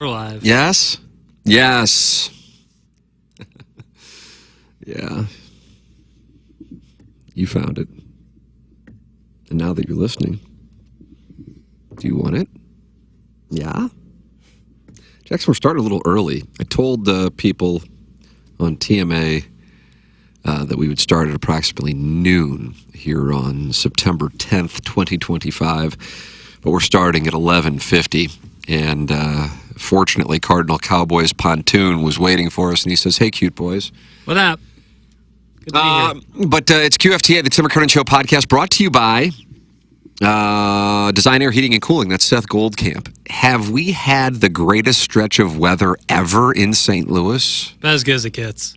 We're live. Yes? Yes. Yeah. You found it. And now that you're listening, do you want it? Yeah? Jackson, we're starting a little early. I told people on TMA that we would start at approximately noon here on September 10th, 2025. But we're starting at 11:50. And fortunately, Cardinal Cowboys Pontoon was waiting for us, and he says, "Hey, cute boys." What up? Good to be here. But it's QFTA, the Tim McKernan Show podcast, brought to you by Design Air Heating and Cooling. That's Seth Goldcamp. Have we had the greatest stretch of weather ever in St. Louis? About as good as it gets.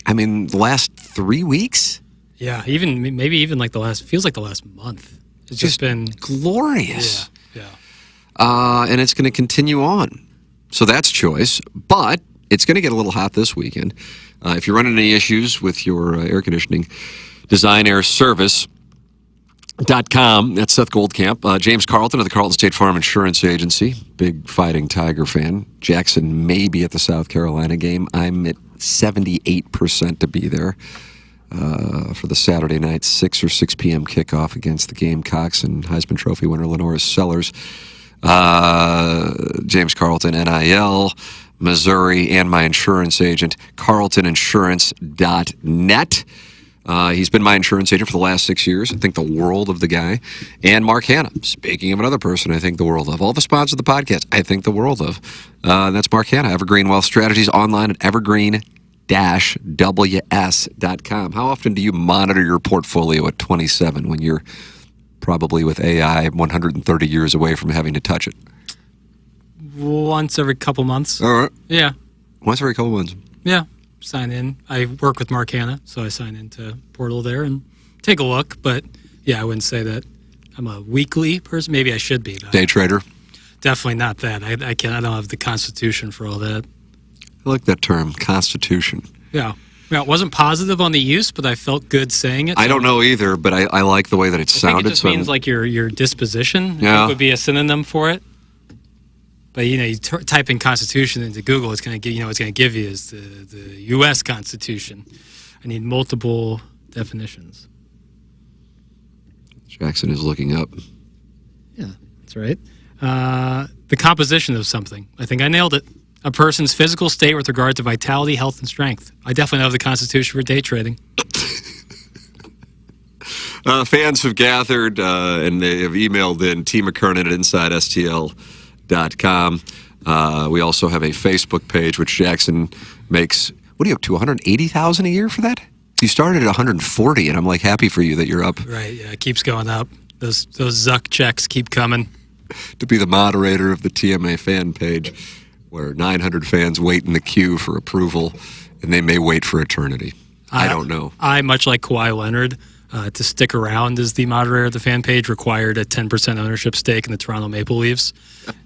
I mean, the last 3 weeks? Yeah, maybe even like feels like the last month. It's just been glorious. Yeah. And it's going to continue on. So that's choice. But it's going to get a little hot this weekend. If you're running any issues with your air conditioning, designairservice.com. That's Seth Goldcamp. James Carlton of the Carlton State Farm Insurance Agency. Big Fighting Tiger fan. Jackson may be at the South Carolina game. I'm at 78% to be there for the Saturday night 6 or 6 p.m. kickoff against the Gamecocks and Heisman Trophy winner Lenoris Sellers. James Carlton, NIL, Missouri, and my insurance agent, carltoninsurance.net. He's been my insurance agent for the last 6 years. I think the world of the guy. And Mark Hanna, speaking of another person I think the world of. All the sponsors of the podcast, I think the world of. That's Mark Hanna, Evergreen Wealth Strategies, online at evergreen-ws.com. How often do you monitor your portfolio at 27 when you're probably with AI 130 years away from having to touch it? Once every couple months. All right. Yeah. Once every couple months. Yeah. Sign in. I work with Mark Hanna, so I sign into portal there and take a look. But yeah, I wouldn't say that I'm a weekly person. Maybe I should be. Day trader? Definitely not that. I don't have the constitution for all that. I like that term, constitution. Yeah. Well, it wasn't positive on the use, but I felt good saying it. I don't know either, but I like the way that it sounded. I think it just means like your disposition. Yeah. I think would be a synonym for it. But you type in Constitution into Google, it's going to give it's going to give you is the U.S. Constitution. I need multiple definitions. Jackson is looking up. Yeah, that's right. The composition of something. I think I nailed it. A person's physical state with regard to vitality, health, and strength. I definitely know the Constitution for day trading. Fans have gathered and they have emailed in T. McKernan at InsideSTL.com. We also have a Facebook page, which Jackson makes, what are you up to, $180,000 a year for that? You started at 140, and I'm like happy for you that you're up. Right, yeah, it keeps going up. Those Zuck checks keep coming. To be the moderator of the TMA fan page, where 900 fans wait in the queue for approval, and they may wait for eternity. I don't know. I, much like Kawhi Leonard, to stick around as the moderator of the fan page required a 10% ownership stake in the Toronto Maple Leafs.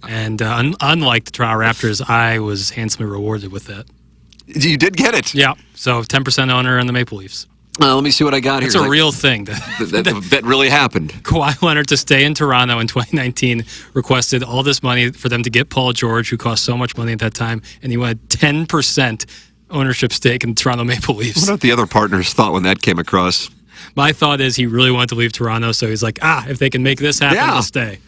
And unlike the Toronto Raptors, I was handsomely rewarded with that. You did get it. Yeah, so 10% owner in the Maple Leafs. Let me see what I got here. It's a real thing. That really happened. Kawhi Leonard, to stay in Toronto in 2019, requested all this money for them to get Paul George, who cost so much money at that time, and he wanted 10% ownership stake in the Toronto Maple Leafs. What the other partners thought when that came across? My thought is he really wanted to leave Toronto, so he's like, if they can make this happen, I'll stay.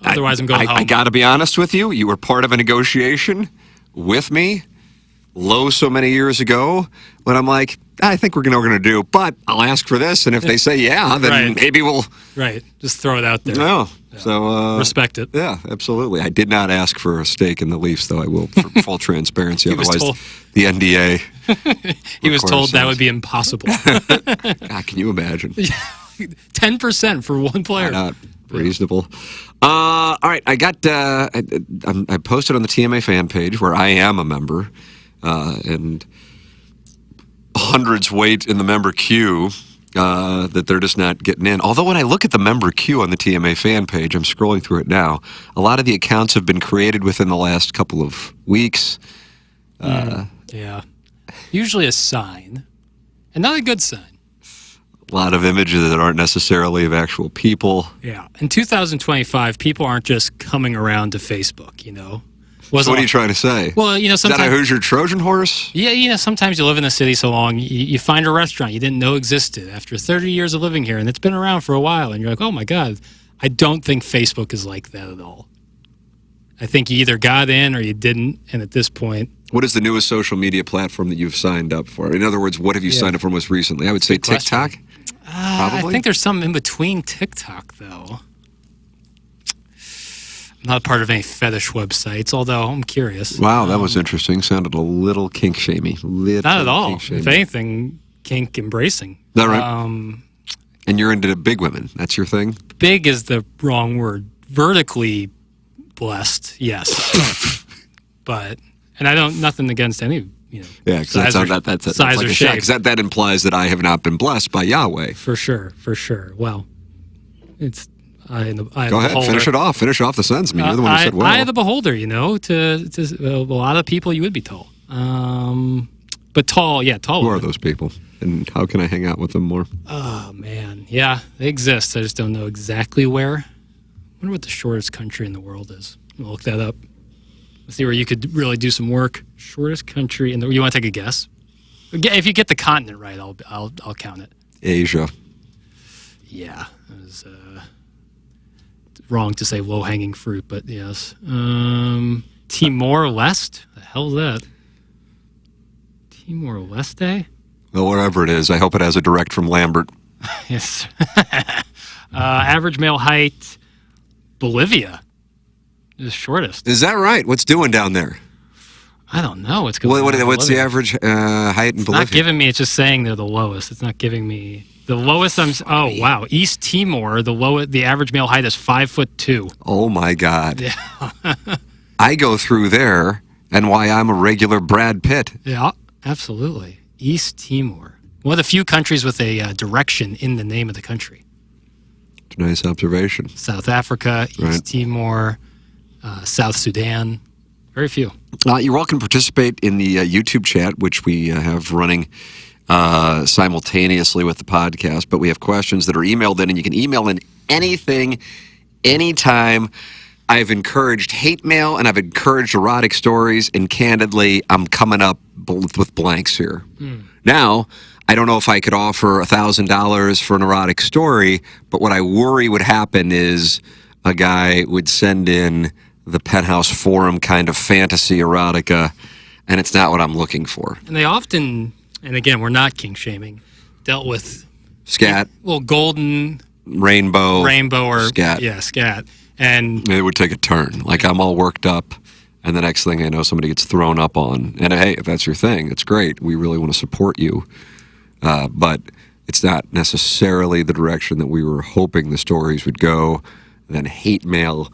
Otherwise, I'm going home. I got to be honest with you. You were part of a negotiation with me so many years ago when I'm like, I think we're going to do, but I'll ask for this, and if they say then maybe we'll... Right, just throw it out there. No, yeah. So... respect it. Yeah, absolutely. I did not ask for a stake in the Leafs, though I will, for full transparency, otherwise the NDA... He was told that would be impossible. God, can you imagine? 10% for one player. Not reasonable. All right, I got... I posted on the TMA fan page, where I am a member, and... hundreds wait in the member queue that they're just not getting in. Although when I look at the member queue on the TMA fan page, I'm scrolling through it now, a lot of the accounts have been created within the last couple of weeks. Yeah. Usually a sign, and not a good sign. A lot of images that aren't necessarily of actual people. Yeah. In 2025, people aren't just coming around to Facebook, you know. So what are you trying to say? Well, you know, Is that sometimes... a Hoosier Trojan horse? Yeah, you know, sometimes you live in the city so long, you find a restaurant you didn't know existed after 30 years of living here, and it's been around for a while, and you're like, oh, my God. I don't think Facebook is like that at all. I think you either got in or you didn't, and at this point... What is the newest social media platform that you've signed up for? In other words, what have you signed up for most recently? I would say TikTok. I think there's something in between TikTok, though. I'm not part of any fetish websites, although I'm curious. Wow, that was interesting. Sounded a little kink-shamey. Not at all. If anything, kink embracing. Is that right? And you're into big women. That's your thing? Big is the wrong word. Vertically blessed, yes. But, and I don't, nothing against any, you know. Yeah, because that's size like or a shape. shot, because that implies that I have not been blessed by Yahweh. For sure. Well, it's Go ahead, finish it off. Finish off the sentence. I mean, you're the one who said well. Eye of the beholder, you know, to a lot of people you would be tall. But tall, yeah, tall. Who are those people? And how can I hang out with them more? Oh, man. Yeah, they exist. I just don't know exactly where. I wonder what the shortest country in the world is. I'm gonna look that up. Let's see where you could really do some work. Shortest country in the... You want to take a guess? If you get the continent right, I'll count it. Asia. Yeah, it was wrong to say low-hanging fruit, but yes. Timor-Leste? The hell's that? Timor-Leste? Well, wherever it is, I hope it has a direct from Lambert. Yes. Average male height, Bolivia is the shortest. Is that right? What's doing down there? I don't know. What's going on? What's the average height in Bolivia? It's not giving me. It's just saying they're the lowest. It's not giving me the lowest. Oh wow, East Timor. The average male height is 5'2". Oh my God. Yeah. I go through there, and why I'm a regular Brad Pitt. Yeah, absolutely. East Timor, one of the few countries with a direction in the name of the country. It's a nice observation. South Africa, East Timor, South Sudan. Very few. You're welcome to participate in the YouTube chat, which we have running simultaneously with the podcast. But we have questions that are emailed in, and you can email in anything, anytime. I've encouraged hate mail, and I've encouraged erotic stories, and candidly, I'm coming up with blanks here. Now, I don't know if I could offer $1,000 for an erotic story, but what I worry would happen is a guy would send in the Penthouse Forum kind of fantasy erotica, and it's not what I'm looking for. And they often, and again, we're not kink shaming, dealt with scat, golden, rainbow, or scat. Yeah, scat, and it would take a turn. Like I'm all worked up, and the next thing I know, somebody gets thrown up on. And hey, if that's your thing, it's great. We really want to support you, but it's not necessarily the direction that we were hoping the stories would go. Then hate mail.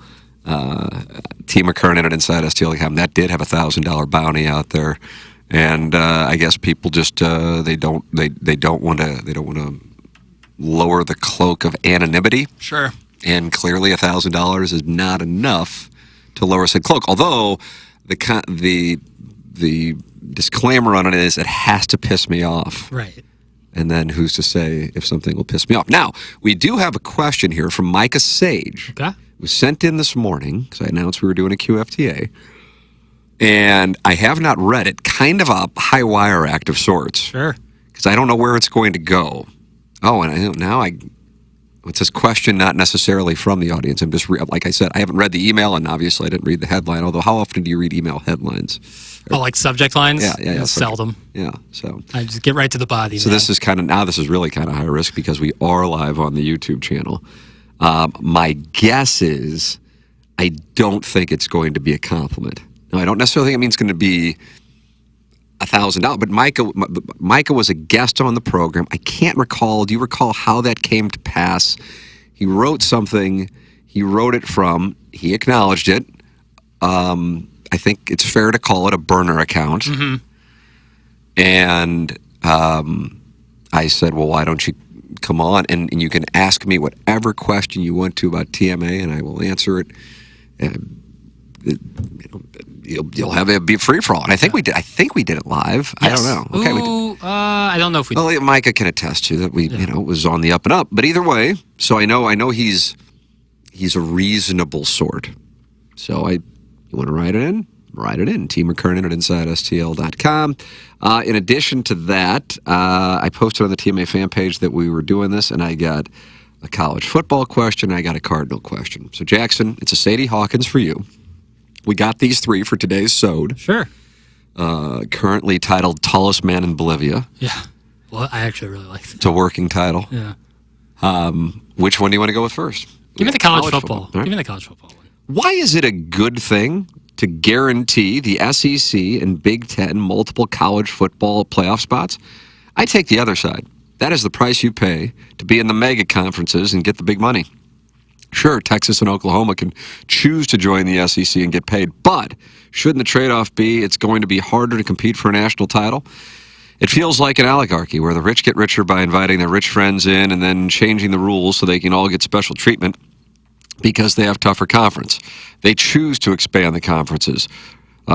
T. McKernan at InsideSTL.com, that did have $1,000 bounty out there, and I guess people just they don't want to lower the cloak of anonymity. Sure. And clearly $1,000 is not enough to lower said cloak. Although the disclaimer on it is it has to piss me off. Right. And then who's to say if something will piss me off? Now we do have a question here from Micah Sage. Okay. It was sent in this morning because I announced we were doing a QFTA, and I have not read it. Kind of a high wire act of sorts. Sure. Because I don't know where it's going to go. Oh, and it says question not necessarily from the audience. I'm just like I said, I haven't read the email, and obviously I didn't read the headline. Although, how often do you read email headlines? Oh, like subject lines? Yeah. Seldom. Yeah. So I just get right to the body. So this is really kind of high risk because we are live on the YouTube channel. My guess is I don't think it's going to be a compliment. Now, I don't necessarily think it means it's going to be $1,000, but Micah was a guest on the program. I can't recall. Do you recall how that came to pass? He wrote something. He wrote it from. He acknowledged it. I think it's fair to call it a burner account. Mm-hmm. And I said, well, why don't you come on and you can ask me whatever question you want to about TMA, and I will answer it. you'll have it be a free for all. And I think we did. I think we did it live. Yes. I don't know. Okay, we did. I don't know if we did. Well, Micah can attest to that. We, it was on the up and up. But either way, so I know he's a reasonable sort. So you want to write it in? Write it in. T. McKernan at InsideSTL.com. In addition to that, I posted on the TMA fan page that we were doing this, and I got a college football question, and I got a Cardinal question. So, Jackson, it's a Sadie Hawkins for you. We got these 3 for today's Sode. Sure. Currently titled Tallest Man in Bolivia. Yeah. Well, I actually really like that. It's a working title. Yeah. Which one do you want to go with first? Give me the college football. Right. Give me the college football one. Why is it a good thing to guarantee the SEC and Big Ten multiple college football playoff spots? I take the other side. That is the price you pay to be in the mega conferences and get the big money. Sure, Texas and Oklahoma can choose to join the SEC and get paid, but shouldn't the trade-off be it's going to be harder to compete for a national title? It feels like an oligarchy where the rich get richer by inviting their rich friends in and then changing the rules so they can all get special treatment because they have tougher conference. They choose to expand the conferences.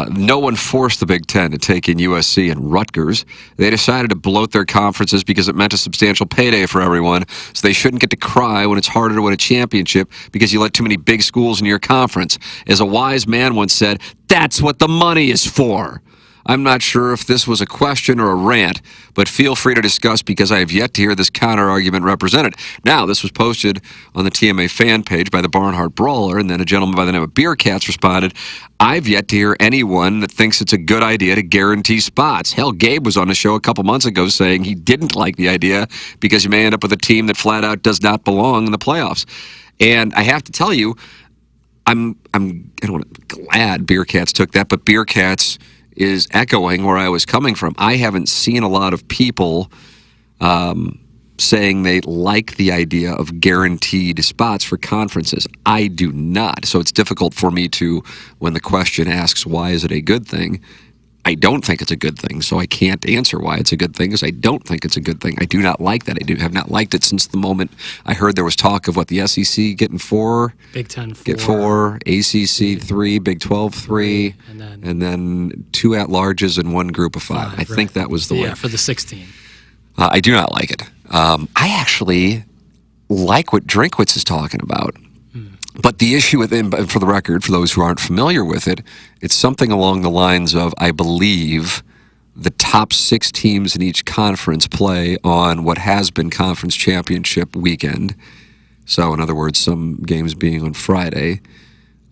No one forced the Big Ten to take in USC and Rutgers. They decided to bloat their conferences because it meant a substantial payday for everyone, so they shouldn't get to cry when it's harder to win a championship because you let too many big schools into your conference. As a wise man once said, that's what the money is for. I'm not sure if this was a question or a rant, but feel free to discuss because I have yet to hear this counter-argument represented. Now, this was posted on the TMA fan page by the Barnhart Brawler, and then a gentleman by the name of Beer Cats responded, I've yet to hear anyone that thinks it's a good idea to guarantee spots. Hell, Gabe was on the show a couple months ago saying he didn't like the idea because you may end up with a team that flat out does not belong in the playoffs. And I have to tell you, I don't want glad Beer Cats took that, but Beer Cats is echoing where I was coming from. I haven't seen a lot of people saying they like the idea of guaranteed spots for conferences. I do not. So it's difficult for me to, when the question asks, why is it a good thing? I don't think it's a good thing, so I can't answer why it's a good thing because I don't think it's a good thing. I do not like that. I have not liked it since the moment I heard there was talk of what the SEC getting 4, Big Ten 4, get 4, ACC 3, Big 12 3, and then 2 at-larges and 1 group of 5. I think that was the way. Yeah, for the 16. I do not like it. I actually like what Drinkwitz is talking about. But the issue with him, for the record, for those who aren't familiar with it, it's something along the lines of, I believe, the top 6 teams in each conference play on what has been conference championship weekend. So, in other words, some games being on Friday.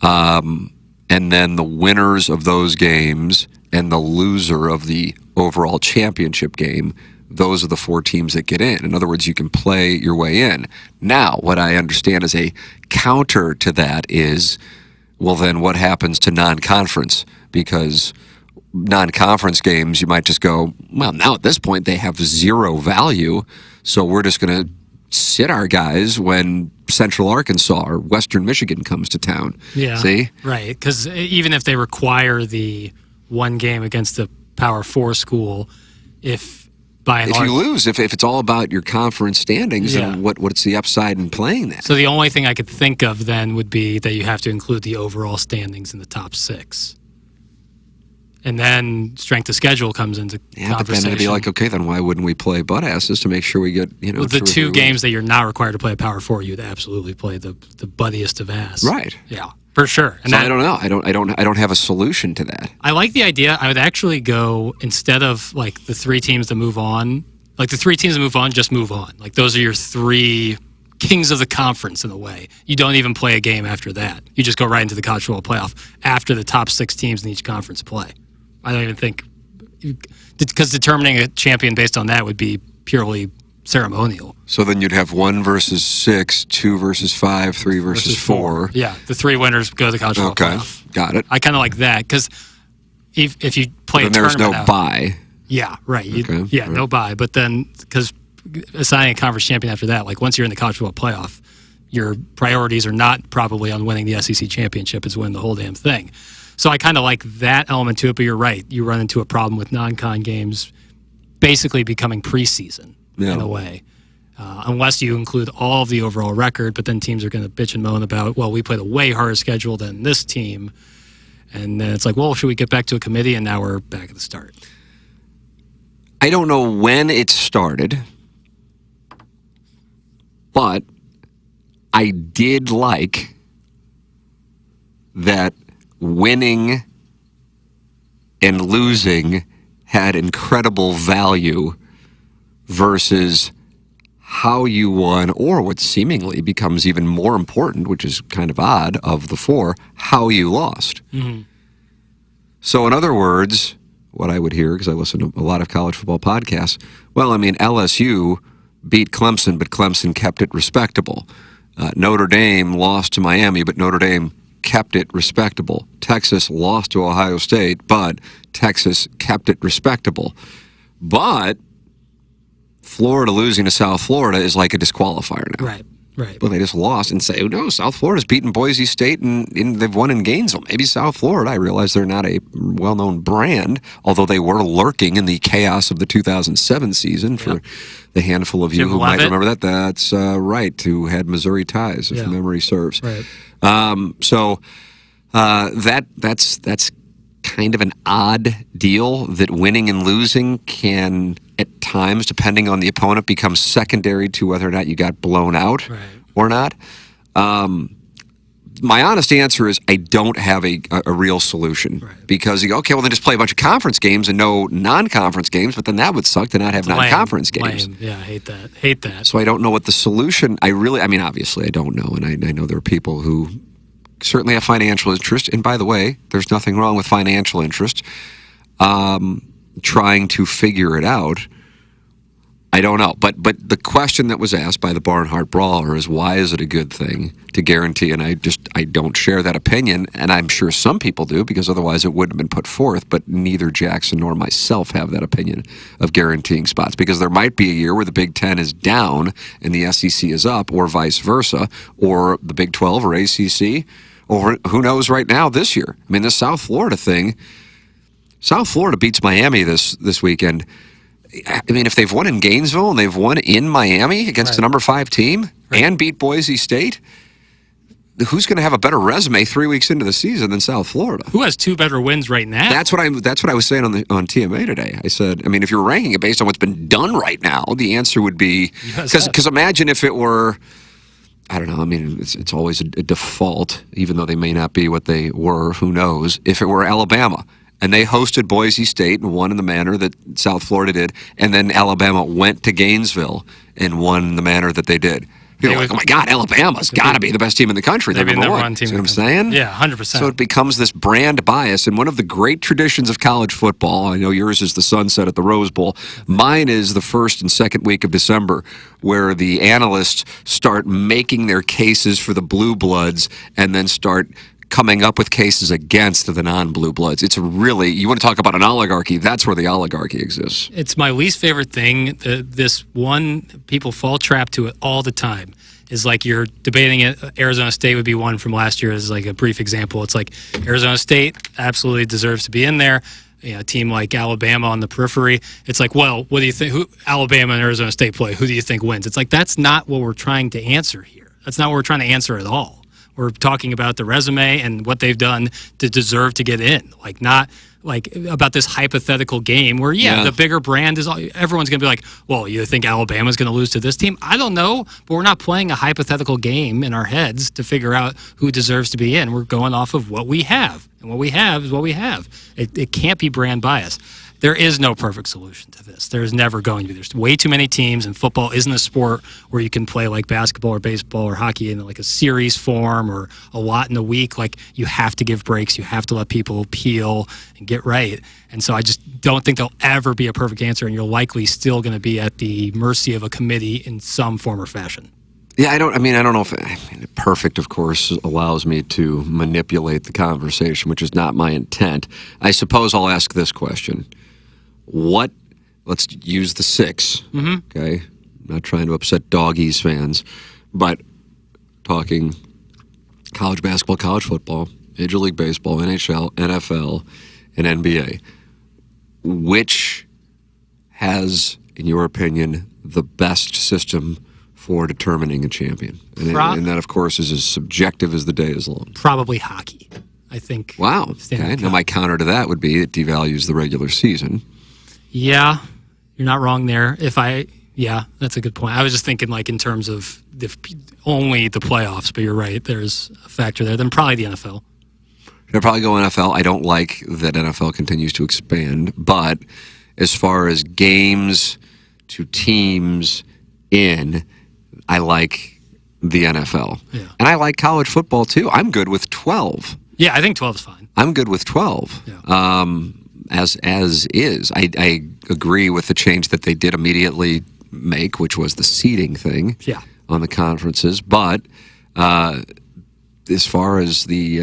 And then the winners of those games and the loser of the overall championship game, those are the 4 teams that get in. In other words, you can play your way in. Now, what I understand as a counter to that is, well, then what happens to non-conference? Because non-conference games, you might just go, well, now at this point, they have 0 value, so we're just going to sit our guys when Central Arkansas or Western Michigan comes to town. Yeah. See? Right, because even if they require the one game against the Power 4 school, if you lose, if it's all about your conference standings, then what's the upside in playing that? So the only thing I could think of then would be that you have to include the overall standings in the top 6. And then strength of schedule comes into conversation. But then it'd be like, okay, then why wouldn't we play butt asses to make sure we get, well, the 2 games that you're not required to play a Power 4, you'd absolutely play the buttiest of ass. Right. Yeah. For sure. And so I don't know. I don't have a solution to that. I like the idea. I would actually go, instead of like the 3 teams that move on, just move on. Like those are your 3 kings of the conference in a way. You don't even play a game after that. You just go right into the college football playoff after the top 6 teams in each conference play. I don't even think, because determining a champion based on that would be purely ceremonial. So then you'd have 1 versus 6, 2 versus 5, 3 versus 4. Yeah, the 3 winners go to the college football playoff. Okay, got it. I kind of like that because if you play a tournament, there's no bye. Yeah, right. No bye. But then because assigning a conference champion after that, like once you're in the college football playoff, your priorities are not probably on winning the SEC championship; it's winning the whole damn thing. So I kind of like that element to it. But you're right. You run into a problem with non-con games basically becoming preseason. In a way, unless you include all of the overall record, but then teams are going to bitch and moan about, well, we played a way harder schedule than this team, And then it's like, well, should we get back to a committee? And now we're back at the start. I don't know when it started, but I did like that winning and losing had incredible value versus how you won, or what seemingly becomes even more important, which is kind of odd of the four, how you lost. Mm-hmm. So in other words, what I would hear, because I listen to a lot of college football podcasts, well, I mean, LSU beat Clemson, but Clemson kept it respectable. Notre Dame lost to Miami, but Notre Dame kept it respectable. Texas lost to Ohio State, but Texas kept it respectable. But Florida losing to South Florida is like a disqualifier now. Right. Well, they just lost and say, oh, no, South Florida's beaten Boise State and they've won in Gainesville. Maybe South Florida. I realize they're not a well-known brand, although they were lurking in the chaos of the 2007 season for the handful of you Jim who Leavitt. might remember that. That's right, who had Missouri ties, if memory serves. Right. That's kind of an odd deal that winning and losing can, at times, depending on the opponent, become secondary to whether or not you got blown out or not. My honest answer is I don't have a real solution because you go, okay, well, then just play a bunch of conference games and no non-conference games, but then that would suck to not have non-conference games. Lame. Yeah, I hate that. So I don't know what the solution, obviously I don't know, and I know there are people who certainly have financial interest, and by the way, there's nothing wrong with financial interest, trying to figure it out. I don't know. But the question that was asked by the Barnhart Brawler is, why is it a good thing to guarantee? And I don't share that opinion, and I'm sure some people do, because otherwise it wouldn't have been put forth, but neither Jackson nor myself have that opinion of guaranteeing spots, because there might be a year where the Big Ten is down and the SEC is up, or vice versa, or the Big 12 or ACC, or who knows right now this year. I mean, this South Florida thing, South Florida beats Miami this weekend. I mean, if they've won in Gainesville and they've won in Miami against the number 5 team and beat Boise State, who's going to have a better resume 3 weeks into the season than South Florida? Who has 2 better wins right now? That's what I was saying on TMA today. I said, I mean, if you're ranking it based on what's been done right now, the answer would be, because imagine if it were, I don't know, I mean, it's always a default, even though they may not be what they were, who knows, if it were Alabama. And they hosted Boise State and won in the manner that South Florida did. And then Alabama went to Gainesville and won in the manner that they did. People are like, oh my God, Alabama's got to be the best team in the country. They're number one. See what I'm saying? Yeah, 100%. So it becomes this brand bias. And one of the great traditions of college football, I know yours is the sunset at the Rose Bowl. Mine is the first and second week of December, where the analysts start making their cases for the blue bloods and then start coming up with cases against the non-blue bloods. It's really, you want to talk about an oligarchy, that's where the oligarchy exists. It's my least favorite thing. This one, people fall trap to it all the time, is like you're debating it. Arizona State would be one from last year as like a brief example. It's like Arizona State absolutely deserves to be in there. You know, a team like Alabama on the periphery. It's like, well, what do you think? Who Alabama and Arizona State play? Who do you think wins? It's like, that's not what we're trying to answer here. That's not what we're trying to answer at all. We're talking about the resume and what they've done to deserve to get in. Like, not like about this hypothetical game where, the bigger brand is, everyone's going to be like, well, you think Alabama's going to lose to this team? I don't know, but we're not playing a hypothetical game in our heads to figure out who deserves to be in. We're going off of what we have, and what we have is what we have. It can't be brand bias. There is no perfect solution to this. There is never going to be. There's way too many teams, and football isn't a sport where you can play like basketball or baseball or hockey in like a series form or a lot in a week. Like, you have to give breaks. You have to let people peel and get right. And so I just don't think there'll ever be a perfect answer, and you're likely still going to be at the mercy of a committee in some form or fashion. Yeah, I don't know if perfect, of course, allows me to manipulate the conversation, which is not my intent. I suppose I'll ask this question. Let's use the 6, okay? I'm not trying to upset Dog East fans, but talking college basketball, college football, Major League Baseball, NHL, NFL, and NBA. Which has, in your opinion, the best system for determining a champion? And that, of course, is as subjective as the day is long. Probably hockey. I think. Wow. Stanley Okay. Cup. Now, my counter to that would be it devalues the regular season. Yeah, you're not wrong there. Yeah, that's a good point. I was just thinking like in terms of only the playoffs, but you're right. There's a factor there. Then probably the NFL. I'd probably go NFL. I don't like that NFL continues to expand, but as far as games to teams in, I like the NFL. Yeah. And I like college football too. I'm good with 12. Yeah, I think 12 is fine. I'm good with 12. Yeah. As is. I agree with the change that they did immediately make, which was the seeding thing on the conferences. But as far as the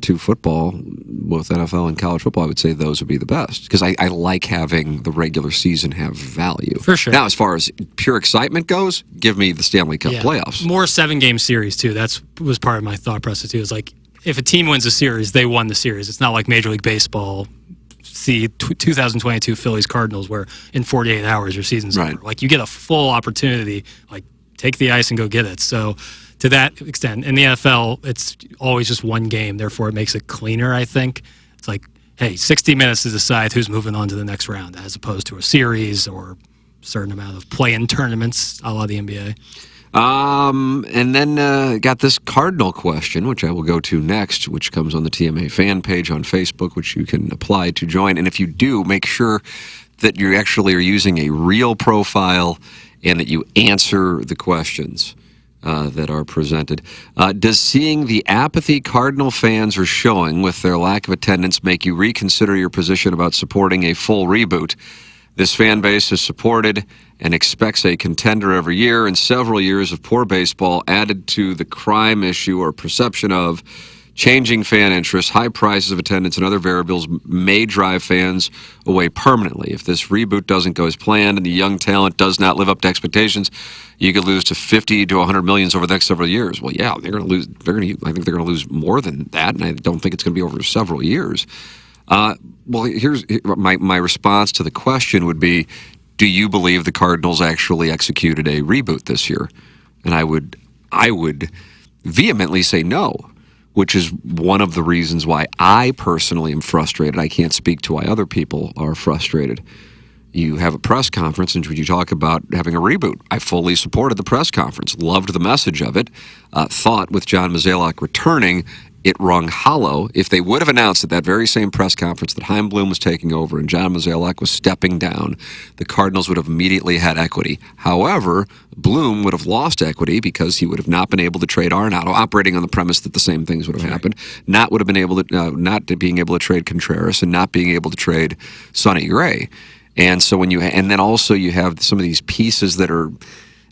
two football, both NFL and college football, I would say those would be the best because I like having the regular season have value. For sure. Now, as far as pure excitement goes, give me the Stanley Cup playoffs. More 7-game series too. Was part of my thought process too. Is like if a team wins a series, they won the series. It's not like Major League Baseball. See 2022 Phillies Cardinals, where in 48 hours your season's over. Like you get a full opportunity. Like take the ice and go get it. So. To that extent, in the NFL, it's always just one game. Therefore, it makes it cleaner, I think. It's like, hey, 60 minutes to decide who's moving on to the next round, as opposed to a series or a certain amount of play-in tournaments, a la the NBA. And then got this Cardinal question, which I will go to next, which comes on the TMA fan page on Facebook, which you can apply to join. And if you do, make sure that you actually are using a real profile and that you answer the questions that are presented. Does seeing the apathy Cardinal fans are showing with their lack of attendance make you reconsider your position about supporting a full reboot? This fan base is supported and expects a contender every year, and several years of poor baseball added to the crime issue or perception of changing fan interests, high prices of attendance, and other variables may drive fans away permanently. If this reboot doesn't go as planned and the young talent does not live up to expectations, you could lose to 50 to 100 millions over the next several years. Well, yeah, they're going to lose. I think they're going to lose more than that, and I don't think it's going to be over several years. Well, here's my response to the question would be: do you believe the Cardinals actually executed a reboot this year? And I would vehemently say no, which is one of the reasons why I personally am frustrated. I can't speak to why other people are frustrated. You have a press conference in which you talk about having a reboot. I fully supported the press conference, loved the message of it, thought with John Mozeliak returning, it rung hollow. If they would have announced at that very same press conference that Chaim Bloom was taking over and John Mozeliak was stepping down, the Cardinals would have immediately had equity. However, Bloom would have lost equity because he would have not been able to trade Arenado, operating on the premise that the same things would have happened. Not would have been able to, not being able to trade Contreras and not being able to trade Sonny Gray. And so and then also you have some of these pieces that are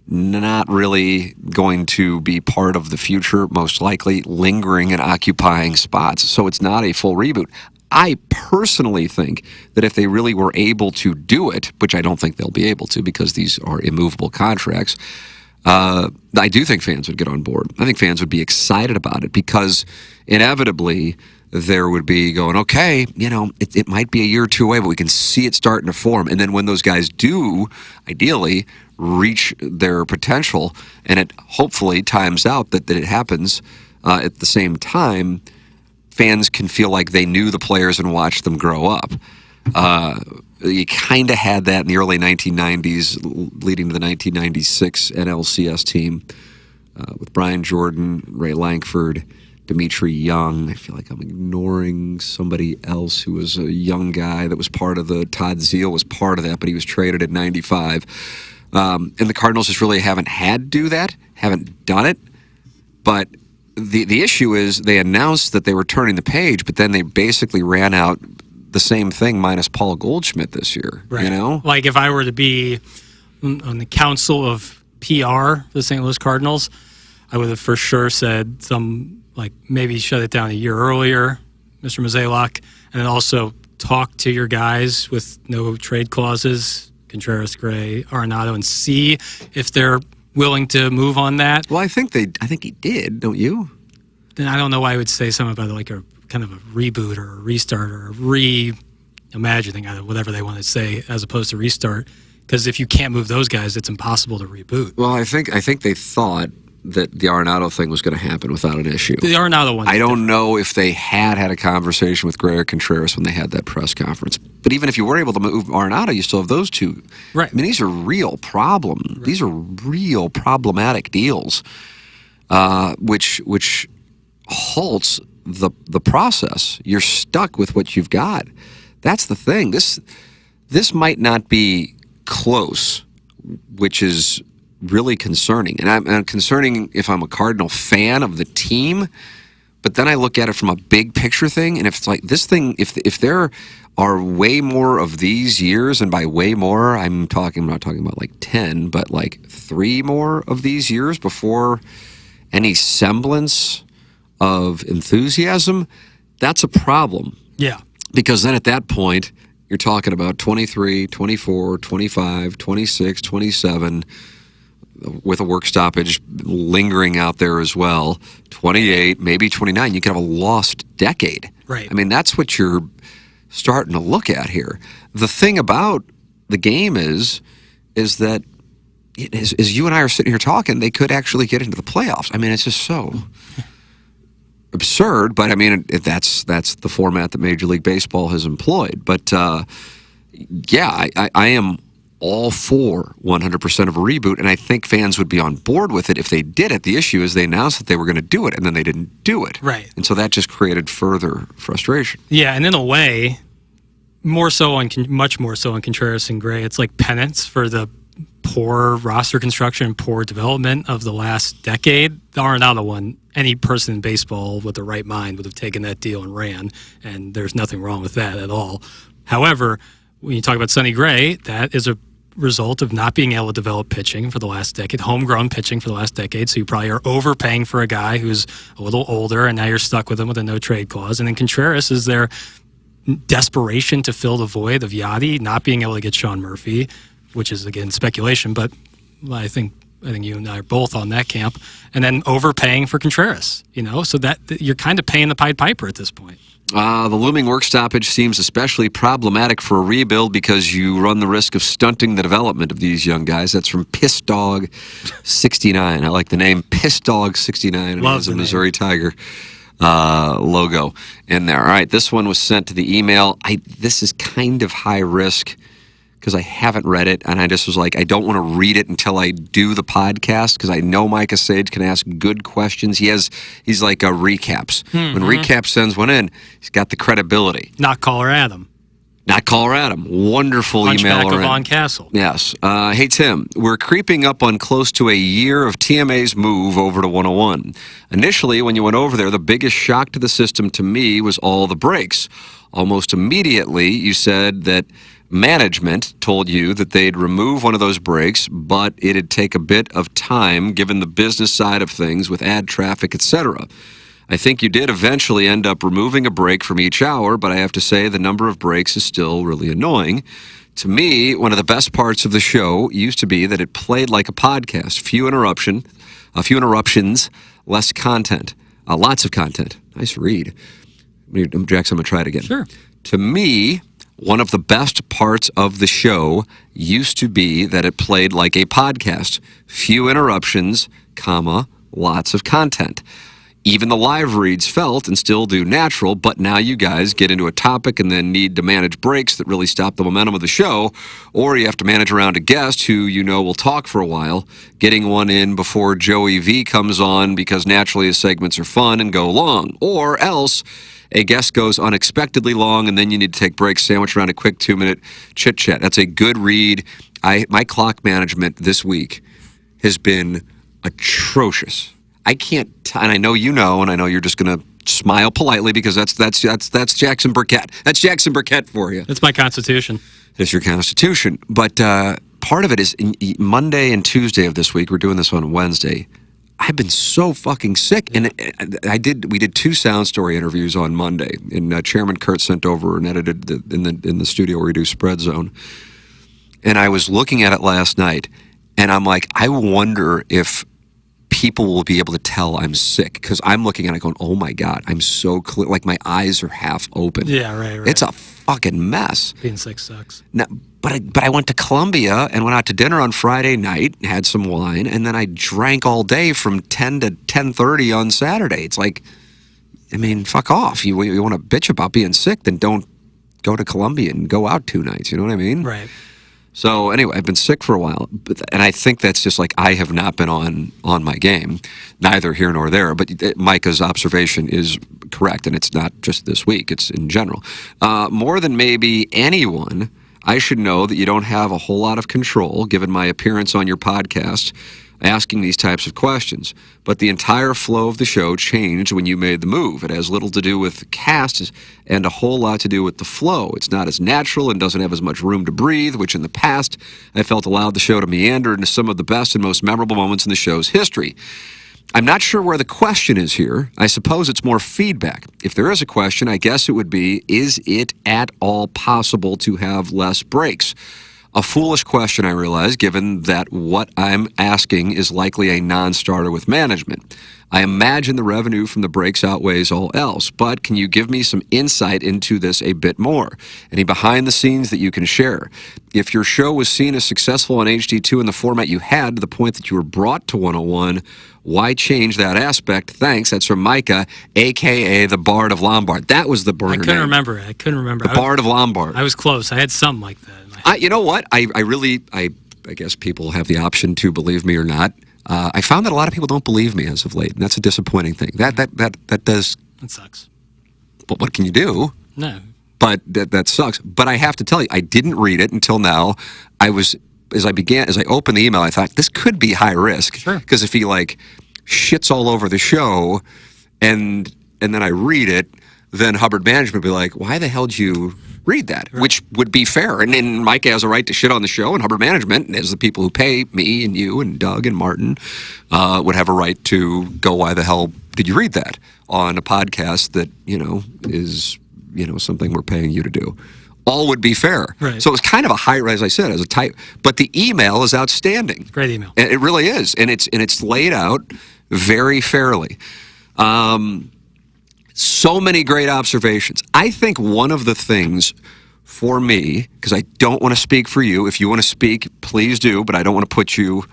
not really going to be part of the future, most likely lingering and occupying spots. So it's not a full reboot. I personally think that if they really were able to do it, which I don't think they'll be able to because these are immovable contracts, I do think fans would get on board. I think fans would be excited about it because inevitably there would be going, okay, it might be a year or two away, but we can see it starting to form. And then when those guys do, ideally, reach their potential, and it hopefully times out that it happens at the same time, fans can feel like they knew the players and watched them grow up. You kind of had that in the early 1990s, leading to the 1996 NLCS team with Brian Jordan, Ray Lankford, Dimitri Young. I feel like I'm ignoring somebody else who was a young guy that was part of Todd Zeal was part of that, but he was traded at 95. And the Cardinals just really haven't had to do that, haven't done it. But the issue is they announced that they were turning the page, but then they basically ran out the same thing minus Paul Goldschmidt this year. Right. Like if I were to be on the council of PR for the St. Louis Cardinals, I would have for sure said maybe shut it down a year earlier, Mr. Mozeliak, and then also talk to your guys with no trade clauses, Contreras, Gray, Arenado, and see if they're willing to move on that. Well, I think he did, don't you? Then I don't know why I would say something about like a kind of a reboot or a restart or a reimagining, whatever they want to say, as opposed to restart. Because if you can't move those guys, it's impossible to reboot. Well, I think they thought that the Arenado thing was going to happen without an issue. The Arenado one. I don't know if they had a conversation with Gray or Contreras when they had that press conference. But even if you were able to move Arenado, you still have those two. Right. I mean, these are real problems. Right. These are real problematic deals, which halts the process. You're stuck with what you've got. That's the thing. This might not be close, which is really concerning. And I'm concerning if I'm a Cardinal fan of the team, but then I look at it from a big picture thing, and if it's like this thing, if there are way more of these years, and by way more, I'm not talking about like 10, but like 3 more of these years before any semblance of enthusiasm, that's a problem. Yeah. Because then at that point, you're talking about 23, 24, 25, 26, 27, with a work stoppage lingering out there as well, 28, maybe 29. You could have a lost decade. Right. I mean, that's what you're starting to look at here. The thing about the game is that as you and I are sitting here talking, they could actually get into the playoffs. I mean, it's just so absurd, but I mean, that's the format that Major League Baseball has employed. But yeah, I am all for 100% of a reboot, and I think fans would be on board with it if they did it. The issue is they announced that they were going to do it, and then they didn't do it. Right. And so that just created further frustration. Yeah, and in a way, much more so on Contreras and Gray, it's like penance for the poor roster construction, poor development of the last decade. The Arenado one, any person in baseball with the right mind would have taken that deal and ran, and there's nothing wrong with that at all. However, when you talk about Sonny Gray, that is a result of not being able to develop pitching for the last decade, homegrown pitching for the last decade. So you probably are overpaying for a guy who's a little older, and now you're stuck with him with a no-trade clause. And then Contreras is their desperation to fill the void of Yachty not being able to get Sean Murphy, which is, again, speculation, but I think you and I are both on that camp. And then overpaying for Contreras, so that you're kind of paying the Pied Piper at this point. The looming work stoppage seems especially problematic for a rebuild because you run the risk of stunting the development of these young guys. That's from Piss Dog 69. I like the name Piss Dog 69. And it has a Missouri Tiger logo in there. All right, this one was sent to the email. This is kind of high risk because I haven't read it, and I just was like, I don't want to read it until I do the podcast because I know Micah Sage can ask good questions. He's like recaps. Mm-hmm. When Recap sends one in, he's got the credibility. Not Caller Adam. Wonderful Hunchback emailer. of Von Castle. Yes. Hey, Tim, we're creeping up on close to a year of TMA's move over to 101. Initially, when you went over there, the biggest shock to the system to me was all the breaks. Almost immediately, you said that management told you that they'd remove one of those breaks, but it'd take a bit of time given the business side of things with ad traffic, etc. I think you did eventually end up removing a break from each hour, but I have to say the number of breaks is still really annoying. To me, one of the best parts of the show used to be that it played like a podcast. Few interruptions, less content. Lots of content. Nice read. Jackson, I'm going to try it again. Sure. To me, one of the best parts of the show used to be that it played like a podcast. Few interruptions, lots of content. Even the live reads felt and still do natural, but now you guys get into a topic and then need to manage breaks that really stop the momentum of the show, or you have to manage around a guest who will talk for a while, getting one in before Joey V comes on because naturally his segments are fun and go long, or else a guest goes unexpectedly long, and then you need to take breaks, sandwich around a quick 2-minute chit-chat. That's a good read. My clock management this week has been atrocious. I can't, and I know and I know you're just going to smile politely because that's Jackson Burkett. That's Jackson Burkett for you. That's my constitution. It's your constitution. But part of it is Monday and Tuesday of this week. We're doing this on Wednesday. I've been so fucking sick, and we did 2 Sound Story interviews on Monday, and Chairman Kurt sent over and edited in the studio where we do Spread Zone. And I was looking at it last night, and I'm like, I wonder if people will be able to tell I'm sick because I'm looking at it going, oh my God, I'm so clear, like my eyes are half open. Yeah, right. It's a fucking mess. Being sick sucks. Now, But I went to Columbia and went out to dinner on Friday night, had some wine, and then I drank all day from 10 to 10:30 on Saturday. It's like, I mean, fuck off. You want to bitch about being sick, then don't go to Columbia and go out 2 nights. You know what I mean? Right. So anyway, I've been sick for a while, and I think that's just like I have not been on my game, neither here nor there. But Micah's observation is correct, and it's not just this week; it's in general. More than maybe anyone, I should know that you don't have a whole lot of control, given my appearance on your podcast, asking these types of questions. But the entire flow of the show changed when you made the move. It has little to do with the cast and a whole lot to do with the flow. It's not as natural and doesn't have as much room to breathe, which in the past I felt allowed the show to meander into some of the best and most memorable moments in the show's history. I'm not sure where the question is here. I suppose it's more feedback. If there is a question, I guess it would be, is it at all possible to have less breaks? A foolish question, I realize, given that what I'm asking is likely a non-starter with management. I imagine the revenue from the breaks outweighs all else, but can you give me some insight into this a bit more? Any behind the scenes that you can share? If your show was seen as successful on HD2 in the format you had to the point that you were brought to 101, why change that aspect? Thanks. That's from Micah, a.k.a. the Bard of Lombard. That was the burner I couldn't name. remember it. I couldn't remember. The Bard of Lombard. I was close. I had something like that in my head. You know what? I guess people have the option to believe me or not. I found that a lot of people don't believe me as of late, and that's a disappointing thing. That does. That sucks. But what can you do? No. But that sucks. But I have to tell you, I didn't read it until now. As I opened the email, I thought this could be high risk. Sure. Because if he shits all over the show, and then I read it, then Hubbard Management would be like, why the hell did you read that? Right. Which would be fair. And then Mike has a right to shit on the show, and Hubbard Management, as the people who pay me and you and Doug and Martin, would have a right to go, why the hell did you read that on a podcast that, is, something we're paying you to do? All would be fair. Right. So it was kind of a high, as I said, as a type. But the email is outstanding. Great email. It really is. And it's laid out very fairly. So many great observations. I think one of the things for me, because I don't want to speak for you. If you want to speak, please do, but I don't want to put you.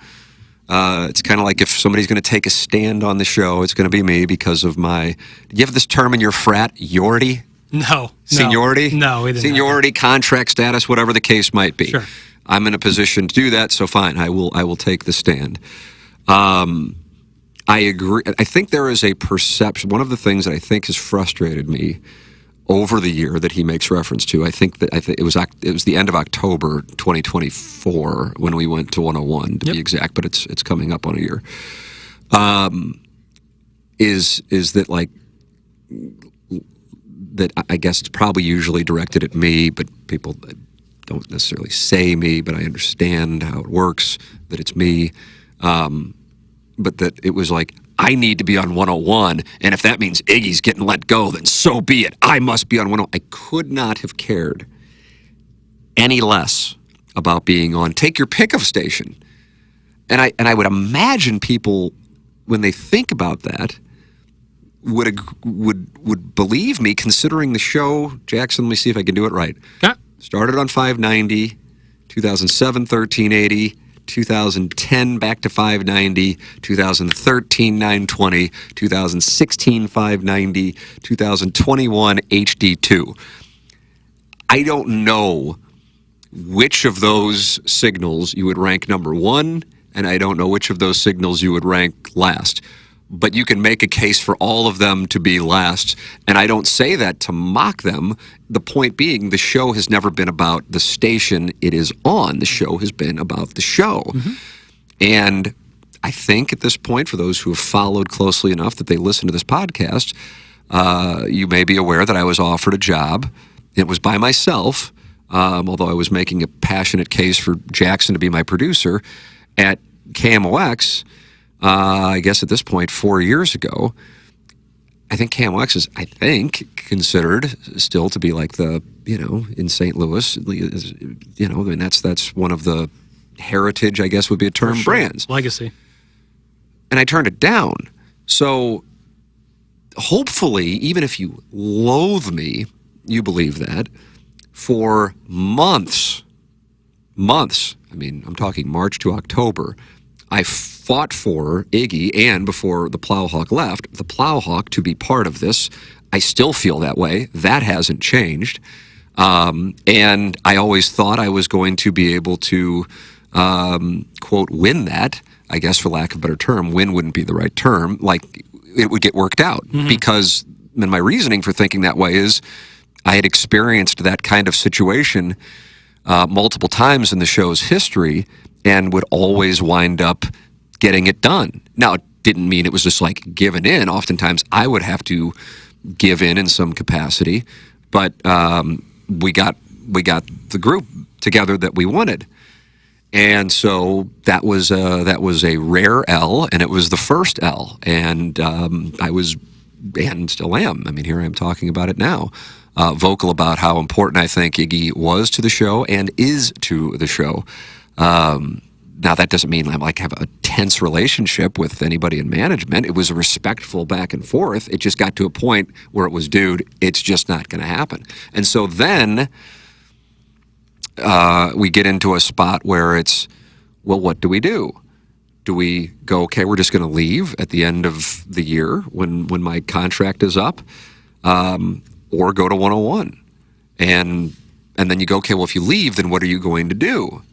It's kind of like if somebody's going to take a stand on the show, it's going to be me because of my. Do you have this term in your frat, yority? No. Seniority? No, we didn't. Seniority, contract status, whatever the case might be. Sure. I'm in a position to do that, so fine. I will take the stand. I agree. I think there is a perception. One of the things that I think has frustrated me over the year that he makes reference to, I think it was the end of October 2024 when we went to 101 to be exact, but it's coming up on a year. Is that that I guess it's probably usually directed at me, but people don't necessarily say me, but I understand how it works, that it's me. But that it was like, I need to be on 101, and if that means Iggy's getting let go, then so be it. I must be on 101. I could not have cared any less about being on take your pick of station. And I would imagine people, when they think about that, would believe me, considering the show. Jackson, let me see if I can do it right. Yeah. Started on 590, 2007, 1380, 2010 back to 590, 2013 920, 2016 590, 2021 HD2. I don't know which of those signals you would rank number one, and I don't know which of those signals you would rank last. But you can make a case for all of them to be last, and I don't say that to mock them. The point being, the show has never been about the station it is on. The show has been about the show. Mm-hmm. And I think at this point, for those who have followed closely enough that they listen to this podcast, you may be aware that I was offered a job. It was by myself, although I was making a passionate case for Jackson to be my producer at KMOX. I guess at this point, 4 years ago. I think KMOX is, considered still to be like the, in St. Louis, that's one of the heritage, I guess would be a term, brands. Legacy. And I turned it down. So hopefully, even if you loathe me, you believe that, for months, months, I mean, I'm talking March to October, I fought for Iggy, and before the Plowhawk left, the Plowhawk to be part of this. I still feel that way. That hasn't changed. And I always thought I was going to be able to, quote, win that, I guess for lack of a better term. Win wouldn't be the right term. Like, it would get worked out. Because, and my reasoning for thinking that way is I had experienced that kind of situation multiple times in the show's history and would always wind up getting it done. Now, it didn't mean it was just like giving in. Oftentimes, I would have to give in some capacity, but we got the group together that we wanted, and so that was a rare L, and it was the first L, and I was, and still am. I mean, here I am talking about it now, vocal about how important I think Iggy was to the show and is to the show. Now, that doesn't mean I have a tense relationship with anybody in management. It was a respectful back and forth. It just got to a point where it was, dude, it's just not going to happen. And so then we get into a spot where it's, well, what do we do? Do we go, okay, we're just going to leave at the end of the year when my contract is up, or go to 101? And then you go, okay, well, if you leave, then what are you going to do?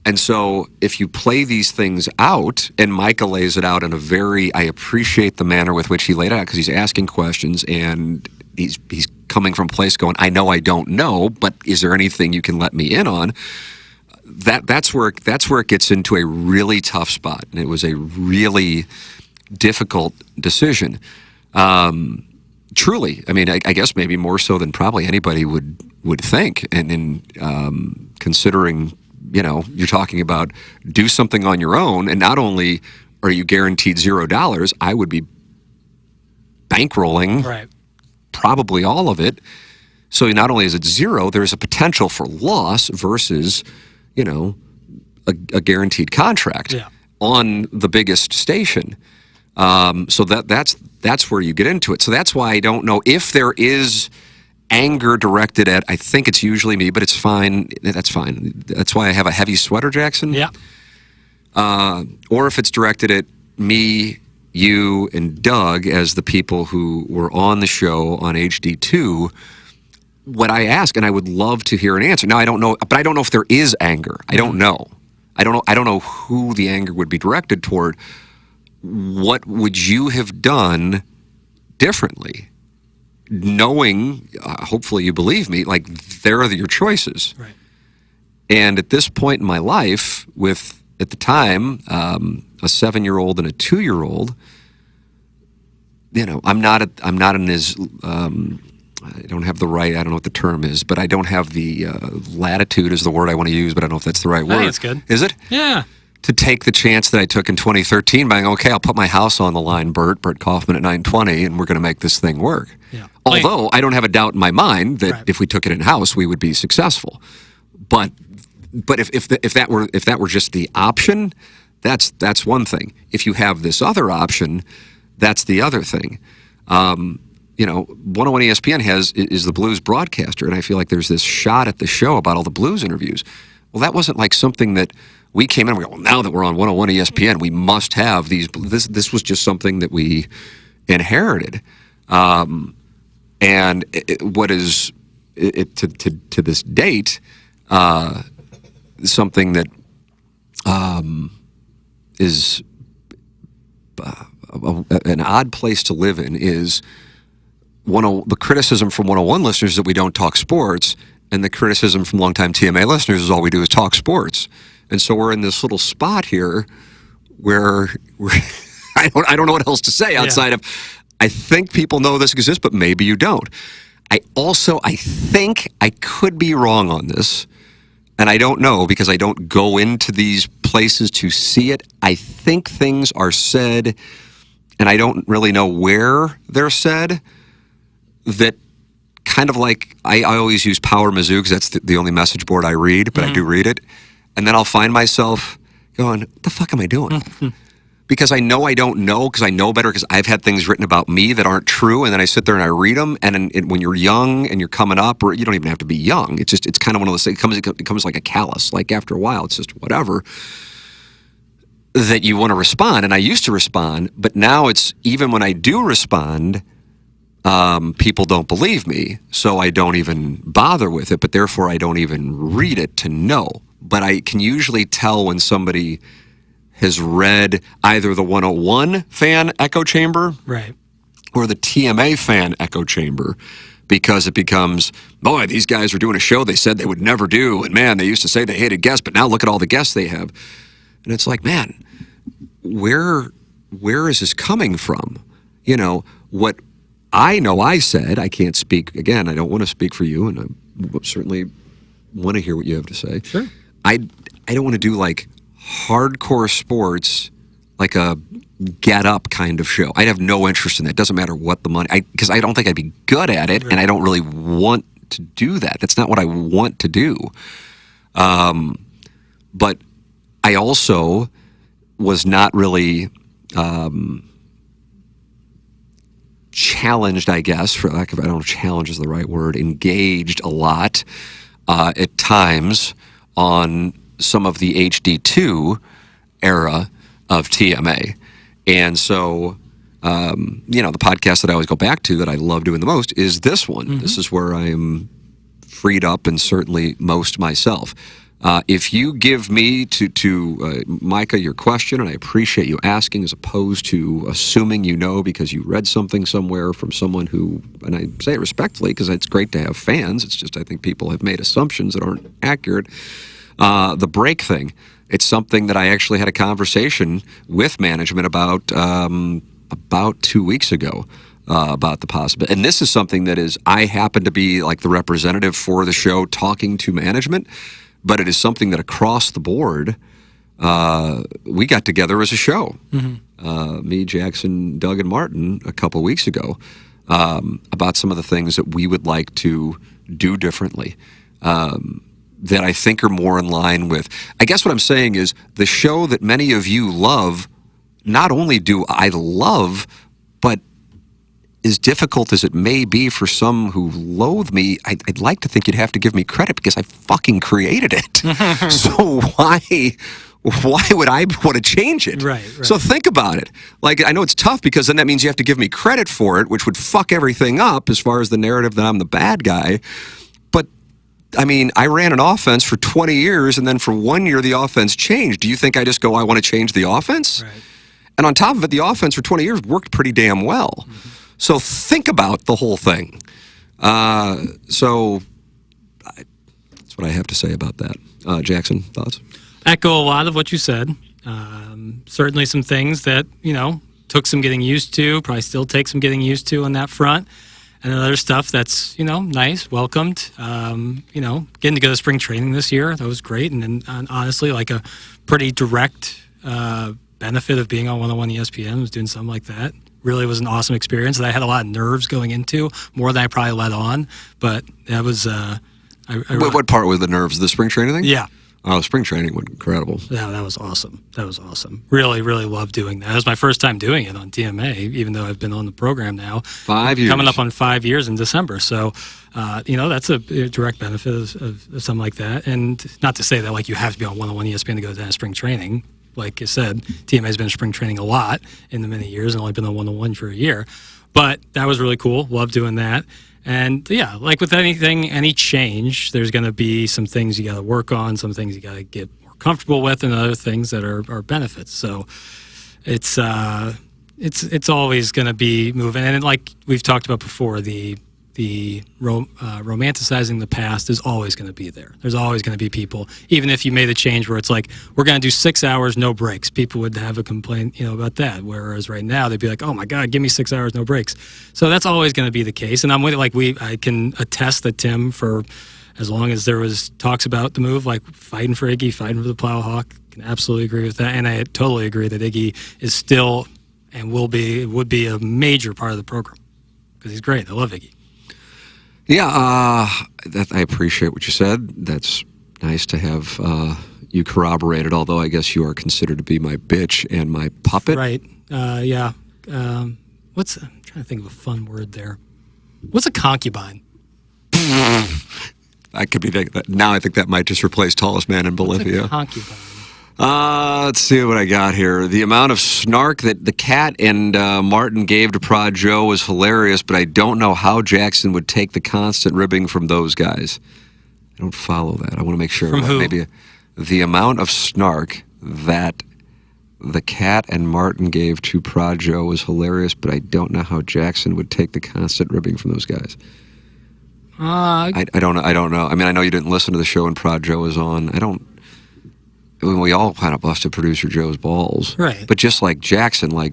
And so if you play these things out, and Micah lays it out in a very, I appreciate the manner with which he laid it out, because he's asking questions and he's coming from a place going, I know I don't know, but is there anything you can let me in on? That's where it gets into a really tough spot, and it was a really difficult decision. Truly, I mean, I guess maybe more so than probably anybody would think, and in considering, you know, you're talking about do something on your own, and not only are you guaranteed $0, I would be bankrolling probably all of it. So not only is it zero, there's a potential for loss versus, you know, a guaranteed contract on the biggest station. So that's where you get into it. So that's why I don't know if there is anger directed at, I think it's usually me, but it's fine. That's fine. That's why I have a heavy sweater, Jackson. Yeah. Or if it's directed at me, you, and Doug as the people who were on the show on HD2, what I ask, and I would love to hear an answer. Now, I don't know, but I don't know if there is anger. I don't know. I don't know who the anger would be directed toward. What would you have done differently? Knowing, hopefully you believe me, like, there are your choices. Right. And at this point in my life, with, at the time, a 7-year-old and a 2-year-old, you know, I'm not in as, I don't have the right, I don't know what the term is, but I don't have the latitude is the word I want to use, but I don't know if that's the right word. I think it's good. Is it? Yeah. To take the chance that I took in 2013 by going, okay, I'll put my house on the line, Bert Kaufman at 920, and we're going to make this thing work. Yeah. Although I don't have a doubt in my mind that if we took it in-house, we would be successful. But if that were just the option, that's one thing. If you have this other option, that's the other thing. You know, 101 ESPN is the blues broadcaster, and I feel like there's this shot at the show about all the blues interviews. Well, that wasn't like something that we came in and we go, well, now that we're on 101 ESPN, we must have these. This was just something that we inherited. And what is to this date something that is an odd place to live in is the criticism from 101 listeners is that we don't talk sports, and the criticism from longtime TMA listeners is all we do is talk sports. And so we're in this little spot here where I don't know what else to say outside of, I think people know this exists, but maybe you don't. I think I could be wrong on this, and I don't know because I don't go into these places to see it. I think things are said, and I don't really know where they're said, that kind of like, I always use Power Mizzou because that's the only message board I read, but I do read it. And then I'll find myself going, what the fuck am I doing? because I know I don't know, because I know better, because I've had things written about me that aren't true, and then I sit there and I read them, and when you're young and you're coming up, or you don't even have to be young, it's kind of one of those things, it becomes like a callus. Like after a while, it's just whatever, that you want to respond. And I used to respond, but now it's, even when I do respond, people don't believe me, so I don't even bother with it, but therefore I don't even read it to know. But I can usually tell when somebody has read either the 101 fan echo chamber, Right, or the TMA fan echo chamber, because it becomes, boy, these guys are doing a show they said they would never do, and man, they used to say they hated guests, but now look at all the guests they have. And it's like, man, where is this coming from? You know, what I know I said, I can't speak, again, I don't want to speak for you, and I certainly want to hear what you have to say. sure. I don't want to do like hardcore sports, like a Get Up kind of show. I'd have no interest in that. Doesn't matter what the money, because I don't think I'd be good at it, and I don't really want to do that. That's not what I want to do. But I also was not really challenged, I guess, for lack of, I don't know if challenge is the right word, engaged a lot at times on some of the HD2 era of TMA. And so, the podcast that I always go back to that I love doing the most is this one. Mm-hmm. This is where I am freed up and certainly most myself. If you give me to Micah your question, and I appreciate you asking as opposed to assuming you know because you read something somewhere from someone who, and I say it respectfully because it's great to have fans, it's just I think people have made assumptions that aren't accurate. The break thing, it's something that I actually had a conversation with management about 2 weeks ago. About the possibility. And this is something that is, I happen to be like the representative for the show talking to management, but it is something that across the board, we got together as a show. Mm-hmm. Me, Jackson, Doug, and Martin a couple weeks ago about some of the things that we would like to do differently. That I think are more in line with, I guess what I'm saying is the show that many of you love, not only do I love, but as difficult as it may be for some who loathe me, I'd like to think you'd have to give me credit because I fucking created it. So why would I want to change it? Right. So think about it. Like, I know it's tough because then that means you have to give me credit for it, which would fuck everything up as far as the narrative that I'm the bad guy. But, I mean, I ran an offense for 20 years, and then for 1 year the offense changed. Do you think I just go, I want to change the offense? Right. And on top of it, the offense for 20 years worked pretty damn well. Mm-hmm. So think about the whole thing. That's what I have to say about that. Jackson, thoughts? Echo a lot of what you said. Certainly some things that, took some getting used to, probably still take some getting used to on that front. And other stuff that's, nice, welcomed. Getting to go to spring training this year, that was great. And honestly, like a pretty direct benefit of being on 101 ESPN was doing something like that. Really was an awesome experience that I had a lot of nerves going into, more than I probably let on. But that was... what part was the nerves? The spring training thing? Yeah. Oh, spring training was incredible. Yeah, that was awesome. Really, really loved doing that. It was my first time doing it on TMA, even though I've been on the program now. 5 years. Coming up on 5 years in December. So, that's a direct benefit of something like that. And not to say that, like, you have to be on 101 ESPN to go to spring training. Like you said, TMA has been spring training a lot in the many years and only been on 101 for a year. But that was really cool. Loved doing that. And yeah, like with anything, any change, there's going to be some things you got to work on, some things you got to get more comfortable with, and other things that are benefits. So it's always going to be moving. And like we've talked about before, the romanticizing the past is always going to be there. There's always going to be people, even if you made a change where it's like, we're going to do 6 hours, no breaks. People would have a complaint, about that. Whereas right now they'd be like, oh my God, give me 6 hours, no breaks. So that's always going to be the case. And I'm with it. I can attest that Tim, for as long as there was talks about the move, like fighting for Iggy, fighting for the Plowhawk, can absolutely agree with that. And I totally agree that Iggy is still and would be a major part of the program because he's great. I love Iggy. Yeah, I appreciate what you said. That's nice to have you corroborated, although I guess you are considered to be my bitch and my puppet. Right. Yeah. I'm trying to think of a fun word there. What's a concubine? I could be that. Now I think that might just replace tallest man in Bolivia. What's a concubine? Let's see what I got here. The amount of snark that the cat and Martin gave to Prod Joe was hilarious, but I don't know how Jackson would take the constant ribbing from those guys. I don't follow that. I want to make sure. From who? Maybe the amount of snark that the cat and Martin gave to Prod Joe was hilarious, but I don't know how Jackson would take the constant ribbing from those guys. I don't know. I mean, I know you didn't listen to the show when Prod Joe was on. We all kind of busted producer Joe's balls. Right. But just like Jackson, I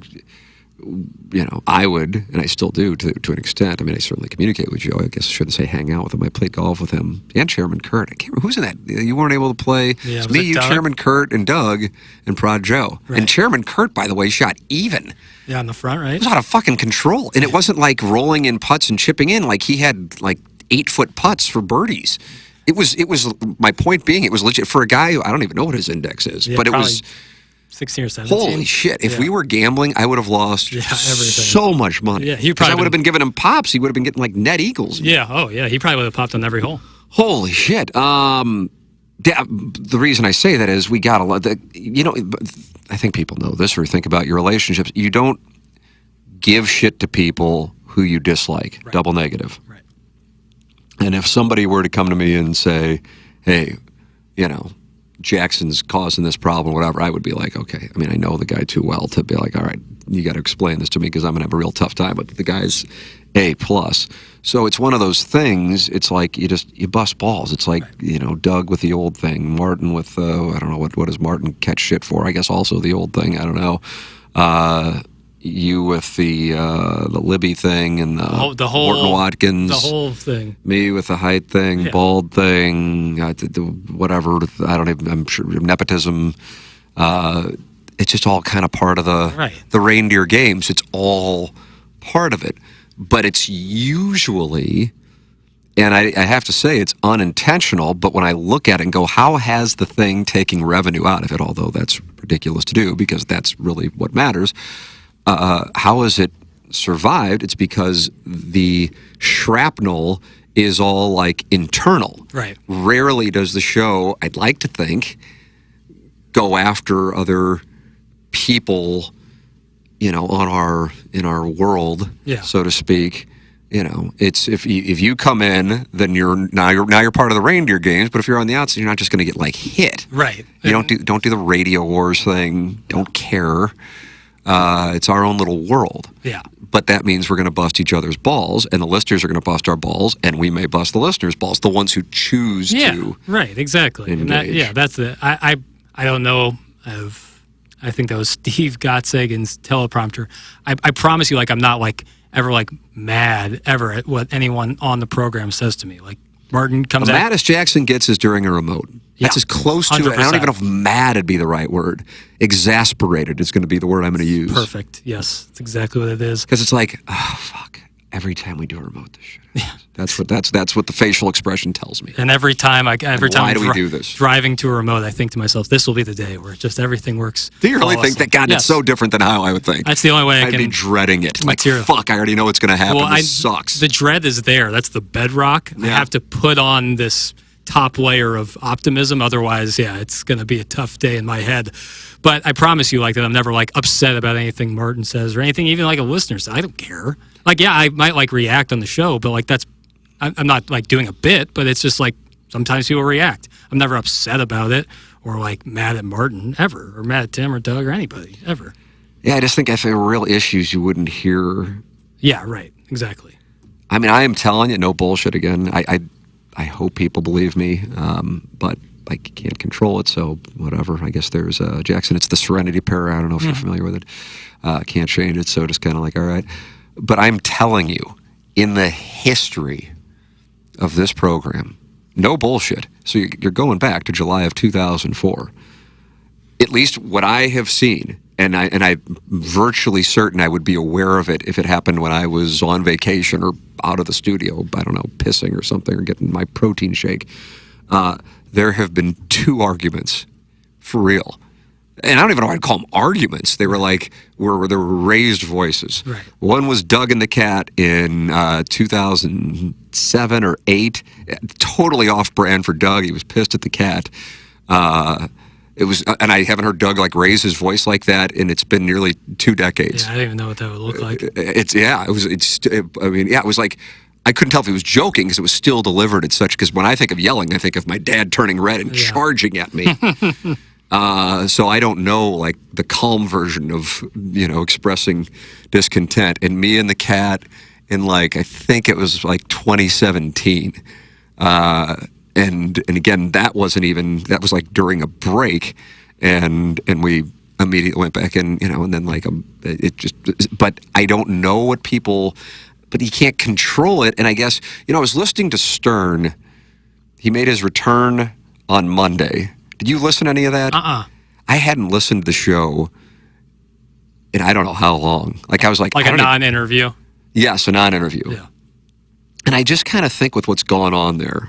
would, and I still do to an extent. I mean, I certainly communicate with Joe. I guess I shouldn't say hang out with him. I played golf with him and Chairman Kurt. I can't remember who's in that. You weren't able to play. Yeah, It's me, you, Doug? Chairman Kurt, and Doug, and Prod Joe. Right. And Chairman Kurt, by the way, shot even. Yeah, on the front, right? It was out of fucking control. And it wasn't like rolling in putts and chipping in. Like he had 8-foot putts for birdies. It was. My point being, it was legit for a guy who I don't even know what his index is, Yeah, but it probably was 16 or 17. holy shit. If we were gambling, I would have lost everything. so much money. Yeah, he 'Cause I probably would have been giving him pops. He would have been getting net eagles. Yeah. Oh, yeah. He probably would have popped on every hole. Holy shit. The reason I say that is we got a lot. I think people know this or think about your relationships. You don't give shit to people who you dislike. Right. Double negative. Right. And if somebody were to come to me and say, hey, Jackson's causing this problem, whatever, I would be like, okay. I mean, I know the guy too well to be like, all right, you got to explain this to me because I'm going to have a real tough time. But the guy's A+. So it's one of those things. It's like you bust balls. It's like, Doug with the old thing, Martin with, I don't know, what does Martin catch shit for? I guess also the old thing. I don't know. You with the Libby thing and the whole Morton Watkins. The whole thing. Me with the height thing, bald thing, whatever. I'm sure nepotism. It's just all kind of part of the reindeer games. It's all part of it. But it's usually, and I have to say it's unintentional, but when I look at it and go, how has the thing taking revenue out of it, although that's ridiculous to do because that's really what matters, how has it survived? It's because the shrapnel is all internal. Right. Rarely does the show, I'd like to think, go after other people, in our world, so to speak. It's if you come in, then you're part of the reindeer games. But if you're on the outside, you're not just going to get hit. Right. You don't do the radio wars thing. Don't care. It's our own little world. Yeah. But that means we're going to bust each other's balls, and the listeners are going to bust our balls, and we may bust the listeners' balls, the ones who choose to. Right, exactly. Engage. And that's it. I don't know. I think that was Steve Gottsagen's teleprompter. I promise you, I'm not ever mad ever at what anyone on the program says to me. Martin comes the out. maddest Jackson gets is during a remote. That's as close to it. I don't even know if mad would be the right word. Exasperated is going to be the word I'm going to use. Perfect. Yes, that's exactly what it is. Because it's oh, fuck. Every time we do a remote, this shit happens. That's what the facial expression tells me. And every time why do we do this? Driving to a remote, I think to myself, this will be the day where just everything works. Do you really awesome. think that? God, it's so different than how I would think. That's the only way I'd be dreading it. Fuck, I already know what's going to happen. Well, this sucks. The dread is there. That's the bedrock. I have to put on this top layer of optimism. Otherwise, it's going to be a tough day in my head. But I promise you, that I'm never upset about anything Martin says or anything, even a listener says. I don't care. I might react on the show, but I'm not doing a bit. But it's just sometimes people react. I'm never upset about it or mad at Martin ever, or mad at Tim or Doug or anybody ever. Yeah, I just think if there were real issues, you wouldn't hear. Yeah, right. Exactly. I mean, I am telling you, no bullshit. Again, I hope people believe me, but I can't control it, so whatever. I guess there's Jackson. It's the Serenity Pair. I don't know if you're familiar with it. Can't change it, so just kind of all right. But I'm telling you, in the history of this program, no bullshit. So you're going back to July of 2004. At least what I have seen, and I'm virtually certain I would be aware of it if it happened when I was on vacation or out of the studio, I don't know, pissing or something or getting my protein shake. There have been 2 arguments For real. And I don't even know how I'd call them arguments. They were like, there were raised voices. Right. One was Doug and the Cat in 2007 or 8. Totally off-brand for Doug. He was pissed at the Cat. It was, and I haven't heard Doug like raise his voice like that, and it's been nearly 2 decades. Yeah, I don't even know what that would look like. It was like, I couldn't tell if he was joking because it was still delivered at such, because when I think of yelling, I think of my dad turning red and charging at me. So I don't know, like, the calm version of, expressing discontent. And me and the Cat in, like, I think it was like 2017. And again, that was like during a break, and we immediately went back and then like but I don't know what people, but he can't control it. And I guess, I was listening to Stern. He made his return on Monday. Did you listen to any of that? I hadn't listened to the show in I don't know how long. Like, I was like a non-interview? Yes, a non-interview. Yeah. And I just kind of think with what's going on there,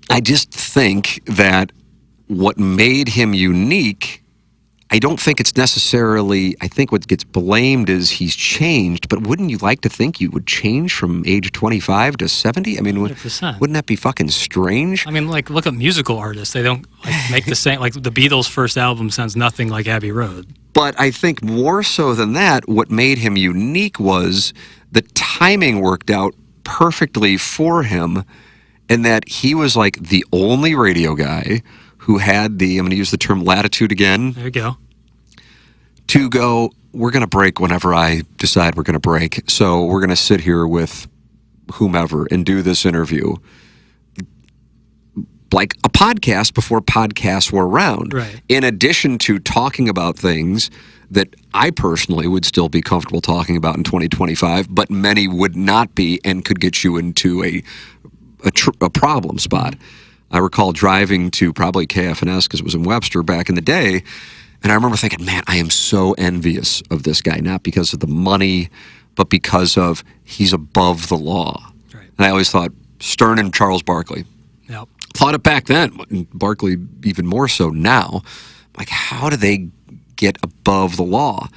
I just think that what made him unique, I don't think it's necessarily, I think what gets blamed is he's changed, but wouldn't you like to think you would change from age 25 to 70? I mean, 100%. Wouldn't that be fucking strange? I mean, like, look at musical artists. They don't make the same, like the Beatles' first album sounds nothing like Abbey Road. But I think more so than that, what made him unique was the timing worked out perfectly for him, and that he was like the only radio guy who had I'm going to use the term latitude again. There you go. To go, we're going to break whenever I decide we're going to break. So we're going to sit here with whomever and do this interview. Like a podcast before podcasts were around. Right. In addition to talking about things that I personally would still be comfortable talking about in 2025, but many would not be and could get you into a problem spot. I recall driving to probably KFNS because it was in Webster back in the day, and I remember thinking, man, I am so envious of this guy, not because of the money, but because of he's above the law. Right. And I always thought Stern and Charles Barkley. Yep. Thought it back then, and Barkley even more so now. Like, how do they get above the law?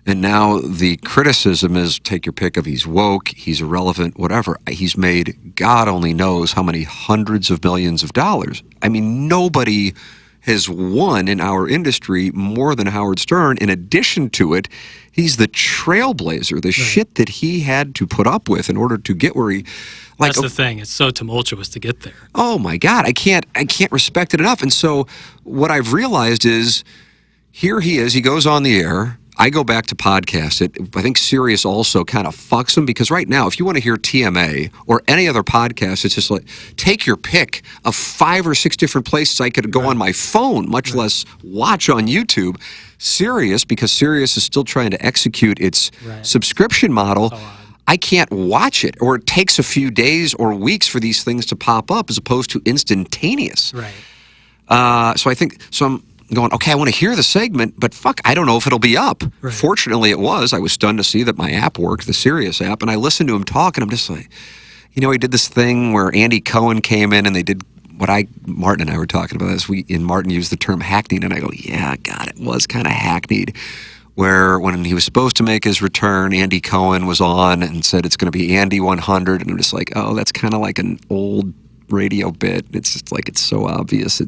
And now the criticism is, take your pick of he's woke, he's irrelevant, whatever. He's made God only knows how many hundreds of millions of dollars. I mean, nobody has won in our industry more than Howard Stern. In addition to it, he's the trailblazer, the shit that he had to put up with in order to get where he... That's the thing. It's so tumultuous to get there. Oh, my God. I can't respect it enough. And so what I've realized is, here he is. He goes on the air. I go back to podcast it. I think Sirius also kind of fucks him, because right now, if you want to hear TMA or any other podcast, it's just like, take your pick of 5 or 6 different places I could go on my phone, much less watch on YouTube. Sirius, because Sirius is still trying to execute its subscription model, I can't watch it, or it takes a few days or weeks for these things to pop up as opposed to instantaneous. Right. So I'm going, okay, I want to hear the segment, but fuck, I don't know if it'll be up. Right. Fortunately, it was. I was stunned to see that my app worked, the Sirius app, and I listened to him talk, and I'm just like, he did this thing where Andy Cohen came in, and they did what Martin and I were talking about this. And Martin used the term hackneyed, and I go, yeah, God, it was kind of hackneyed. Where when he was supposed to make his return, Andy Cohen was on and said it's going to be Andy 100, and I'm just like, oh, that's kind of like an old radio bit. It's just like, it's so obvious.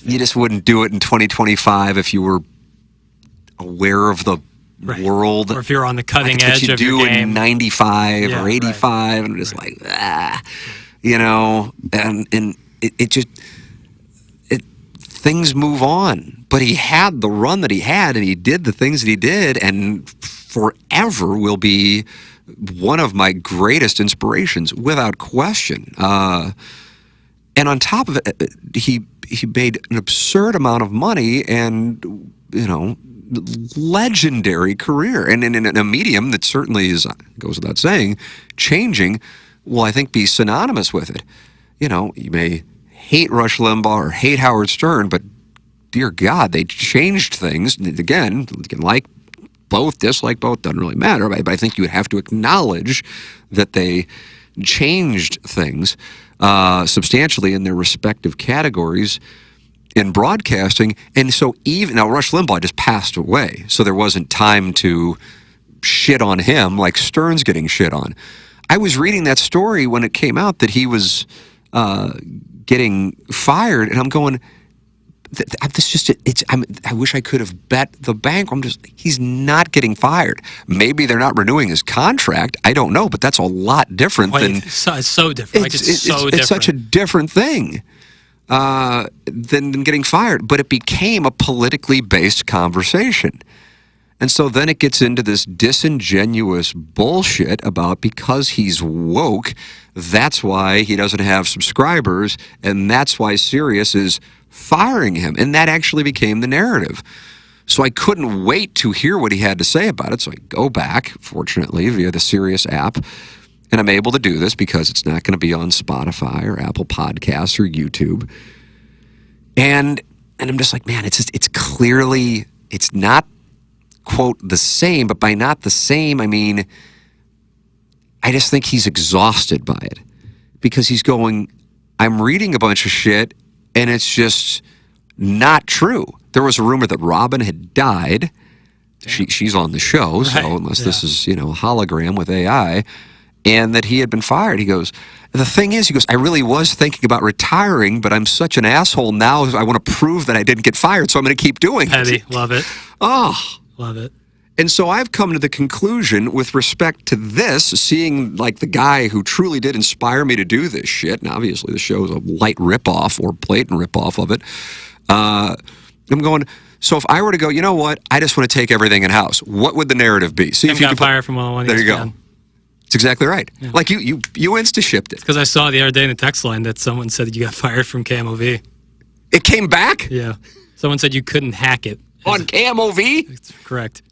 You just wouldn't do it in 2025 if you were aware of the world. Or if you're on the cutting like edge of your game. What you do in 95 or 85, and I'm just like, and it just, things move on. But he had the run that he had, and he did the things that he did, and forever will be one of my greatest inspirations, without question. And on top of it, he made an absurd amount of money and, legendary career. And in a medium that certainly goes without saying, changing will, I think, be synonymous with it. You may hate Rush Limbaugh or hate Howard Stern, but dear God, they changed things. Again, you can like both, dislike both, doesn't really matter. But I think you would have to acknowledge that they changed things. substantially in their respective categories in broadcasting. And so even now, Rush Limbaugh just passed away, so there wasn't time to shit on him like Stern's getting shit on. I was reading that story when it came out that he was getting fired, and I'm going, I wish I could have bet the bank. He's not getting fired. Maybe they're not renewing his contract. I don't know, but that's a lot different than. It's so different. It's such a different thing than getting fired. But it became a politically based conversation. And so then it gets into this disingenuous bullshit about because he's woke, that's why he doesn't have subscribers, and that's why Sirius is firing him. And that actually became the narrative. So I couldn't wait to hear what he had to say about it. So I go back, fortunately, via the Sirius app, and I'm able to do this because it's not going to be on Spotify or Apple Podcasts or YouTube. And I'm just like, man, it's clearly, it's not, quote, the same, but by not the same, I mean, I just think he's exhausted by it because he's going, I'm reading a bunch of shit and it's just not true. There was a rumor that Robin had died. She's on the show, right. So unless this is, a hologram with AI, and that he had been fired. He goes, the thing is, he goes, I really was thinking about retiring, but I'm such an asshole now. I want to prove that I didn't get fired, so I'm going to keep doing it. Petty, love it. Oh. Love it. And so I've come to the conclusion with respect to this, seeing like the guy who truly did inspire me to do this shit, and obviously the show is a light ripoff or blatant ripoff of it. I'm going, so if I were to go, you know what, I just want to take everything in-house, what would the narrative be? See if you got fired from 101. There you go. It's exactly right. Yeah. Like you insta-shipped it. Because I saw the other day in the text line that someone said you got fired from KMOV. It came back? Yeah. Someone said you couldn't hack it. On KMOV? That's correct.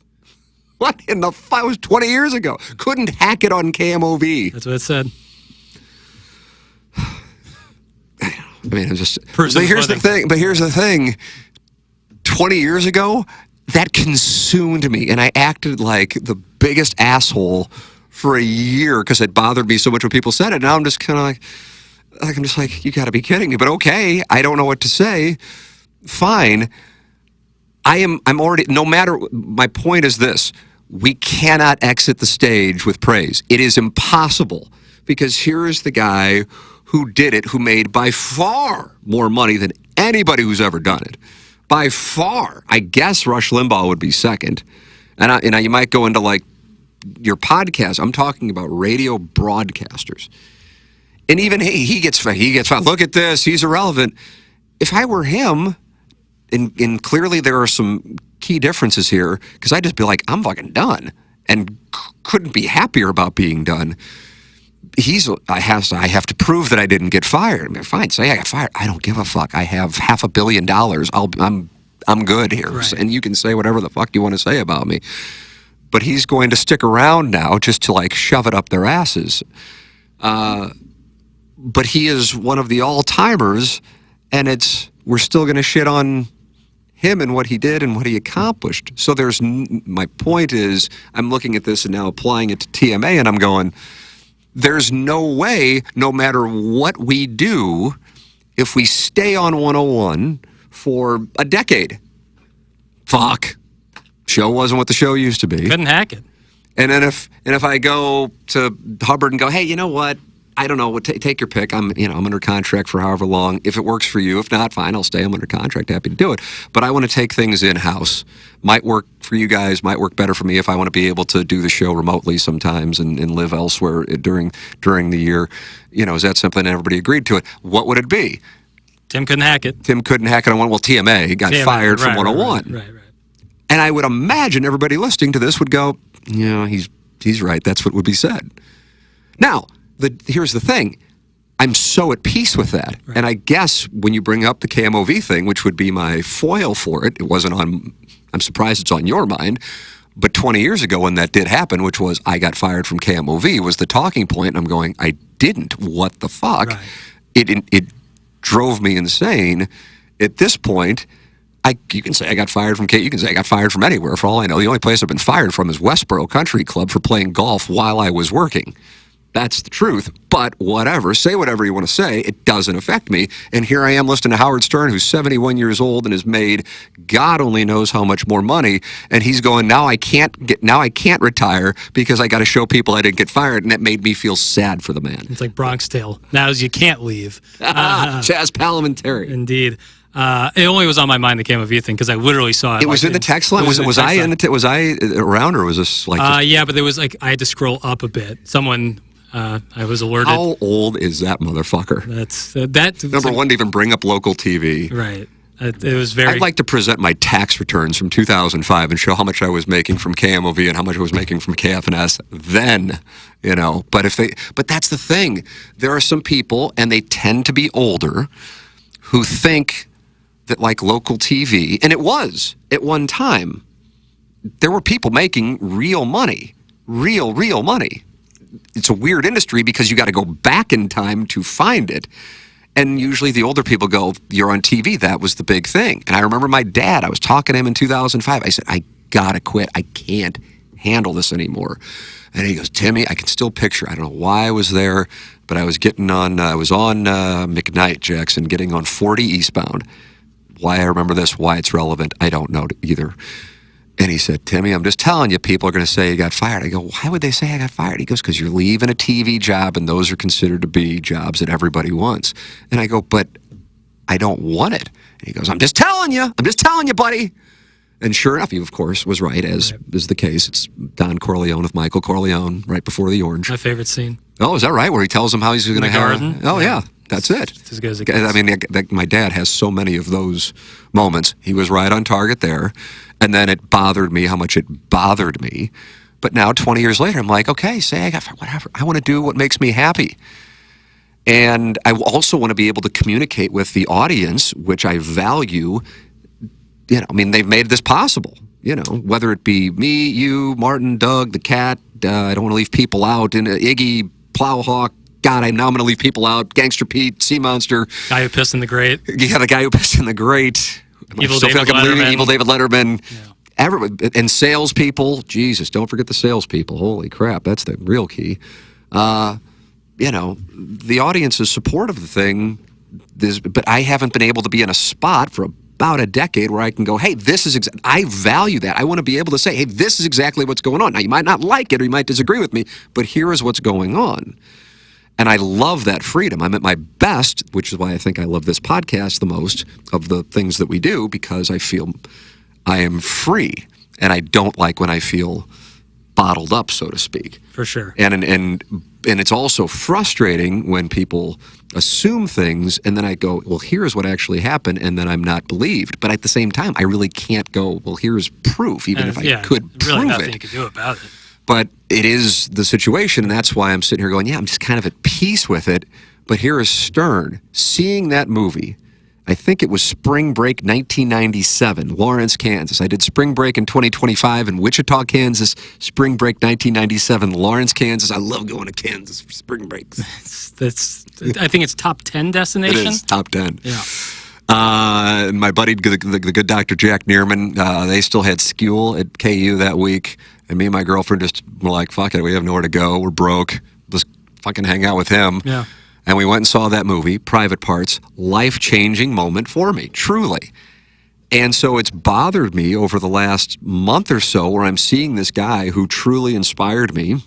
What in the fuck? It was 20 years ago. Couldn't hack it on KMOV. That's what it said. I mean, it's just. But here's the thing. 20 years ago, that consumed me, and I acted like the biggest asshole for a year because it bothered me so much when people said it. Now I'm just kind of like, you got to be kidding me. But okay, I don't know what to say. Fine. I'm already, no matter, my point is this, we cannot exit the stage with praise. It is impossible because here is the guy who did it, who made by far more money than anybody who's ever done it. By far. I guess Rush Limbaugh would be second. And you might go into like your podcast. I'm talking about radio broadcasters. And even he gets found. Look at this. He's irrelevant. If I were him, and clearly there are some key differences here, because I'd just be like, I'm fucking done, and couldn't be happier about being done. I have to prove that I didn't get fired. I mean, fine, say I got fired. I don't give a fuck. I have $500 million. I'm good here, right. And you can say whatever the fuck you want to say about me. But he's going to stick around now just to like shove it up their asses. But he is one of the all-timers, and we're still going to shit on him and what he did and what he accomplished. So my point is, I'm looking at this and now applying it to TMA, and I'm going, there's no way, no matter what we do, if we stay on 101 for a decade, fuck, show wasn't what the show used to be. Couldn't hack it. And then if I go to Hubbard and go, hey, you know what? I don't know. Take your pick. I'm under contract for however long. If it works for you, if not, fine. I'll stay. I'm under contract. Happy to do it. But I want to take things in house. Might work for you guys. Might work better for me if I want to be able to do the show remotely sometimes and live elsewhere during the year. Is that something everybody agreed to it? What would it be? Tim couldn't hack it. Tim couldn't hack it on 101. Well, TMA got fired from 101. Right. And I would imagine everybody listening to this would go, yeah, he's right. That's what would be said. Now. Here's the thing. I'm so at peace with that. Right. And I guess when you bring up the KMOV thing, which would be my foil for it, I'm surprised it's on your mind, but 20 years ago when that did happen, which was I got fired from KMOV, was the talking point. I'm going, I didn't. What the fuck? Right. It drove me insane. At this point, you can say I got fired from you can say I got fired from anywhere. For all I know, the only place I've been fired from is Westboro Country Club for playing golf while I was working. That's the truth. But whatever, say whatever you want to say. It doesn't affect me. And here I am listening to Howard Stern, who's 71 years old and has made God only knows how much more money. And he's going, now I can't retire because I got to show people I didn't get fired. And that made me feel sad for the man. It's like Bronx Tale. Now you can't leave. Jazz parliamentary. Indeed. It only was on my mind that came of Ethan because I literally saw it. It was in the text line. Was I around, or was this like? Yeah, but there was like I had to scroll up a bit. Someone, I was alerted. How old is that motherfucker? That's that. Number one to even bring up local TV. Right. It was very. I'd like to present my tax returns from 2005 and show how much I was making from KMOV and how much I was making from KFNS then, but that's the thing. There are some people, and they tend to be older, who think that like local TV, and it was at one time, there were people making real money, real money. It's a weird industry because you got to go back in time to find it. And usually the older people go, you're on TV. That was the big thing. And I remember my dad, I was talking to him in 2005. I said, I got to quit. I can't handle this anymore. And he goes, Timmy, I can still picture. I don't know why I was there, but I was on McKnight, Jackson, getting on 40 eastbound. Why I remember this, why it's relevant, I don't know either. And he said, Timmy, I'm just telling you, people are going to say you got fired. I go, why would they say I got fired? He goes, because you're leaving a TV job, and those are considered to be jobs that everybody wants. And I go, but I don't want it. And he goes, I'm just telling you, buddy. And sure enough, he, of course, was right, as is the case. It's Don Corleone with Michael Corleone right before the orange. My favorite scene. Oh, is that right? Where he tells him how he's going to have... garden? Oh, yeah. That's it. It's as good as it gets. I mean, my dad has so many of those moments. He was right on target there. And then it bothered me how much it bothered me. But now, 20 years later, I'm like, okay, say I got whatever. I want to do what makes me happy. And I also want to be able to communicate with the audience, which I value. I mean, they've made this possible. Whether it be me, you, Martin, Doug, the cat. I don't want to leave people out. And Iggy, Plowhawk. God, now I'm going to leave people out. Gangster Pete, Sea Monster. Guy who pissed in the grate. Yeah, the guy who pissed in the grate. Evil David Letterman. Yeah. Everybody, and salespeople. Jesus, don't forget the salespeople. Holy crap, that's the real key. The audience is supportive of the thing, but I haven't been able to be in a spot for about a decade where I can go, hey, this is I value that. I want to be able to say, hey, this is exactly what's going on. Now, you might not like it or you might disagree with me, but here is what's going on. And I love that freedom. I'm at my best, which is why I think I love this podcast the most of the things that we do, because I feel I am free. And I don't like when I feel bottled up, so to speak. For sure. And it's also frustrating when people assume things, and then I go, well, here's what actually happened, and then I'm not believed. But at the same time, I really can't go, well, here's proof, even if I could really prove nothing it. you could do about it. But it is the situation, and that's why I'm sitting here going, yeah, I'm just kind of at peace with it. But here is Stern, seeing that movie. I think it was Spring Break 1997, Lawrence, Kansas. I did Spring Break in 2025 in Wichita, Kansas. Spring Break 1997, Lawrence, Kansas. I love going to Kansas for spring breaks. I think it's top 10 destination. It is top 10. Yeah. And my buddy, the good Dr. Jack Neerman, they still had school at KU that week. And me and my girlfriend just were like, fuck it, we have nowhere to go. We're broke. Let's fucking hang out with him. Yeah. And we went and saw that movie, Private Parts. Life-changing moment for me, truly. And so it's bothered me over the last month or so where I'm seeing this guy who truly inspired me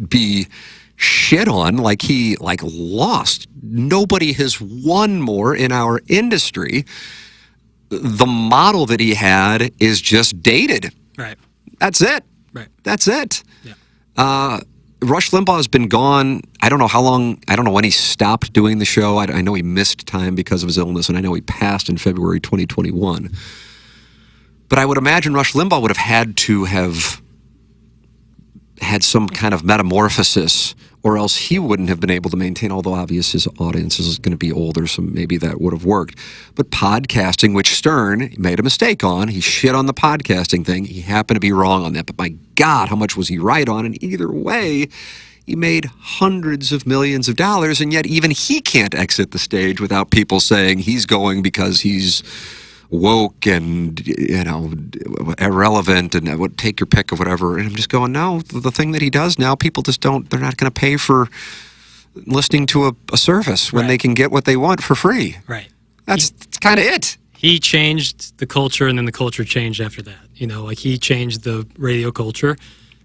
be shit on like he lost. Nobody has won more in our industry. The model that he had is just dated. Right. That's it. Right. That's it. Yeah. Rush Limbaugh has been gone. I don't know how long. I don't know when he stopped doing the show. I know he missed time because of his illness, and I know he passed in February 2021. But I would imagine Rush Limbaugh would have had to have had some kind of metamorphosis, or else he wouldn't have been able to maintain, although obvious his audience is going to be older, so maybe that would have worked. But podcasting, which Stern made a mistake on, he shit on the podcasting thing. He happened to be wrong on that, but my God, how much was he right on? And either way, he made hundreds of millions of dollars, and yet even he can't exit the stage without people saying he's going because he's woke and, irrelevant and would take your pick of whatever. And I'm just going, no, the thing that he does now, people just don't, they're not going to pay for listening to a service when they can get what they want for free. Right. That's kind of it. He changed the culture, and then the culture changed after that. He changed the radio culture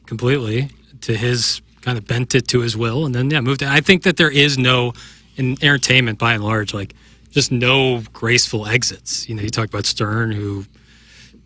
completely to his, kind of bent it to his will, and then moved it. I think that there is no, in entertainment by and large, just no graceful exits. You talk about Stern, who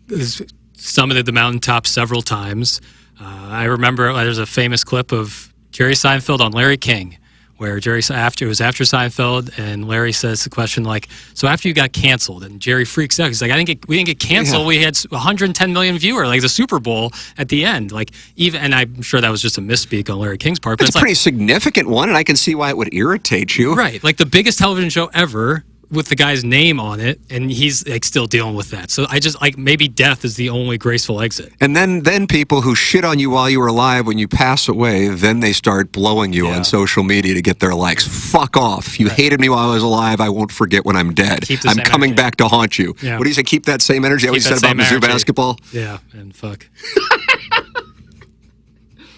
has summited the mountaintop several times. I remember there's a famous clip of Jerry Seinfeld on Larry King, where it was after Seinfeld, and Larry says the question so after you got canceled, and Jerry freaks out. He's like, we didn't get canceled. Yeah. We had 110 million viewers, the Super Bowl at the end. And I'm sure that was just a misspeak on Larry King's part. But it's a pretty significant one, and I can see why it would irritate you. Right, the biggest television show ever, with the guy's name on it, and he's still dealing with that. So I just maybe death is the only graceful exit. And then people who shit on you while you were alive, when you pass away, then they start blowing you on social media to get their likes. Fuck off. If you hated me while I was alive, I won't forget when I'm dead. I'm coming back to haunt you. Yeah. What do you say? Keep that same energy? What you said about Mizzou basketball? Yeah, and fuck.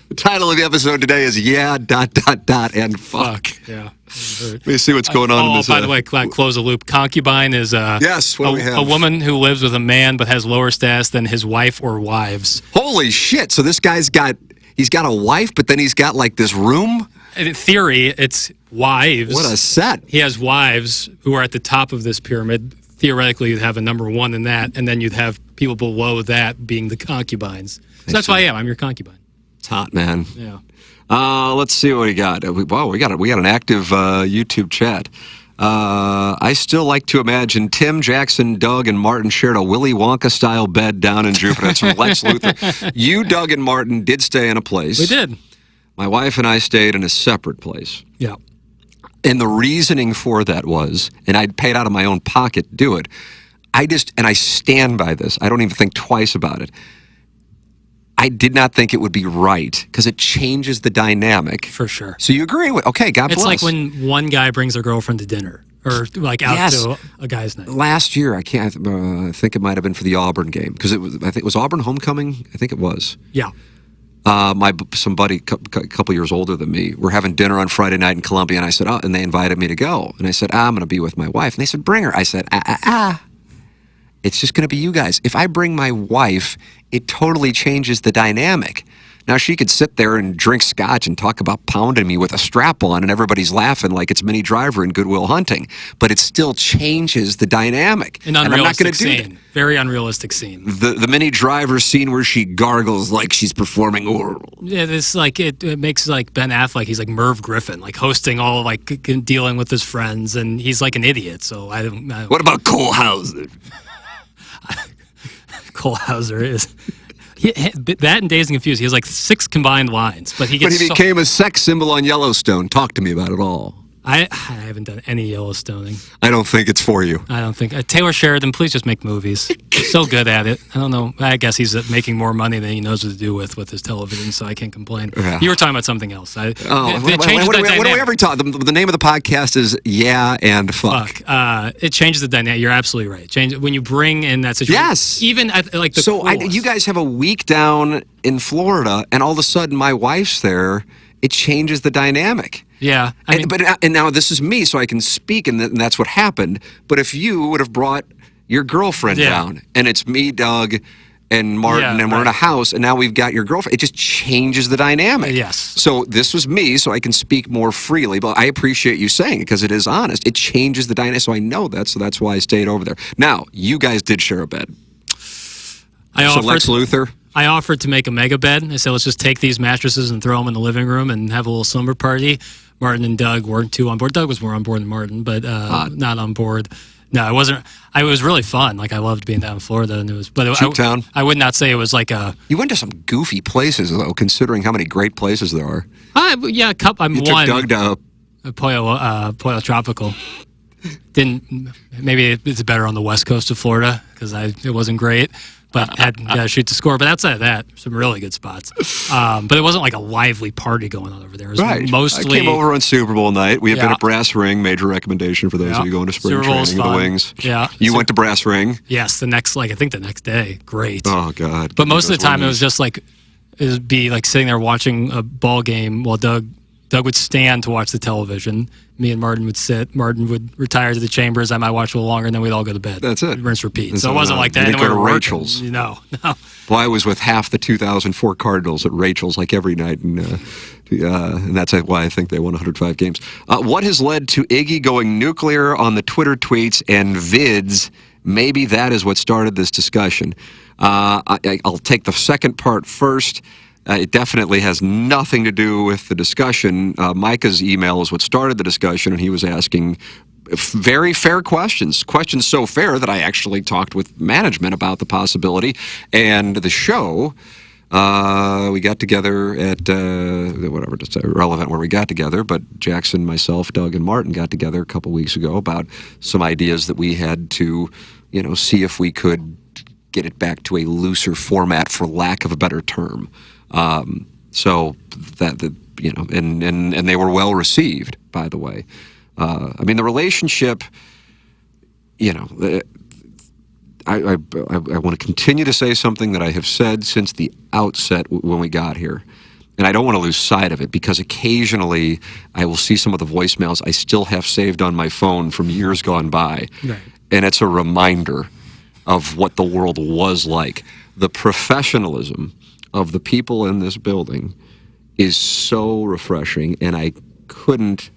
The title of the episode today is and fuck. Yeah. Let me see what's going on in this. By the way, close the loop. Concubine is a woman who lives with a man but has lower status than his wife or wives. Holy shit. So this guy's got a wife, but then he's got this room? In theory, it's wives. What a set. He has wives who are at the top of this pyramid. Theoretically, you'd have a number one in that, and then you'd have people below that being the concubines. So that's why I'm your concubine. It's hot, man. Yeah. Let's see what we got. We got an active YouTube chat. I still like to imagine Tim, Jackson, Doug, and Martin shared a Willy Wonka-style bed down in Jupiter. That's from Lex Luthor. You, Doug, and Martin did stay in a place. We did. My wife and I stayed in a separate place. Yeah. And the reasoning for that was, and I'd paid out of my own pocket to do it, I stand by this. I don't even think twice about it. I did not think it would be right because it changes the dynamic. For sure. So you agree with, okay, God bless. It's like when one guy brings their girlfriend to dinner or out to a guy's night. Last year, I think it might have been for the Auburn game because I think it was Auburn homecoming. I think it was. Yeah. Some buddy, a couple years older than me, were having dinner on Friday night in Columbia, and I said, and they invited me to go. And I said, I'm going to be with my wife. And they said, bring her. I said, It's just going to be you guys. If I bring my wife, it totally changes the dynamic. Now, she could sit there and drink scotch and talk about pounding me with a strap on, and everybody's laughing like it's Minnie Driver in Good Will Hunting. But it still changes the dynamic. An unrealistic scene. Very unrealistic scene. The Minnie Driver scene where she gargles like she's performing oral. Yeah, this it makes Ben Affleck. He's like Merv Griffin, hosting all dealing with his friends, and he's like an idiot. So I don't. What about Cole Hauser? Cole Hauser is. That and Dazed and Confused, he has 6 combined lines, but he became a sex symbol on Yellowstone. Talk to me about it all. I haven't done any Yellowstoning. I don't think it's for you. I don't think. Taylor Sheridan, please just make movies. He's so good at it. I don't know. I guess he's making more money than he knows what to do with his television, so I can't complain. Yeah. You were talking about something else. What do we ever talk? The name of the podcast is Yeah and Fuck. It changes the dynamic. You're absolutely right. When you bring in that situation. Yes. Even at the So you guys have a week down in Florida, and all of a sudden my wife's there. It changes the dynamic. Yeah. And now this is me, so I can speak, and that's what happened. But if you would have brought your girlfriend down, and it's me, Doug, and Martin, and we're in a house, and now we've got your girlfriend, it just changes the dynamic. Yes. So this was me, so I can speak more freely. But I appreciate you saying it because it is honest. It changes the dynamic, so I know that, so that's why I stayed over there. Now, you guys did share a bed. Lex Luthor? I offered to make a mega bed. I said, let's just take these mattresses and throw them in the living room and have a little slumber party. Martin and Doug weren't too on board. Doug was more on board than Martin, but not on board. No, it wasn't. It was really fun. I loved being down in Florida, and it was. But town. I would not say it was like a. You went to some goofy places, though, considering how many great places there are. Yeah, a couple. You took Doug to Pollo Tropical. Maybe it's better on the west coast of Florida because it wasn't great. but had to shoot the score. But outside of that, some really good spots. But it wasn't like a lively party going on over there. It was Right. mostly. I came over on Super Bowl night. We have been Yeah. at Brass Ring. Major recommendation for those of you going to spring Super Bowl's training. The fun. Wings. Yeah. You went to Brass Ring. Yes, I think the next day. Great. Oh God. But most of the time, it was just like it would be like sitting there watching a ball game while Doug would stand to watch the television. Me and Martin would sit. Martin would retire to the chambers. I might watch a little longer, and then we'd all go to bed. That's it. Rinse, repeat. And So it wasn't like that. You didn't go to we were Rachel's. working. No. Well, I was with half the 2004 Cardinals at Rachel's like every night, and that's why I think they won 105 games. What has led to Iggy going nuclear on the Twitter tweets and vids? Maybe that is what started this discussion. I'll take the second part first. It definitely has nothing to do with the discussion. Micah's email is what started the discussion, and he was asking very fair questions. Questions so fair that I actually talked with management about the possibility. And the show, we got together at, whatever, it's irrelevant where we got together, but Jackson, myself, Doug, and Martin got together a couple weeks ago about some ideas that we had to, see if we could get it back to a looser format, for lack of a better term. So that and they were well received, by the way. The relationship, I want to continue to say something that I have said since the outset when we got here. And I don't want to lose sight of it, because occasionally I will see some of the voicemails I still have saved on my phone from years gone by. Right. And it's a reminder of what the world was like. The professionalism of the people in this building is so refreshing, and I couldn't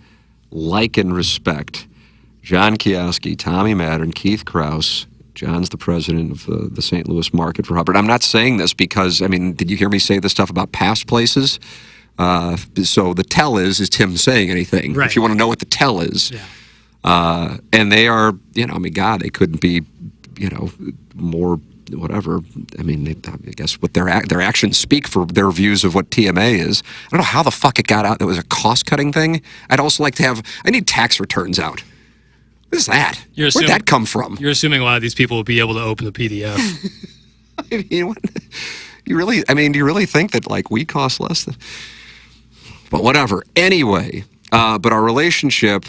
like and respect John Kioski, Tommy Mattern, Keith Krause. John's the president of the St. Louis market for Hubbard. I'm not saying this because, did you hear me say this stuff about past places? So the tell is Tim saying anything? Right. If you want to know what the tell is. Yeah. And they are, God, they couldn't be, more whatever. I guess what their actions speak for their views of what TMA is. I don't know how the fuck it got out. That was a cost-cutting thing. I'd also like to I need tax returns out. What is that? Where'd that come from? You're assuming a lot of these people will be able to open the PDF. You really, do you really think that we cost less than? But whatever. Anyway, but our relationship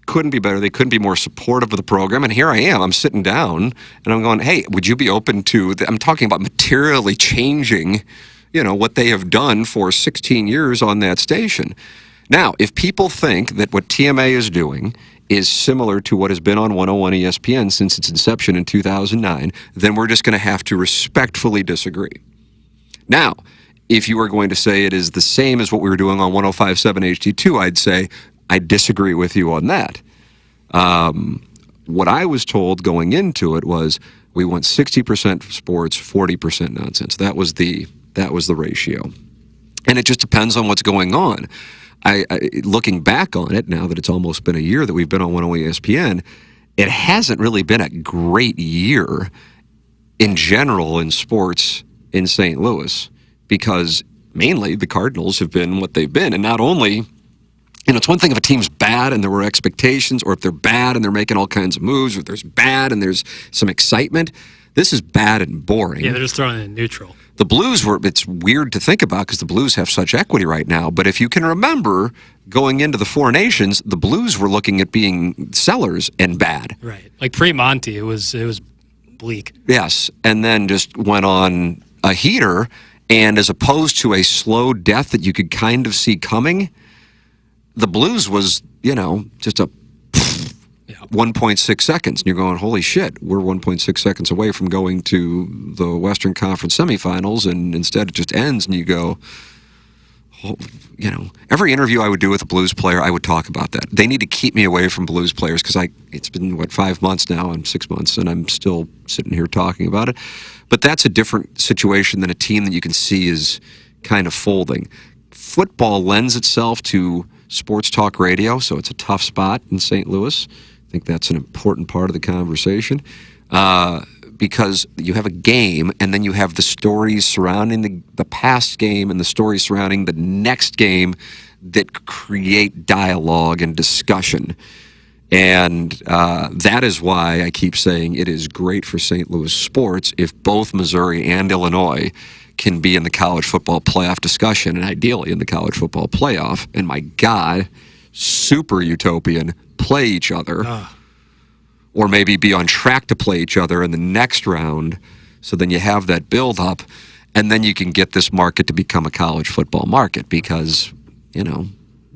couldn't be better. They couldn't be more supportive of the program. And here I am. I'm sitting down and I'm going, hey, would you be open to? I'm talking about materially changing, what they have done for 16 years on that station. Now, if people think that what TMA is doing is similar to what has been on 101 ESPN since its inception in 2009, then we're just going to have to respectfully disagree. Now, if you are going to say it is the same as what we were doing on 105.7 HD2, I'd say I disagree with you on that. What I was told going into it was we want 60% sports, 40% nonsense. That was the ratio. And it just depends on what's going on. I looking back on it, now that it's almost been a year that we've been on 101 ESPN, it hasn't really been a great year in general in sports in St. Louis, because mainly the Cardinals have been what they've been. And not only, it's one thing if a team's bad and there were expectations, or if they're bad and they're making all kinds of moves, or if there's bad and there's some excitement. This is bad and boring. Yeah, they're just throwing it in neutral. The Blues it's weird to think about because the Blues have such equity right now. But if you can remember going into the Four Nations, the Blues were looking at being sellers and bad. Right. Like pre-Monty, it was bleak. Yes. And then just went on a heater. And as opposed to a slow death that you could kind of see coming, the Blues was, just a 1.6 seconds. And you're going, holy shit, we're 1.6 seconds away from going to the Western Conference semifinals. And instead it just ends and you go, every interview I would do with a Blues player, I would talk about that. They need to keep me away from Blues players because it's been, 5 months now and 6 months, and I'm still sitting here talking about it. But that's a different situation than a team that you can see is kind of folding. Football lends itself to sports talk radio, so it's a tough spot in St. Louis. I think that's an important part of the conversation. Because you have a game, and then you have the stories surrounding the past game and the stories surrounding the next game that create dialogue and discussion. And that is why I keep saying it is great for St. Louis sports if both Missouri and Illinois can be in the college football playoff discussion, and ideally in the college football playoff. And my God, super utopian, play each other, or maybe be on track to play each other in the next round. So then you have that build up, and then you can get this market to become a college football market because, you know,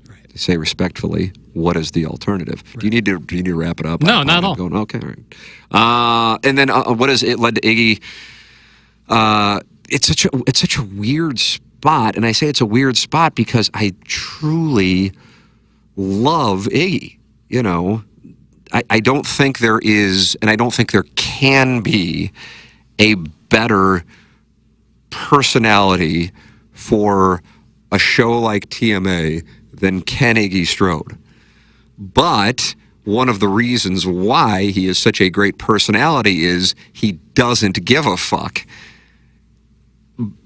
they say respectfully, what is the alternative? Right. Do you need to wrap it up? No, not at all. Going, okay, all right. And then what has it led to Iggy? It's such a weird spot, and I say it's a weird spot because I truly love Iggy. You know, I don't think there is, and I don't think there can be a better personality for a show like TMA than Ken Iggy Strode. But one of the reasons why he is such a great personality is he doesn't give a fuck.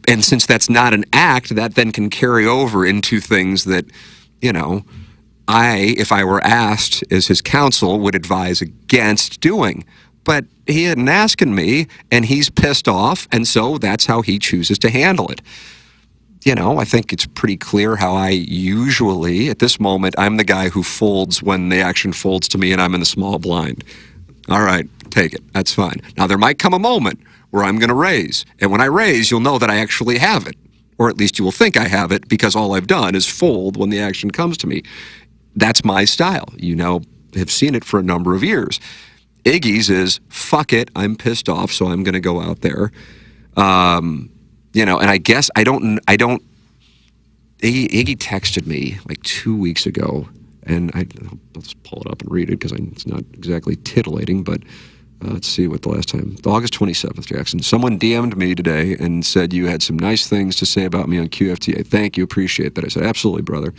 And since that's not an act, that then can carry over into things that, you know, if I were asked as his counsel, would advise against doing. But he hadn't asked me, and he's pissed off, and so that's how he chooses to handle it. You know, I think it's pretty clear how I usually, at this moment, I'm the guy who folds when the action folds to me and I'm in the small blind. All right, take it. That's fine. Now, there might come a moment where I'm going to raise. And when I raise, you'll know that I actually have it. Or at least you will think I have it because all I've done is fold when the action comes to me. That's my style. You know, have seen it for a number of years. Iggy's is, fuck it, I'm pissed off, so I'm going to go out there. You know, and I guess Iggy texted me like 2 weeks ago, and I'll just pull it up and read it because it's not exactly titillating, but let's see what the last time, August 27th, Jackson. Someone DM'd me today and said you had some nice things to say about me on QFTA. Thank you, appreciate that. I said, absolutely, brother.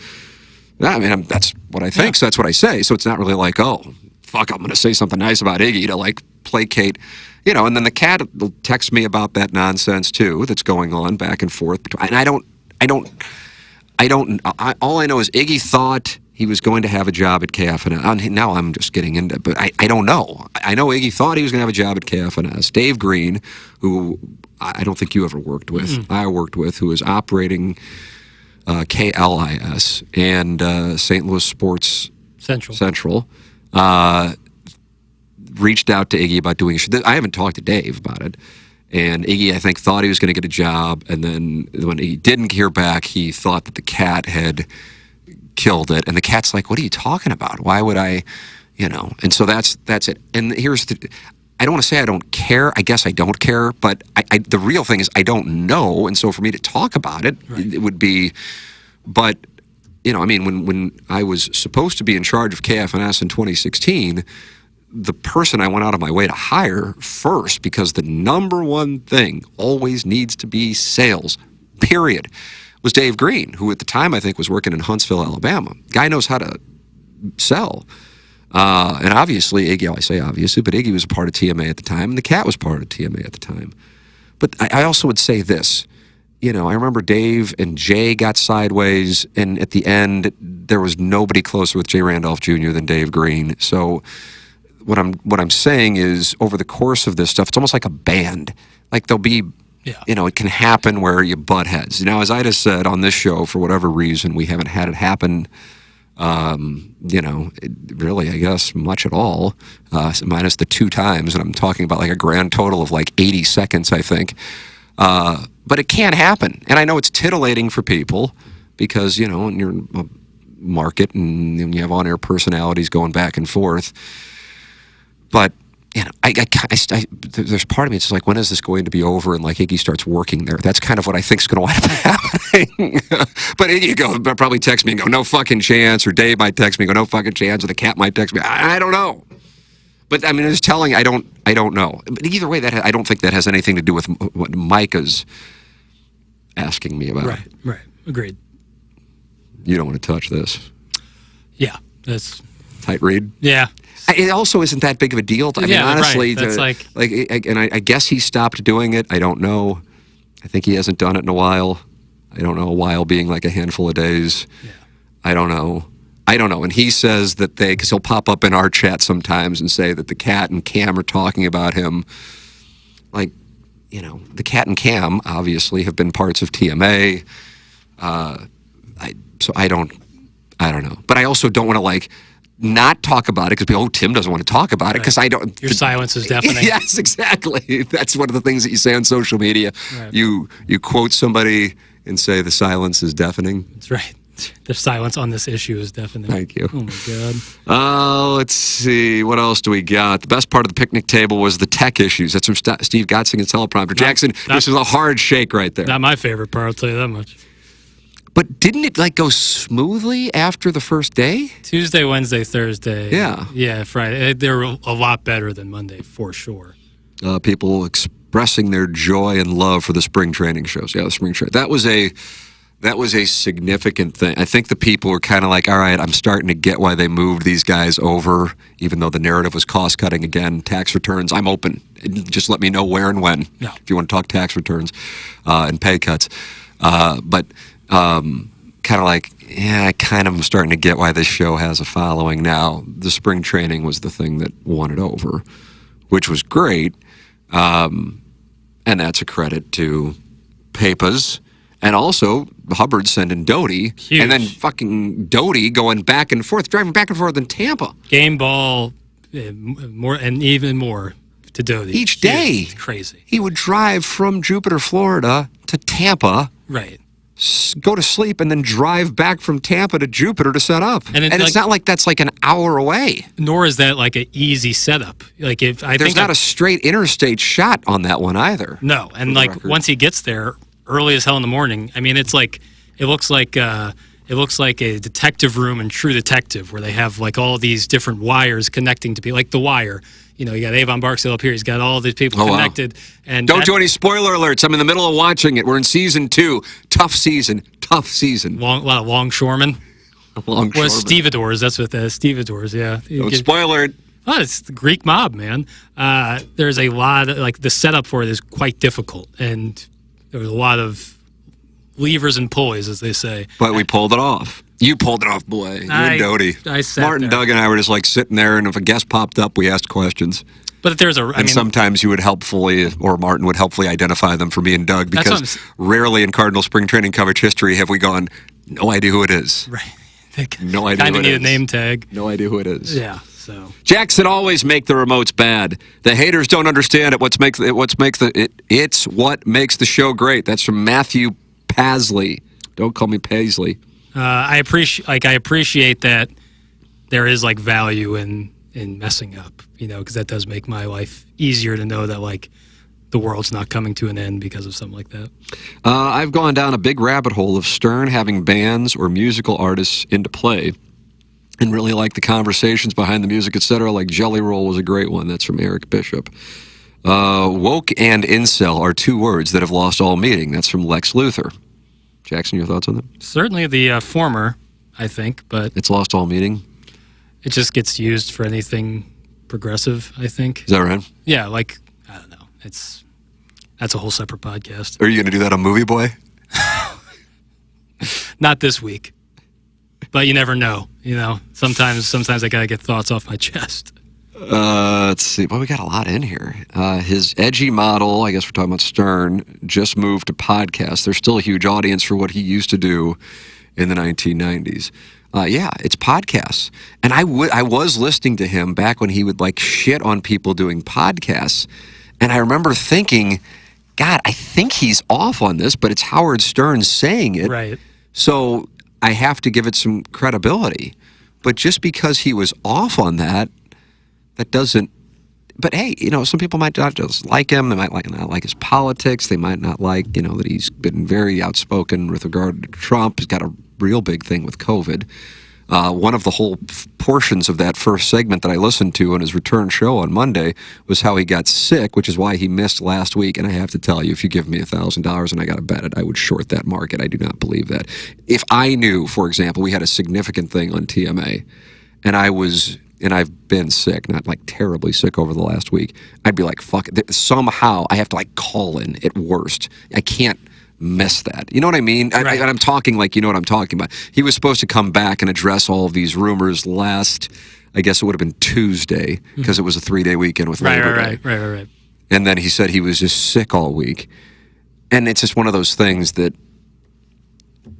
I mean, that's what I think, so that's what I say. So it's not really like, oh, fuck, I'm going to say something nice about Iggy to like placate. You know, and then the cat will text me about that nonsense too that's going on back and forth. And all I know is Iggy thought he was going to have a job at KFNS. Now I'm just getting into it, but I don't know. I know Iggy thought he was going to have a job at KFNS. Dave Green, who I don't think you ever worked with, I worked with, who was operating KLIS and St. Louis Sports Central. Reached out to Iggy about doing it. I haven't talked to Dave about it. And Iggy, I think, thought he was going to get a job. And then when he didn't hear back, he thought that the cat had killed it. And the cat's like, what are you talking about? Why would I, you know? And so that's it. And here's I don't want to say I don't care. I guess I don't care. But the real thing is I don't know. And so for me to talk about it, it would be, but, you know, I mean, when I was supposed to be in charge of KFNS in 2016, the person I went out of my way to hire first, because the number one thing always needs to be sales, period, was Dave Green, who at the time I think was working in Huntsville, Alabama. Guy knows how to sell. And obviously, Iggy, I say obviously, but Iggy was a part of TMA at the time, and the cat was part of TMA at the time. But I also would say this. You know, I remember Dave and Jay got sideways, and at the end, there was nobody closer with Jay Randolph Jr. than Dave Green. So what I'm saying is, over the course of this stuff, it's almost like a band. Like there'll be, you know, it can happen where you butt heads. Now, as I just said on this show, for whatever reason, we haven't had it happen. You know, really, I guess, much at all, minus the 2 times, and I'm talking about like a grand total of like 80 seconds, I think. But it can happen, and I know it's titillating for people because, you know, in your market and you have on-air personalities going back and forth. But, you know, there's part of me, it's like, when is this going to be over? And like Iggy starts working there. That's kind of what I think is going to wind up happening. But Iggy probably text me and go, no fucking chance. Or Dave might text me and go, no fucking chance. Or the cat might text me. I don't know. But I mean, it's telling, I don't know. But either way, I don't think that has anything to do with what Micah's asking me about. Right. Agreed. You don't want to touch this. Yeah. That's tight read. Yeah. It also isn't that big of a deal. I mean, honestly, right. That's and I guess he stopped doing it. I don't know. I think he hasn't done it in a while. I don't know, a while being like a handful of days. Yeah. I don't know. I don't know. And he says that because he'll pop up in our chat sometimes and say that the Cat and Cam are talking about him. Like, the Cat and Cam obviously have been parts of TMA. So I don't know. But I also don't want to not talk about it because Tim doesn't want to talk about it because I don't. Your silence is deafening. Yes, exactly. That's one of the things that you say on social media. Right. You quote somebody and say the silence is deafening. That's right. The silence on this issue is deafening. Thank you. Oh my God. Let's see. What else do we got? The best part of the picnic table was the tech issues. That's from Steve Gottsing's teleprompter. Jackson, this is a hard shake right there. Not my favorite part, I'll tell you that much. But didn't it go smoothly after the first day? Tuesday, Wednesday, Thursday. Yeah. Yeah, Friday. They were a lot better than Monday, for sure. People expressing their joy and love for the spring training shows. Yeah, the spring training. That was a significant thing. I think the people were kind of like, all right, I'm starting to get why they moved these guys over, even though the narrative was cost cutting again. Tax returns, I'm open. Just let me know where and when if you want to talk tax returns and pay cuts. But kind of like, yeah, I kind of am starting to get why this show has a following now. The spring training was the thing that won it over, which was great. And that's a credit to Pepas. And also, Hubbard sending Doty. Huge. And then fucking Doty going back and forth, driving back and forth in Tampa. Game ball, more and even more to Doty. Each day. It's crazy. He would drive from Jupiter, Florida to Tampa. Right. Go to sleep and then drive back from Tampa to Jupiter to set up. And it's not like that's an hour away. Nor is that an easy setup. There's not a straight interstate shot on that one either. No, and once he gets there, early as hell in the morning. I mean, it looks like a detective room in True Detective where they have all these different wires connecting to people, like The Wire. You got Avon Barksdale up here. He's got all these people connected. Wow. And don't do any spoiler alerts. I'm in the middle of watching it. We're in season 2. Tough season. A lot of longshoremen. Longshoremen. Stevedores. That's what that is. Stevedores, yeah. Don't spoiler it. Oh, it's the Greek mob, man. There's a lot of, the setup for it is quite difficult. And there was a lot of levers and pulleys, as they say. But we pulled it off. You pulled it off, boy. You and Doty. Martin, Doug, and I were just sitting there, and if a guest popped up, we asked questions. But there's sometimes you would helpfully, or Martin would helpfully identify them for me and Doug, because rarely in Cardinal spring training coverage history have we gone, no idea who it is. Right. No idea who it is. Kind of need a name tag. No idea who it is. Yeah. So Jackson always make the remotes bad. The haters don't understand it. It's what makes the show great. That's from Matthew Pasley. Don't call me Paisley. I appreciate that there is value in messing up, because that does make my life easier to know that the world's not coming to an end because of something like that. I've gone down a big rabbit hole of Stern having bands or musical artists into play, and really like the conversations behind the music, etc. Like Jelly Roll was a great one. That's from Eric Bishop. Woke and incel are 2 words that have lost all meaning. That's from Lex Luthor. Jackson, your thoughts on that? Certainly the former, I think, but it's lost all meaning. It just gets used for anything progressive, I think. Is that right? Yeah, I don't know. That's a whole separate podcast. Are you going to do that on Movie Boy? Not this week. But you never know, Sometimes I got to get thoughts off my chest. Let's see. Well, we got a lot in here. His edgy model, I guess we're talking about Stern, just moved to podcasts. There's still a huge audience for what he used to do in the 1990s. Yeah, it's podcasts. And I was listening to him back when he would shit on people doing podcasts. And I remember thinking, God, I think he's off on this, but it's Howard Stern saying it. Right. So I have to give it some credibility. But just because he was off on that doesn't. But hey, some people might not just like him. They might not like his politics. They might not like, that he's been very outspoken with regard to Trump. He's got a real big thing with COVID. One of the whole portions of that first segment that I listened to on his return show on Monday was how he got sick, which is why he missed last week. And I have to tell you, if you give me $1,000 and I got to bet it, I would short that market. I do not believe that. If I knew, for example, we had a significant thing on TMA, and I was and I've been sick, not like terribly sick over the last week, I'd be like, fuck it. Somehow I have to like call in at worst. I can't miss that. You know what I mean? Right. I'm talking like, you know what I'm talking about. He was supposed to come back and address all of these rumors last, I guess it would have been Tuesday, because it was a 3-day weekend with Labor Day. Right. And then he said he was just sick all week. And it's just one of those things that,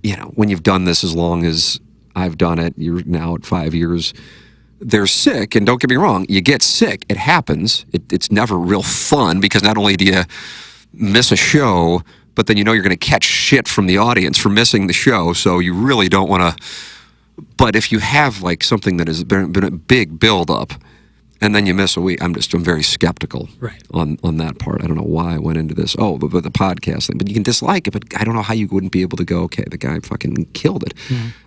you know, when you've done this as long as I've done it, you're now at 5 years, they're sick. And don't get me wrong, you get sick. It happens. It's never real fun, because not only do you miss a show, but then you know you're going to catch shit from the audience for missing the show. So you really don't want to. But if you have like something that has been a big buildup, and then you miss a week, I'm very skeptical on that part. I don't know why I went into this. Oh, but the podcast thing. But you can dislike it, but I don't know how you wouldn't be able to go, okay, the guy fucking killed it.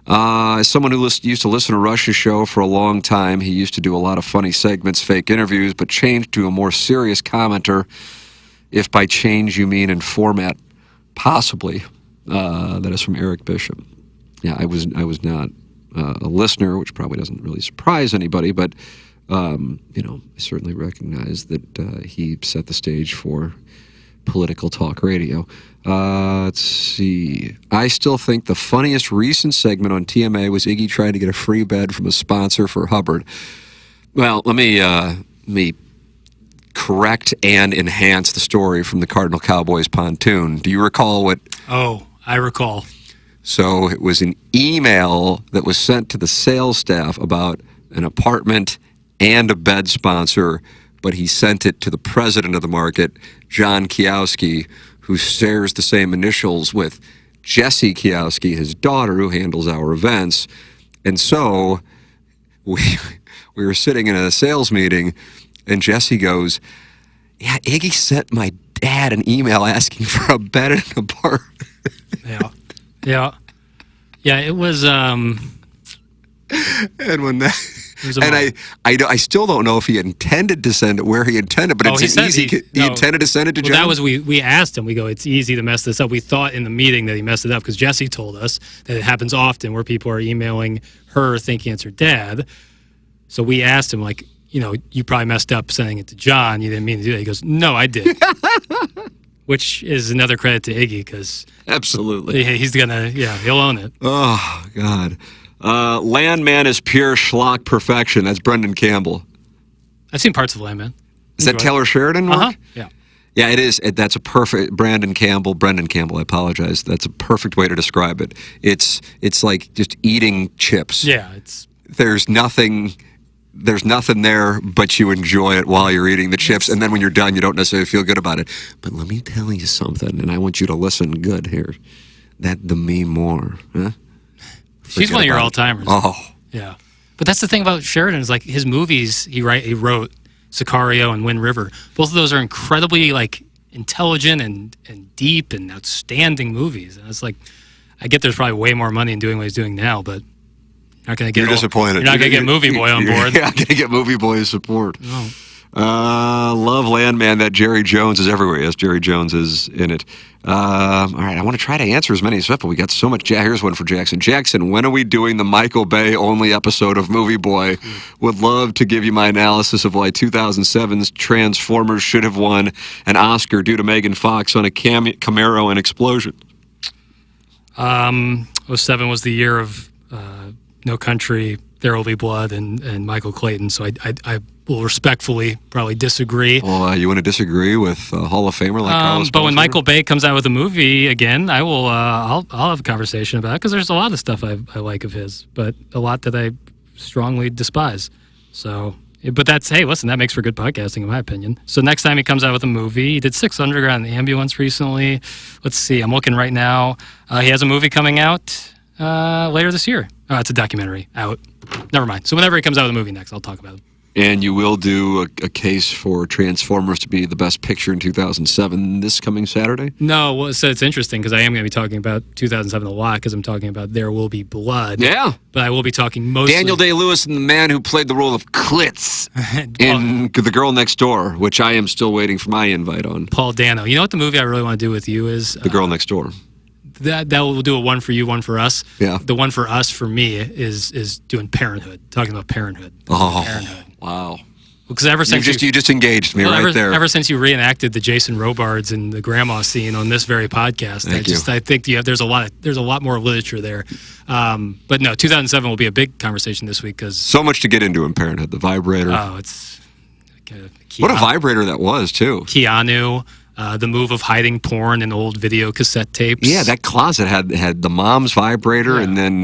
As someone who used to listen to Rush's show for a long time, he used to do a lot of funny segments, fake interviews, but changed to a more serious commenter. If by change you mean in format, possibly. That is from Eric Bishop. Yeah, I was not a listener, which probably doesn't really surprise anybody, but you know, I certainly recognize that he set the stage for political talk radio. Let's see. I still think the funniest recent segment on TMA was Iggy trying to get a free bed from a sponsor for Hubbard. Well, let me correct and enhance the story from the Cardinal Cowboys pontoon. Do you recall what? Oh, I recall. So it was an email that was sent to the sales staff about an apartment and a bed sponsor, but he sent it to the president of the market, John Kiowski, who shares the same initials with Jesse Kiowski, his daughter, who handles our events. And so we were sitting in a sales meeting, and Jesse goes, yeah, Iggy sent my dad an email asking for a bed in an apartment. Yeah, it was and when that, and I still don't know if he intended to send it where he intended, but it's easy. He intended to send it to John. That was we asked him. We go, it's easy to mess this up. We thought in the meeting that he messed it up because Jesse told us that it happens often where people are emailing her thinking it's her dad. So we asked him, like, you know, you probably messed up sending it to John. You didn't mean to do that. He goes, no, I did. Which is another credit to Iggy, because absolutely he's gonna, he'll own it. Oh God, Landman is pure schlock perfection. That's Brendan Campbell. I've seen parts of Landman. Is that Taylor Sheridan work? Yeah, it is. That's a perfect Brendan Campbell. I apologize. That's a perfect way to describe it. It's like just eating chips. Yeah, there's nothing there, but you enjoy it while you're eating the chips, and then when you're done, you don't necessarily feel good about it. But let me tell you something, and I want you to listen good here. That Demi Moore, huh? She's one of your all-timers. Oh. Yeah. But that's the thing about Sheridan is, like, his movies, he wrote Sicario and Wind River. Both of those are incredibly, like, intelligent and deep and outstanding movies. And it's like, I get there's probably way more money in doing what he's doing now, but not gonna get. You're disappointed. You're not gonna get Movie Boy on board. You're not gonna get Movie Boy's support. No. Love Landman. That Jerry Jones is everywhere. Yes, Jerry Jones is in it. All right, I want to try to answer as many as possible. We got so much. Here's one for Jackson. Jackson, when are we doing the Michael Bay only episode of Movie Boy? Would love to give you my analysis of why 2007's Transformers should have won an Oscar due to Megan Fox on a Camaro and explosion. 07 was the year of No Country, There Will Be Blood, and Michael Clayton. So I will respectfully probably disagree. Well, you want to disagree with a Hall of Famer like Carlos? But when Michael Bay comes out with a movie again, I will. I'll have a conversation about it, because there's a lot of stuff I like of his, but a lot that I strongly despise. So, but listen, that makes for good podcasting, in my opinion. So next time he comes out with a movie, he did Six Underground and the Ambulance recently. Let's see, I'm looking right now. He has a movie coming out later this year. It's a documentary out. Never mind. So whenever he comes out with a movie next, I'll talk about it. And you will do a case for Transformers to be the best picture in 2007 this coming Saturday? No, well, so it's interesting, because I am going to be talking about 2007 a lot, because I'm talking about There Will Be Blood. Yeah. But I will be talking mostly... Daniel Day-Lewis and the man who played the role of Klitz in The Girl Next Door, which I am still waiting for my invite on. Paul Dano. You know what the movie I really want to do with you is? The Girl Next Door. that will do a one for you, one for us. Yeah. The one for us, for me, is doing Parenthood. Talking about Parenthood. Oh, Parenthood. wow. Because ever since you just engaged me right there. Ever since you reenacted the Jason Robards and the grandma scene on this very podcast, I think there's a lot more literature there. But no, 2007 will be a big conversation this week because so much to get into in Parenthood. The vibrator. Oh, it's what a vibrator that was too. Keanu. The move of hiding porn in old video cassette tapes. Yeah, that closet had the mom's vibrator, and then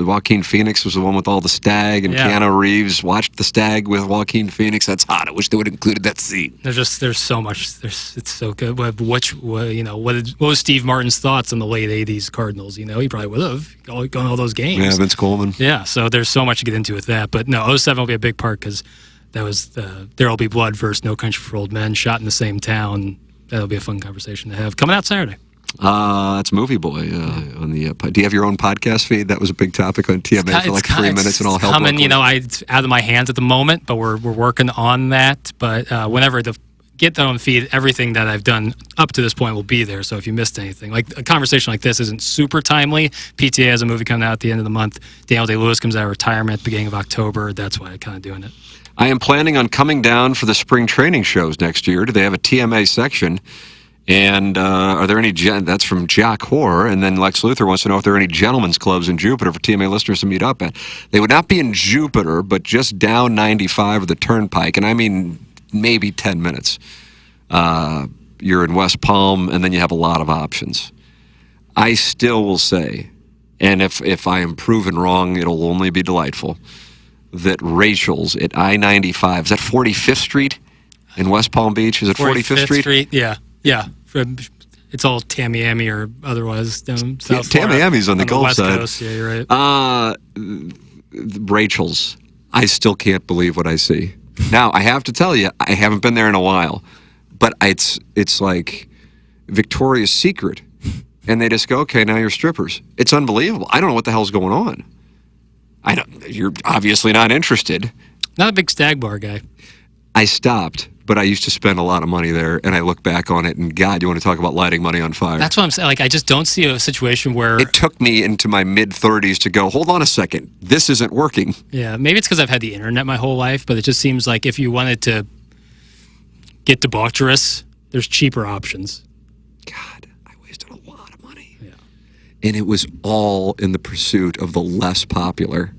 Joaquin Phoenix was the one with all the stag, and Keanu Reeves watched the stag with Joaquin Phoenix. That's hot. I wish they would have included that scene. There's so much. It's so good. What was Steve Martin's thoughts on the late '80s Cardinals? He probably would have gone to all those games. Yeah, Vince Coleman. Yeah, so there's so much to get into with that. But no, '07 will be a big part because that was There'll Be Blood versus No Country for Old Men, shot in the same town. That'll be a fun conversation to have. Coming out Saturday. That's Movie Boy on the. Do you have your own podcast feed? That was a big topic on TMA for like 3 minutes, and all help. Coming, it's out of my hands at the moment, but we're working on that. But whenever get that on feed, everything that I've done up to this point will be there. So if you missed anything, like a conversation like this isn't super timely. PTA has a movie coming out at the end of the month. Daniel Day-Lewis comes out of retirement at the beginning of October. That's why I'm kind of doing it. I am planning on coming down for the spring training shows next year. Do they have a TMA section? And are there any... That's from Jack Hoare. And then Lex Luthor wants to know if there are any gentlemen's clubs in Jupiter for TMA listeners to meet up at. They would not be in Jupiter, but just down 95 of the Turnpike. And I mean maybe 10 minutes. You're in West Palm, and then you have a lot of options. I still will say, and if I am proven wrong, it'll only be delightful, that Rachel's at I-95, is that 45th Street in West Palm Beach? Is it 45th Street? Yeah. It's all Tamiami or otherwise down south. Tamiami's on the Gulf West side. Coast. Yeah, you're right. Rachel's, I still can't believe what I see. Now, I have to tell you, I haven't been there in a while, but it's like Victoria's Secret, and they just go, okay, now you're strippers. It's unbelievable. I don't know what the hell's going on. You're obviously not interested. Not a big stag bar guy. I stopped, but I used to spend a lot of money there, and I look back on it, and God, you want to talk about lighting money on fire. That's what I'm saying. Like, I just don't see a situation where... It took me into my mid-30s to go, hold on a second, this isn't working. Yeah, maybe it's because I've had the internet my whole life, but it just seems like if you wanted to get debaucherous, there's cheaper options. God, I wasted a lot of money. Yeah. And it was all in the pursuit of the less popular.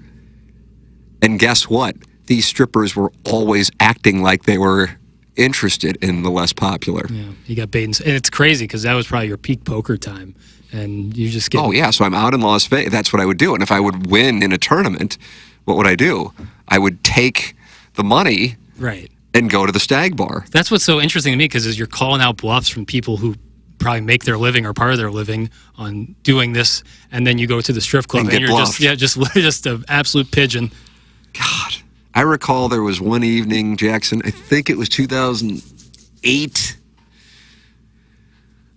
And guess what? These strippers were always acting like they were interested in the less popular. Yeah, you got bait and it's crazy because that was probably your peak poker time, and you just get... Oh, yeah, so I'm out in Las Vegas. That's what I would do. And if I would win in a tournament, what would I do? I would take the money... Right. And go to the stag bar. That's what's so interesting to me because you're calling out bluffs from people who probably make their living or part of their living on doing this, and then you go to the strip club and you're bluffed. just an absolute pigeon. God, I recall there was one evening, Jackson, I think it was 2008.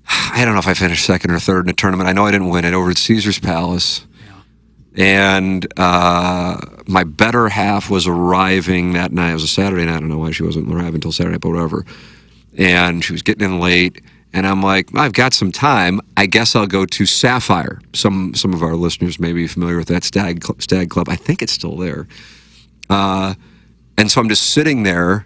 I don't know if I finished second or third in a tournament. I know I didn't win it over at Caesar's Palace. And my better half was arriving that night. It was a Saturday night. I don't know why she wasn't arriving until Saturday, but whatever. And she was getting in late. And I'm like, I've got some time. I guess I'll go to Sapphire. Some of our listeners may be familiar with that stag club. I think it's still there. And so I'm just sitting there,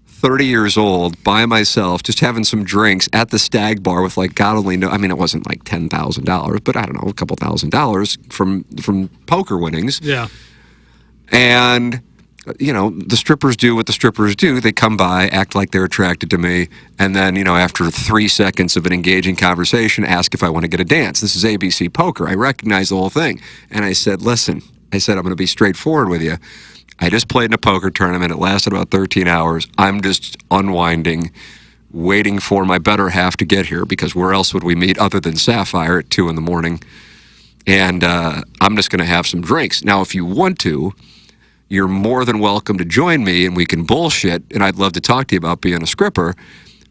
30 years old, by myself, just having some drinks at the stag bar with like God only knows. I mean, it wasn't like $10,000, but I don't know, a couple $1,000 from poker winnings. Yeah. And, the strippers do what the strippers do. They come by, act like they're attracted to me, and then, after 3 seconds of an engaging conversation, ask if I want to get a dance. This is ABC Poker. I recognize the whole thing. And I said, listen, I'm going to be straightforward with you. I just played in a poker tournament. It lasted about 13 hours. I'm just unwinding, waiting for my better half to get here because where else would we meet other than Sapphire at 2 in the morning? And I'm just going to have some drinks. Now, if you want to, you're more than welcome to join me and we can bullshit. And I'd love to talk to you about being a scripper.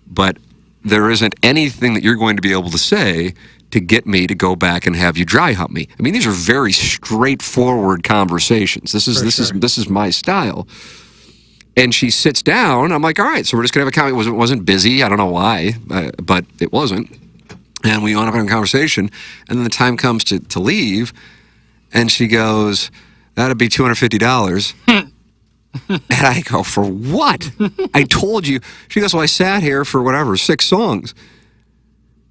But there isn't anything that you're going to be able to say to get me to go back and have you dry hump me. I mean, these are very straightforward conversations. This is my style. And she sits down. I'm like, all right, so we're just gonna have a comment. It wasn't busy. I don't know why, but it wasn't. And we wound up having a conversation, and then the time comes to leave, and she goes, "That'd be $250." And I go, "For what?" I told you. She goes, "Well, I sat here for whatever, 6 songs."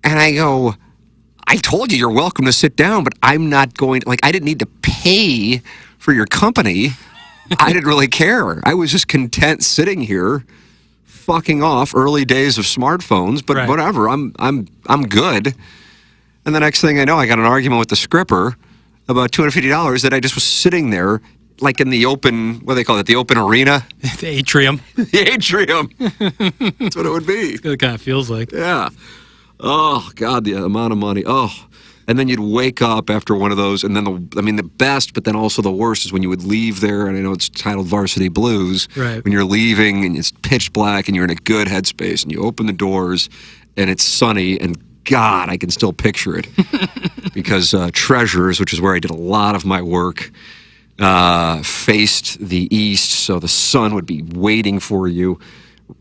And I go, "I told you you're welcome to sit down, but I'm not going to, like, I didn't need to pay for your company. I didn't really care. I was just content sitting here fucking off, early days of smartphones, but whatever, I'm good." And the next thing I know, I got an argument with the scripper about $250 that I just was sitting there, like in the open, what do they call it, the open arena? The atrium. The atrium. That's what it would be. That's what it kind of feels like. Yeah. Oh, God, the amount of money. Oh. And then you'd wake up after one of those, and then the best, but then also the worst is when you would leave there, and I know it's titled Varsity Blues. Right. When you're leaving, and it's pitch black, and you're in a good headspace, and you open the doors, and it's sunny, and God, I can still picture it. Because Treasures, which is where I did a lot of my work, faced the east, so the sun would be waiting for you.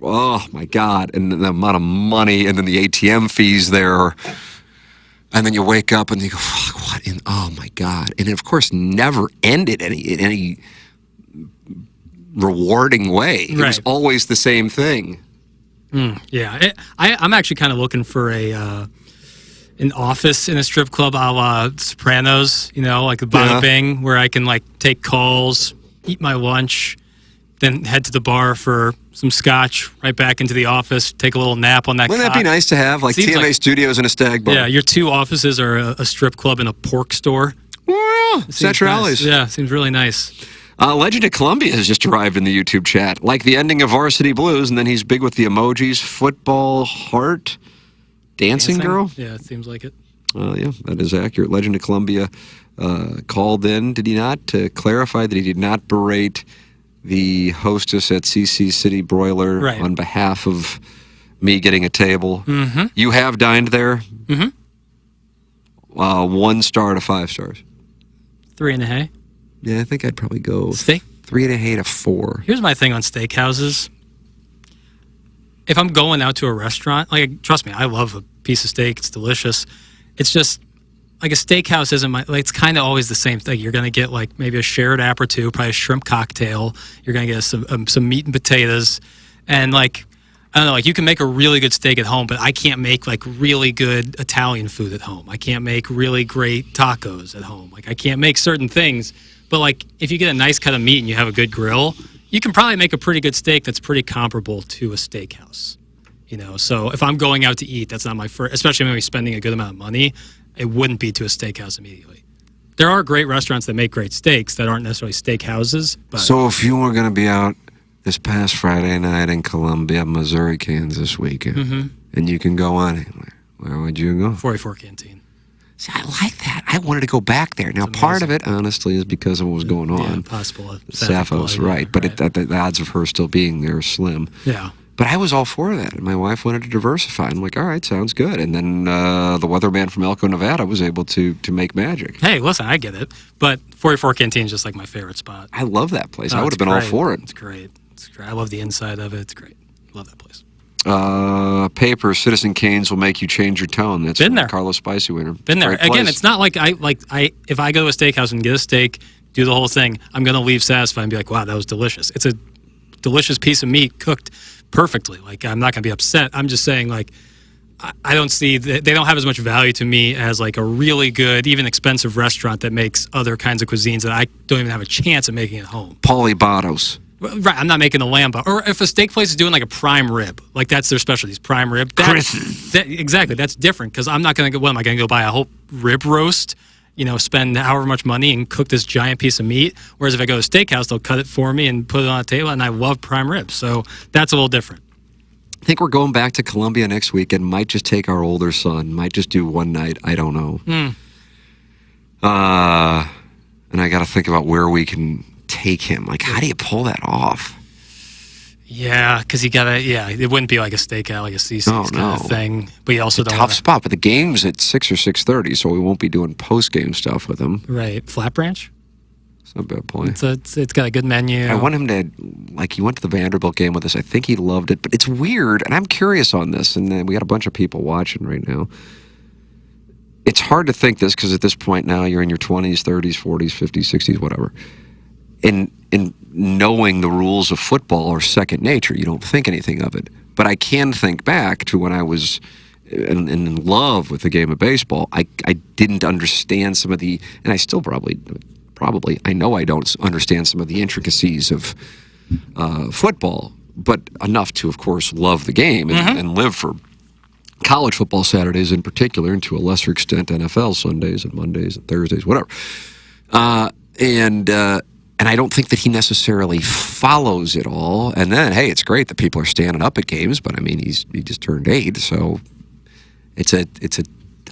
Oh, my God. And the amount of money, and then the ATM fees there. And then you wake up and you go, "Fuck, what in, oh my God." And it, of course, never ended in any rewarding way. It was always the same thing. Yeah. I'm actually kind of looking for an office in a strip club a la Sopranos, like the Bada Bing, where I can, like, take calls, eat my lunch, then head to the bar for some scotch, right back into the office, take a little nap on that Wouldn't that be nice to have, like TMA Studios and a stag bar? Yeah, your 2 offices are a strip club and a pork store. Well, Centralis. Nice. Yeah, seems really nice. Legend of Columbia has just arrived in the YouTube chat. Like the ending of Varsity Blues, and then he's big with the emojis. Football heart. Dancing girl? Yeah, it seems like it. Yeah, that is accurate. Legend of Columbia called in, did he not, to clarify that he did not berate the hostess at CC City Broiler on behalf of me getting a table. Mm-hmm. You have dined there? Mm-hmm. 1 star to 5 stars. 3.5. Yeah, I think I'd probably go steak 3.5 to 4. Here's my thing on steakhouses. If I'm going out to a restaurant, like, trust me, I love a piece of steak. It's delicious. It's just, like, a steakhouse isn't my, like, it's kind of always the same thing. You're going to get, like, maybe a shared app or 2, probably a shrimp cocktail. You're going to get some meat and potatoes. And, like, I don't know, like, you can make a really good steak at home, but I can't make, like, really good Italian food at home. I can't make really great tacos at home. Like, I can't make certain things. But, like, if you get a nice cut of meat and you have a good grill, you can probably make a pretty good steak that's pretty comparable to a steakhouse. So if I'm going out to eat, that's not my first, especially when we're spending a good amount of money, it wouldn't be to a steakhouse immediately. There are great restaurants that make great steaks that aren't necessarily steakhouses. But so if you were going to be out this past Friday night in Columbia, Missouri, Kansas weekend, and you can go on anywhere, where would you go? 44 Canteen. See, I like that. I wanted to go back there. Now, part of it, honestly, is because of what was going on. Yeah, possible. Sappho's, right. But the odds of her still being there are slim. Yeah. But I was all for that, and my wife wanted to diversify. I'm like, all right, sounds good. And then the weatherman from Elko, Nevada was able to make magic. Hey, listen, I get it. But 44 Canteen is just like my favorite spot. I love that place. I would have been all for it. It's great. It's great. I love the inside of it. It's great. Love that place. Paper, Citizen Kane's will make you change your tone. That's been there. Carlos Spicy winner. Been there. Again, it's not like if I go to a steakhouse and get a steak, do the whole thing, I'm going to leave satisfied and be like, wow, that was delicious. It's a delicious piece of meat cooked perfectly. Like, I'm not going to be upset. I'm just saying, like, I don't see, they don't have as much value to me as, like, a really good, even expensive restaurant that makes other kinds of cuisines that I don't even have a chance of making at home. Pauly Bottos. Right, I'm not making a lamb, or if a steak place is doing like a prime rib, like that's their specialty, prime rib. Exactly, that's different because I'm not going to go. What am I going to go buy a whole rib roast? Spend however much money and cook this giant piece of meat. Whereas if I go to a steakhouse, they'll cut it for me and put it on a table, and I love prime ribs, so that's a little different. I think we're going back to Columbia next week and might just take our older son. Might just do one night. I don't know. And I got to think about where we can take him. Like, how do you pull that off? Yeah, because you gotta. Yeah, it wouldn't be like a stakeout, like a CC's kind of thing. But you also don't. Tough spot. But the game's at 6 or 6:30, so we won't be doing post game stuff with him. Right, Flat Branch. It's not a bad point. It's got a good menu. I want him to, like, he went to the Vanderbilt game with us. I think he loved it, but it's weird, and I'm curious on this. And then we got a bunch of people watching right now. hard to think this because at this point now you're in your 20s, 30s, 40s, 50s, 60s, whatever. In knowing the rules of football are second nature. You don't think anything of it. But I can think back to when I was in love with the game of baseball. I didn't understand some of the, and I still probably, I know I don't understand some of the intricacies of football, but enough to, of course, love the game and live for college football Saturdays in particular, and to a lesser extent NFL Sundays and Mondays and Thursdays, whatever. And I don't think that he necessarily follows it all. And then, hey, it's great that people are standing up at games, but I mean, he just turned 8, so it's a.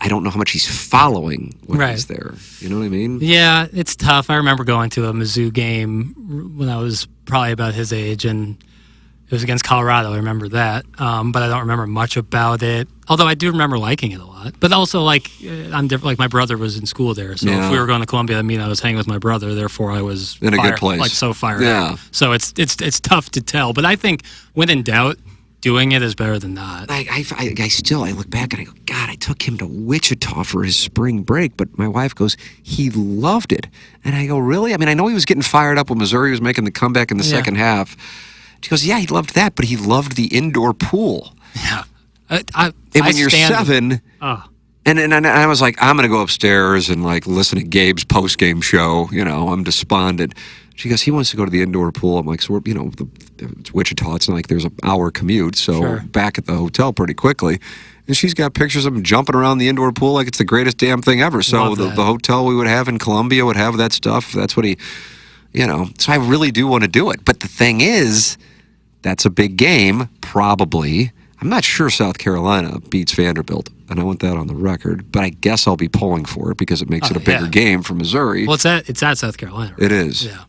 I don't know how much he's following when he's there. You know what I mean? Yeah, it's tough. I remember going to a Mizzou game when I was probably about his age, and it was against Colorado. I remember that, but I don't remember much about it. Although I do remember liking it a lot. But also, like, I'm different. Like, my brother was in school there, so if we were going to Columbia, that mean I was hanging with my brother. Therefore, I was in a good place, like so fired up. So it's tough to tell. But I think when in doubt, doing it is better than not. I look back and I go, God, I took him to Wichita for his spring break, but my wife goes, he loved it, and I go, really? I mean, I know he was getting fired up when Missouri was making the comeback in the second half. She goes, yeah, he loved that, but he loved the indoor pool. Yeah. And when you're 7, and I was like, I'm going to go upstairs and like listen to Gabe's post-game show. You know, I'm despondent. She goes, he wants to go to the indoor pool. I'm like, so we're, it's Wichita. It's not like there's an hour commute. So back at the hotel pretty quickly. And she's got pictures of him jumping around the indoor pool like it's the greatest damn thing ever. So the hotel we would have in Columbia would have that stuff. That's what he, so I really do want to do it. But the thing is, that's a big game, probably. I'm not sure South Carolina beats Vanderbilt, and I want that on the record, but I guess I'll be pulling for it because it makes it a bigger game for Missouri. Well, it's at South Carolina. Right? It is. Yeah.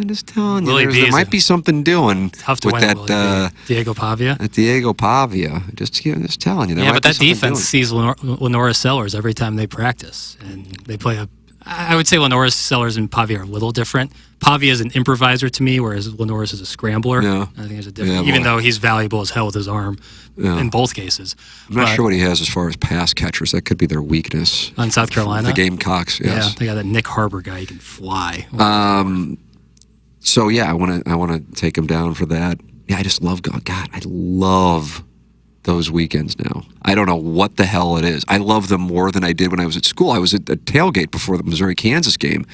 Just telling you, there might be something doing tough to with win that Diego Pavia. At Diego Pavia. Just telling you. Yeah, but that defense sees Lenora Sellers every time they practice, and they play I would say Lenora Sellers and Pavia are a little different. Pavia is an improviser to me, whereas Lenoris is a scrambler. Yeah. I think there's a difference, even though he's valuable as hell with his arm in both cases. I'm not sure what he has as far as pass catchers. That could be their weakness. On South Carolina? The Gamecocks, yes. Yeah, they got that Nick Harbor guy. He can fly. So, yeah, I want to take him down for that. Yeah, I just love God. I love those weekends now. I don't know what the hell it is. I love them more than I did when I was at school. I was at a tailgate before the Missouri-Kansas game,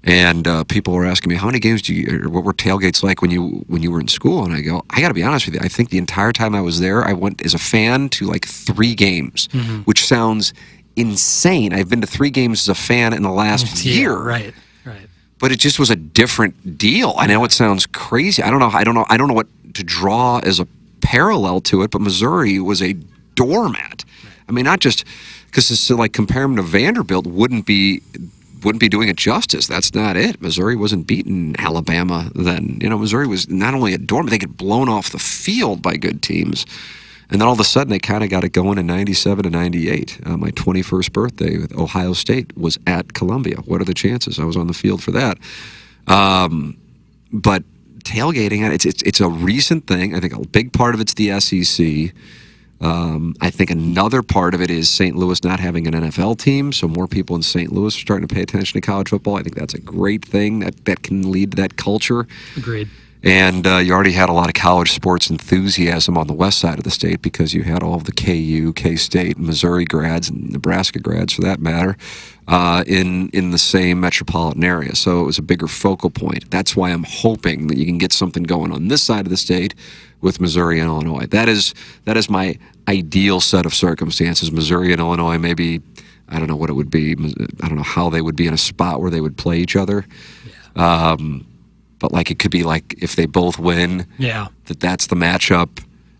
and people were asking me, how many games what were tailgates like when you were in school? And I go, I got to be honest with you, I think the entire time I was there, I went as a fan to like 3 games, which sounds insane. I've been to 3 games as a fan in the last year. Right. But it just was a different deal. I know it sounds crazy. I don't know what to draw as a parallel to it, but Missouri was a doormat. I mean, not just because it's like comparing to Vanderbilt wouldn't be doing it justice. That's not it. Missouri wasn't beating Alabama then. Missouri was not only a doormat, they get blown off the field by good teams. And then all of a sudden they kind of got it going in 97 and 98. My 21st birthday with Ohio State was at Columbia. What are the chances? I was on the field for that. But tailgating, it's a recent thing. I think a big part of it's the SEC. I think another part of it is St. Louis not having an NFL team, so more people in St. Louis are starting to pay attention to college football. I think that's a great thing that can lead to that culture. Agreed. And you already had a lot of college sports enthusiasm on the west side of the state because you had all of the KU, K-State, Missouri grads, and Nebraska grads, for that matter, in the same metropolitan area. So it was a bigger focal point. That's why I'm hoping that you can get something going on this side of the state with Missouri and Illinois. That is my ideal set of circumstances. Missouri and Illinois, maybe, I don't know what it would be. I don't know how they would be in a spot where they would play each other. Yeah. But like it could be like if they both win, that's the matchup,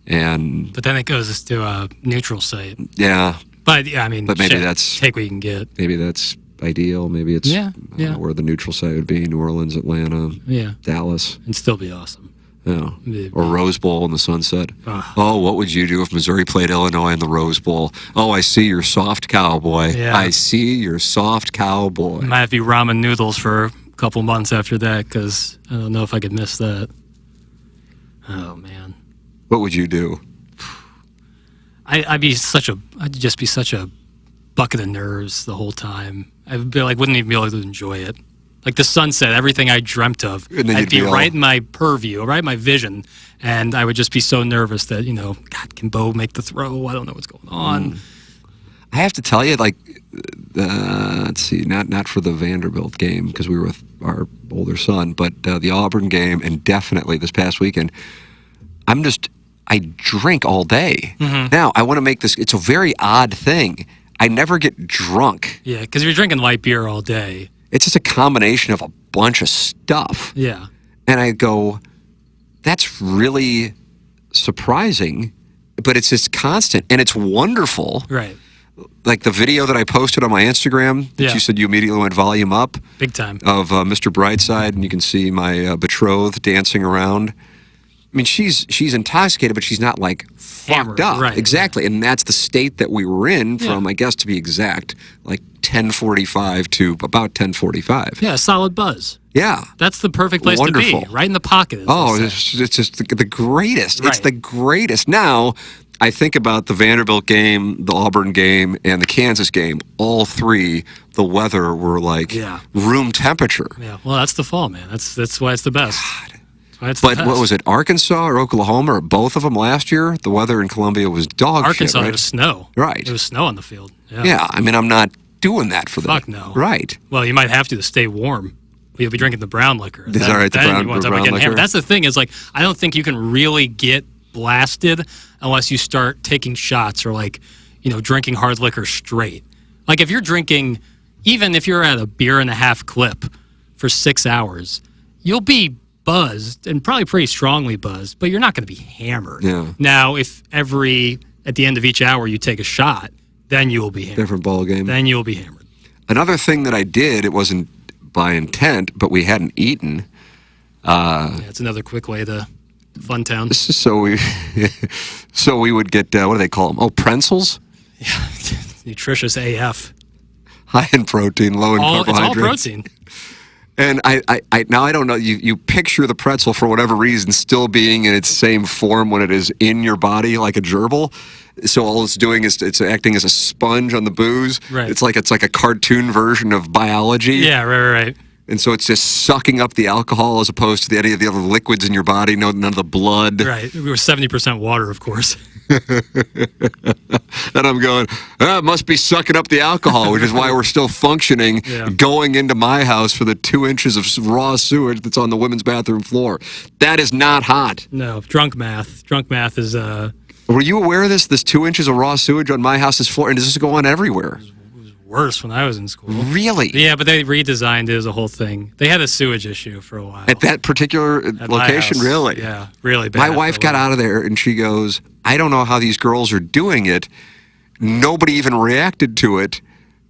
but then it goes to a neutral site. Yeah, but yeah, I mean, maybe that's take what you can get. Maybe that's ideal. Maybe it's I don't know where the neutral site would be: New Orleans, Atlanta, Dallas, and still be awesome. Yeah, or Rose Bowl in the sunset. Oh, what would you do if Missouri played Illinois in the Rose Bowl? Oh, I see your soft cowboy. Yeah. I see your soft cowboy. Might have to be ramen noodles for couple months after that because I don't know if I could miss that. Oh man, what would you do? I'd just be such a bucket of nerves the whole time. I'd be like, wouldn't even be able to enjoy it. Like the sunset, everything I dreamt of, I'd be right in my purview, right in my vision, and I would just be so nervous that, God, can Bo make the throw? I don't know what's going on. I have to tell you, like, let's see, not for the Vanderbilt game because we were with our older son, but the Auburn game, and definitely this past weekend, I drink all day. Now, I want to make this, it's a very odd thing. I never get drunk. Yeah, because you're drinking light beer all day. It's just a combination of a bunch of stuff. Yeah. And I go, that's really surprising, but it's just constant, and it's wonderful. Right. Like the video that I posted on my Instagram that you said you immediately went volume up. Big time. Of Mr. Brightside, and you can see my betrothed dancing around. I mean, she's intoxicated, but she's not like fucked up. Right, exactly. And that's the state that we were in from, I guess to be exact, like 10:45 to about 10:45. Yeah, solid buzz. Yeah. That's the perfect place to be, right in the pocket. It's just the greatest. Right. It's the greatest. Now, I think about the Vanderbilt game, the Auburn game, and the Kansas game. All three, the weather were like room temperature. Yeah, well, that's the fall, man. That's why it's the best. God. But what was it, Arkansas or Oklahoma, or both of them last year? The weather in Columbia was dog Arkansas, shit, right? It was snow. Right. It was snow on the field. Yeah, I mean, I'm not doing that for them. Fuck no. Right. Well, you might have to stay warm. You'll be drinking the brown liquor. Is that right, the brown liquor? Hammered. That's the thing, is like, I don't think you can really get blasted unless you start taking shots or like, drinking hard liquor straight. Like if you're drinking, even if you're at a beer and a half clip for 6 hours, you'll be buzzed and probably pretty strongly buzzed, but you're not going to be hammered. Yeah. Now, if at the end of each hour you take a shot, then you will be hammered. Different ball game. Then you will be hammered. Another thing that I did, it wasn't by intent, but we hadn't eaten. It's another quick way to Funtown. So we would get, what do they call them? Oh, pretzels? Yeah, nutritious AF. High in protein, low in carbohydrates. It's all protein. And I now I don't know, you picture the pretzel for whatever reason still being in its same form when it is in your body like a gerbil. So all it's doing is it's acting as a sponge on the booze. Right. It's like a cartoon version of biology. Yeah, right. And so it's just sucking up the alcohol as opposed to any of the other liquids in your body, none of the blood. Right. We were 70% water, of course. And I'm going, it must be sucking up the alcohol, which is why we're still functioning, going into my house for the 2 inches of raw sewage that's on the women's bathroom floor. That is not hot. No, drunk math. Drunk math is... Were you aware of this 2 inches of raw sewage on my house's floor? And does this go on everywhere? It was worse when I was in school. Really? Yeah, but they redesigned it as a whole thing. They had a sewage issue for a while. At that particular location, really? Yeah, really bad. My wife got out of there and she goes, I don't know how these girls are doing it. Nobody even reacted to it,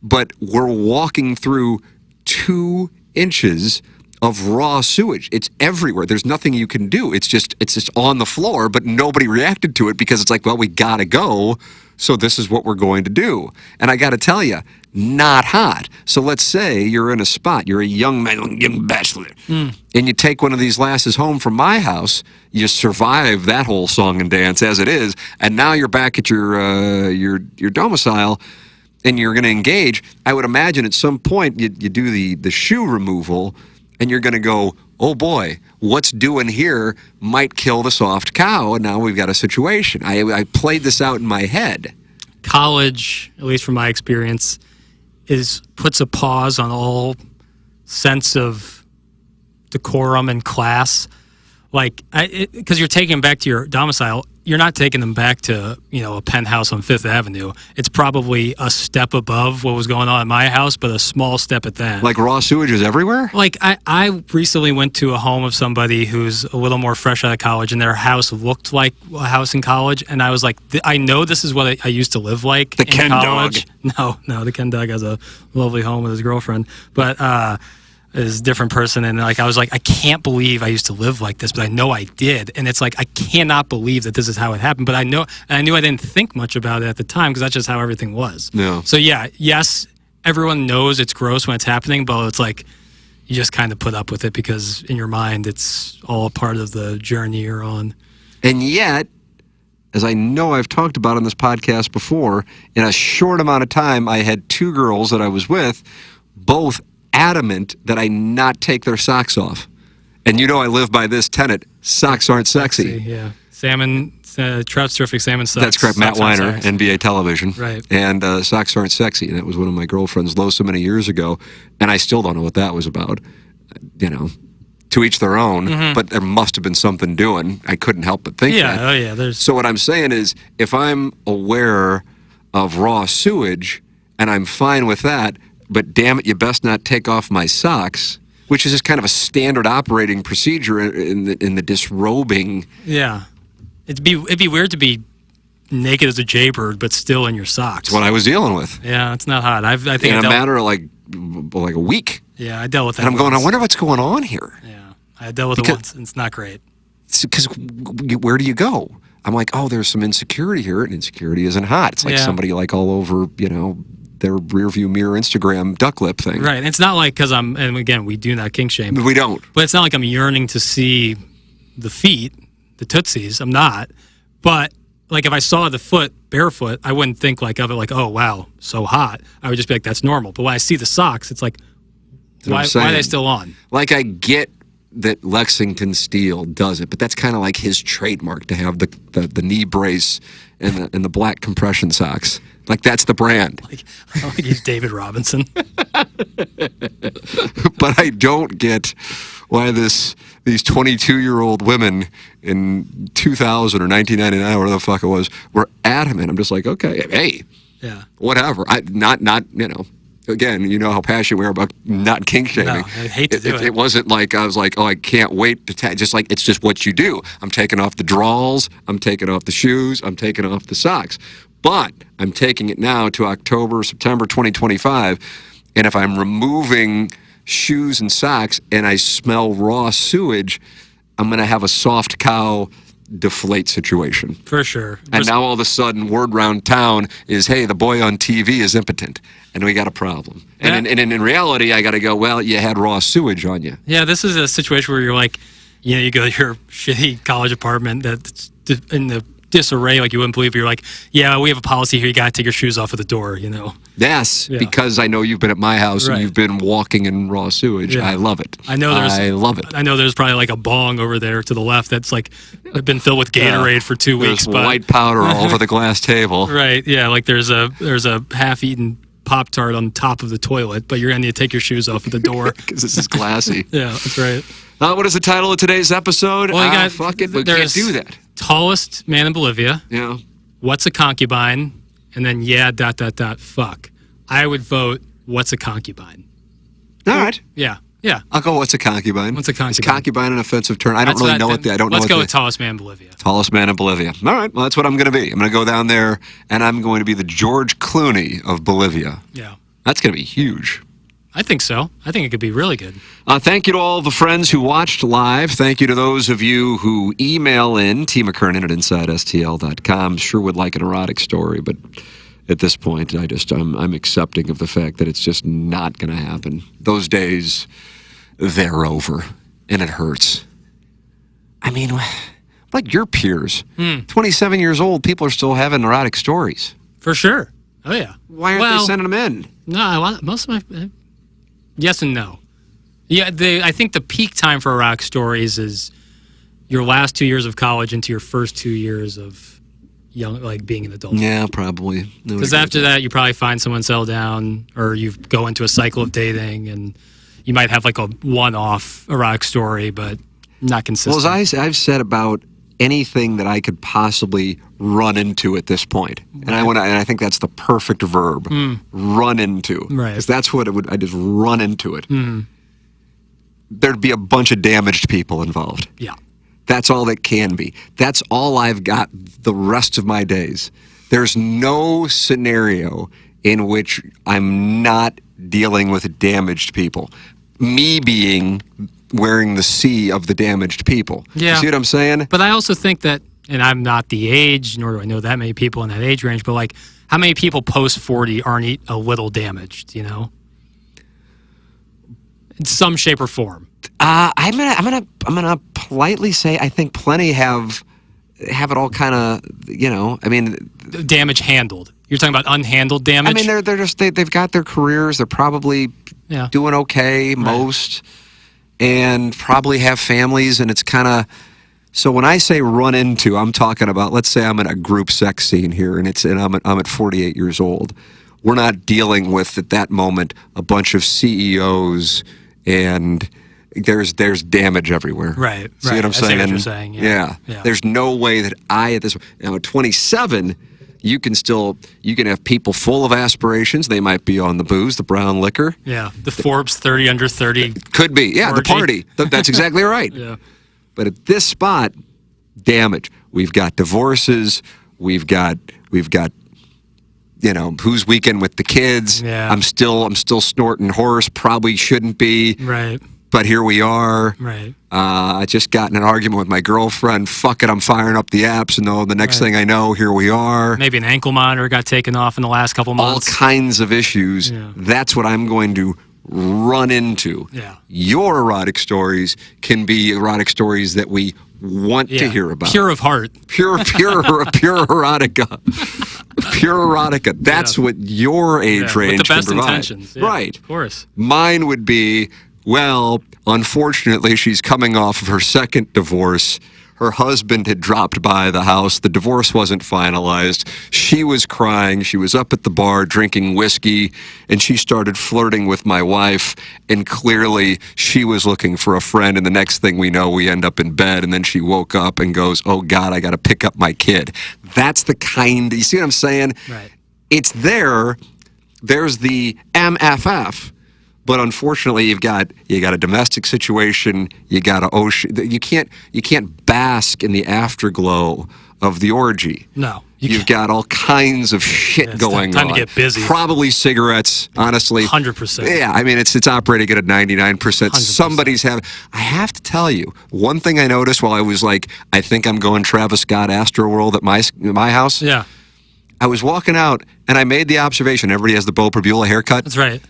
but we're walking through 2 inches of raw sewage. It's everywhere. There's nothing you can do. It's just on the floor, but nobody reacted to it because it's like, well, we gotta go, so this is what we're going to do. And I gotta tell you, not hot. So let's say you're in a spot, you're a young man, young bachelor, and you take one of these lasses home from my house, you survive that whole song and dance as it is, and now you're back at your domicile, and you're going to engage. I would imagine at some point you do the shoe removal, and you're going to go, oh boy, what's doing here might kill the soft cow, and now we've got a situation. I played this out in my head. College, at least from my experience, puts a pause on all sense of decorum and class. Like, because you're taking them back to your domicile, you're not taking them back to, a penthouse on Fifth Avenue. It's probably a step above what was going on at my house, but a small step at that. Like raw sewage is everywhere? Like, I recently went to a home of somebody who's a little more fresh out of college, and their house looked like a house in college, and I was like, I know this is what I used to live like the Ken college. Dog. No, the Ken Dog has a lovely home with his girlfriend, but is a different person, and I was like, I can't believe I used to live like this, but I know I did, and it's like, I cannot believe that this is how it happened, but I knew I didn't think much about it at the time, because that's just how everything was. No. So yes, everyone knows it's gross when it's happening, but it's like, you just kind of put up with it, because in your mind, it's all a part of the journey you're on. And yet, as I know I've talked about on this podcast before, in a short amount of time, I had 2 girls that I was with, both adamant that I not take their socks off. And I live by this tenet: socks aren't sexy. Yeah. Salmon, Trout's terrific salmon socks. That's correct. Matt Weiner, NBA television. Right. And socks aren't sexy. And it was one of my girlfriend's low so many years ago. And I still don't know what that was about. To each their own. Mm-hmm. But there must have been something doing. I couldn't help but think that. Oh, yeah. So what I'm saying is, if I'm aware of raw sewage and I'm fine with that, but damn it, you best not take off my socks, which is just kind of a standard operating procedure in the disrobing. Yeah. It'd be weird to be naked as a jaybird, but still in your socks. That's what I was dealing with. Yeah, it's not hot. I think in a matter of like a week. Yeah, I dealt with that. And I'm going, I wonder what's going on here. Yeah, I dealt with it once, and it's not great. Because where do you go? I'm like, oh, there's some insecurity here, and insecurity isn't hot. It's like somebody like all over, their rearview mirror Instagram duck lip thing. Right. And it's not like, and again, we do not kink shame. We don't. But it's not like I'm yearning to see the feet, the tootsies. I'm not. But like if I saw the foot barefoot, I wouldn't think of it like, oh, wow, so hot. I would just be like, that's normal. But when I see the socks, it's like, why are they still on? Like, I get that Lexington Steel does it, but that's kind of like his trademark to have the knee brace and the black compression socks. Like, that's the brand. Like he's David Robinson. But I don't get why these 22-year-old women in 2000 or 1999, whatever the fuck it was, were adamant. I'm just like, okay, hey, whatever. Again, you know how passionate we are about not kink shaming. No, I hate to do it. It wasn't like I was like, oh, I can't wait to just like, it's just what you do. I'm taking off the drawers, I'm taking off the shoes, I'm taking off the socks. But I'm taking it now to September 2025, and if I'm removing shoes and socks and I smell raw sewage, I'm going to have a soft cow deflate situation. For sure. And now all of a sudden, word round town is, hey, the boy on TV is impotent, and we got a problem. And in reality, I got to go, well, you had raw sewage on you. Yeah, this is a situation where you're like, you go to your shitty college apartment that's in the disarray like you wouldn't believe. You're like, yeah, we have a policy here. You got to take your shoes off at the door, Yes, because I know you've been at my house and you've been walking in raw sewage. Yeah. I love it. I love it. I know there's probably like a bong over there to the left that's like been filled with Gatorade for 2 weeks. There's white powder all over the glass table. Right, yeah, like there's a half-eaten Pop-Tart on top of the toilet, but you're going to need to take your shoes off at the door. Because this is classy. Yeah, that's right. What is the title of today's episode? Well, fuck it, we can't do that. Tallest man in Bolivia. Yeah. What's a concubine? And then fuck. I would vote what's a concubine. All right. Yeah. I'll go what's a concubine. What's a concubine? Is concubine an offensive term? I don't really know what I don't know. Let's go with tallest man in Bolivia. Tallest man in Bolivia. All right. Well, that's what I'm going to be. I'm going to go down there and I'm going to be the George Clooney of Bolivia. Yeah. That's going to be huge. I think so. I think it could be really good. Thank you to all the friends who watched live. Thank you to those of you who email in, McKernan at InsideSTL.com. Sure would like an erotic story, but at this point, I'm accepting of the fact that it's just not going to happen. Those days, they're over, and it hurts. I mean, like your peers, 27 years old, people are still having erotic stories. For sure. Oh, yeah. Why aren't they sending them in? No, most of my... Yes and no. Yeah, I think the peak time for erotic stories is your last 2 years of college into your first 2 years of being an adult. Yeah, probably. Because after that, you probably find someone settle down, or you go into a cycle of dating, and you might have like a one-off erotic story, but not consistent. Well, as I've said about anything that I could possibly run into at this point. And I think that's the perfect verb. Run into. Right. Because that's what it would, I just run into it. Mm-hmm. There'd be a bunch of damaged people involved. Yeah. That's all that can be. That's all I've got the rest of my days. There's no scenario in which I'm not dealing with damaged people. Me being wearing the sea of the damaged people. Yeah. You see what I'm saying? But I also think that, and I'm not the age, nor do I know that many people in that age range, but like, how many people post 40 aren't a little damaged, In some shape or form. I'm gonna politely say I think plenty have have it all kind of, I mean, Damage handled. You're talking about unhandled damage? I mean, they're just they've got their careers. They're probably doing okay, most, and probably have families. And it's kind of, so when I say run into, I'm talking about, let's say I'm in a group sex scene here, and I'm at 48 years old. We're not dealing with at that moment a bunch of CEOs, and there's damage everywhere. Right. See what I'm saying? I see what you're saying. Yeah. There's no way that at 27. You can have people full of aspirations. They might be on the booze, the brown liquor. Yeah, the Forbes 30 under 30. Could be, orgy. The party. That's exactly right. Yeah. But at this spot, damage. We've got divorces. We've got who's weekend with the kids. Yeah. I'm still snorting horse. Probably shouldn't be. Right. But here we are. Right. I just got in an argument with my girlfriend. Fuck it, I'm firing up the apps, and the next thing I know, here we are. Maybe an ankle monitor got taken off in the last couple months. All kinds of issues. Yeah. That's what I'm going to run into. Yeah. Your erotic stories can be erotic stories that we want to hear about. Pure of heart. Pure erotica. Pure erotica. That's what your age range with the best can provide. intentions. Yeah, right. Of course. Mine would be, well, unfortunately, she's coming off of her second divorce. Her husband had dropped by the house. The divorce wasn't finalized. She was crying. She was up at the bar drinking whiskey, and she started flirting with my wife, and clearly she was looking for a friend, and the next thing we know, we end up in bed, and then she woke up and goes, oh, God, I got to pick up my kid. That's the kind, you see what I'm saying? Right. It's there. There's the MFF. But unfortunately, you got a domestic situation. You got a ocean. You can't bask in the afterglow of the orgy. No, you've got all kinds of shit going on. Time to get busy. Probably cigarettes. Honestly, 100%. Yeah, I mean it's operating at a 99%. Somebody's having. I have to tell you, one thing I noticed while I was like, I think I'm going Travis Scott Astroworld at my house. Yeah. I was walking out and I made the observation. Everybody has the Bo Perbula haircut. That's right.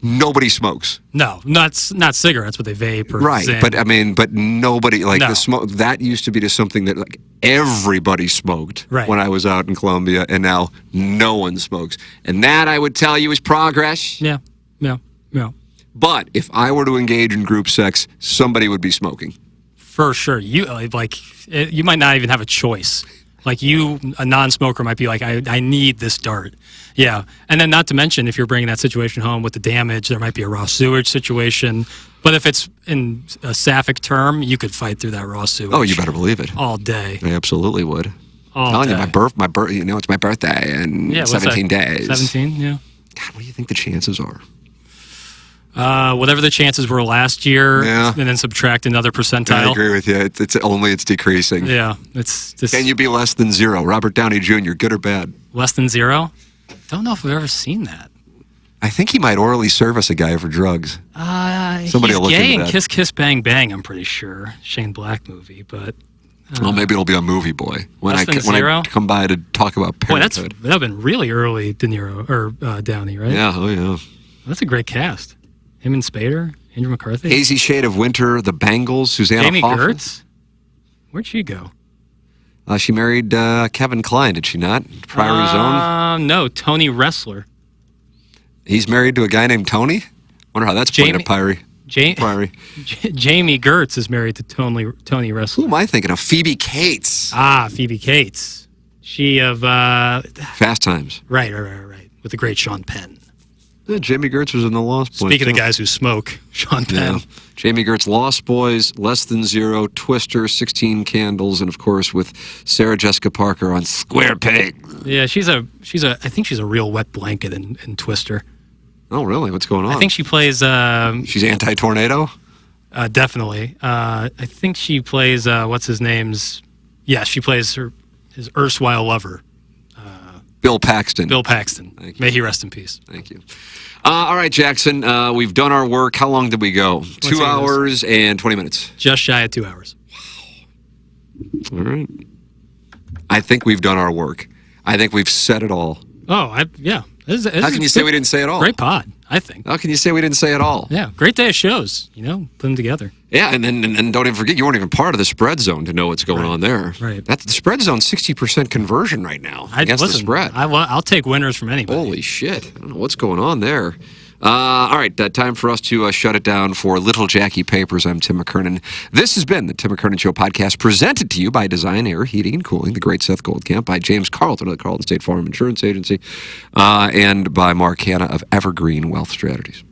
Nobody smokes. No, not cigarettes, but they vape or right. Zyn. But nobody the smoke. That used to be just something that like everybody smoked when I was out in Colombia, and now no one smokes. And that I would tell you is progress. Yeah. But if I were to engage in group sex, somebody would be smoking. For sure, you might not even have a choice. Like a non-smoker might be like, I need this dart. Yeah. And then not to mention, if you're bringing that situation home with the damage, there might be a raw sewage situation. But if it's in a sapphic term, you could fight through that raw sewage. Oh, you better believe it. All day. I absolutely would. All telling day. you, my birth, it's my birthday in 17 days. 17, yeah. God, what do you think the chances are? Whatever the chances were last year, and then subtract another percentile. I agree with you. It's decreasing. Yeah, it's just. Can you be less than zero? Robert Downey Jr., good or bad? Less than zero? Don't know if I've ever seen that. I think he might orally service a guy for drugs. Somebody will look he's gay into in that. Kiss Kiss Bang Bang, I'm pretty sure. Shane Black movie, but. Well, maybe it'll be a movie boy when I come by to talk about parenthood. Boy, that'd been really early De Niro or Downey, right? Yeah, oh yeah. That's a great cast. Him and Spader, Andrew McCarthy. Hazy Shade of Winter, The Bangles, Susanna Jamie Hoffman. Gertz. Where'd she go? She married Kevin Kline, did she not? Priory Zone? No, Tony Wrestler. He's married to a guy named Tony? Wonder how that's playing at Priory. Jamie Gertz is married to Tony Wrestler. Who am I thinking of? Phoebe Cates. Phoebe Cates. She of... Fast Times. Right. With the great Sean Penn. Yeah, Jamie Gertz was in The Lost Boys. Speaking of guys who smoke, Sean Penn. Yeah. Jamie Gertz, Lost Boys, Less Than Zero, Twister, 16 Candles, and of course with Sarah Jessica Parker on Square Peg. Yeah, I think she's a real wet blanket in Twister. Oh, really? What's going on? I think she plays... she's anti-tornado? Definitely. I think she plays, what's his name's... Yeah, she plays his erstwhile lover. Bill Paxton. Thank you. May he rest in peace. Thank you. All right, Jackson. We've done our work. How long did we go? 2 hours and 20 minutes. Just shy of 2 hours. Wow. All right. I think we've done our work. I think we've said it all. Oh, yeah. How can you say we didn't say it all? Great pod. I think. How can you say we didn't say it all? Yeah, great day of shows. Put them together. Yeah, and then don't even forget, you weren't even part of the spread zone to know what's going on there. Right. The spread zone's 60% conversion right now against the spread. I'll take winners from anybody. Holy shit. I don't know what's going on there. All right, time for us to shut it down for Little Jackie Papers. I'm Tim McKernan. This has been the Tim McKernan Show podcast, presented to you by Design Air Heating and Cooling, the great Seth Goldcamp, by James Carlton of the Carlton State Farm Insurance Agency, and by Mark Hanna of Evergreen Wealth Strategies.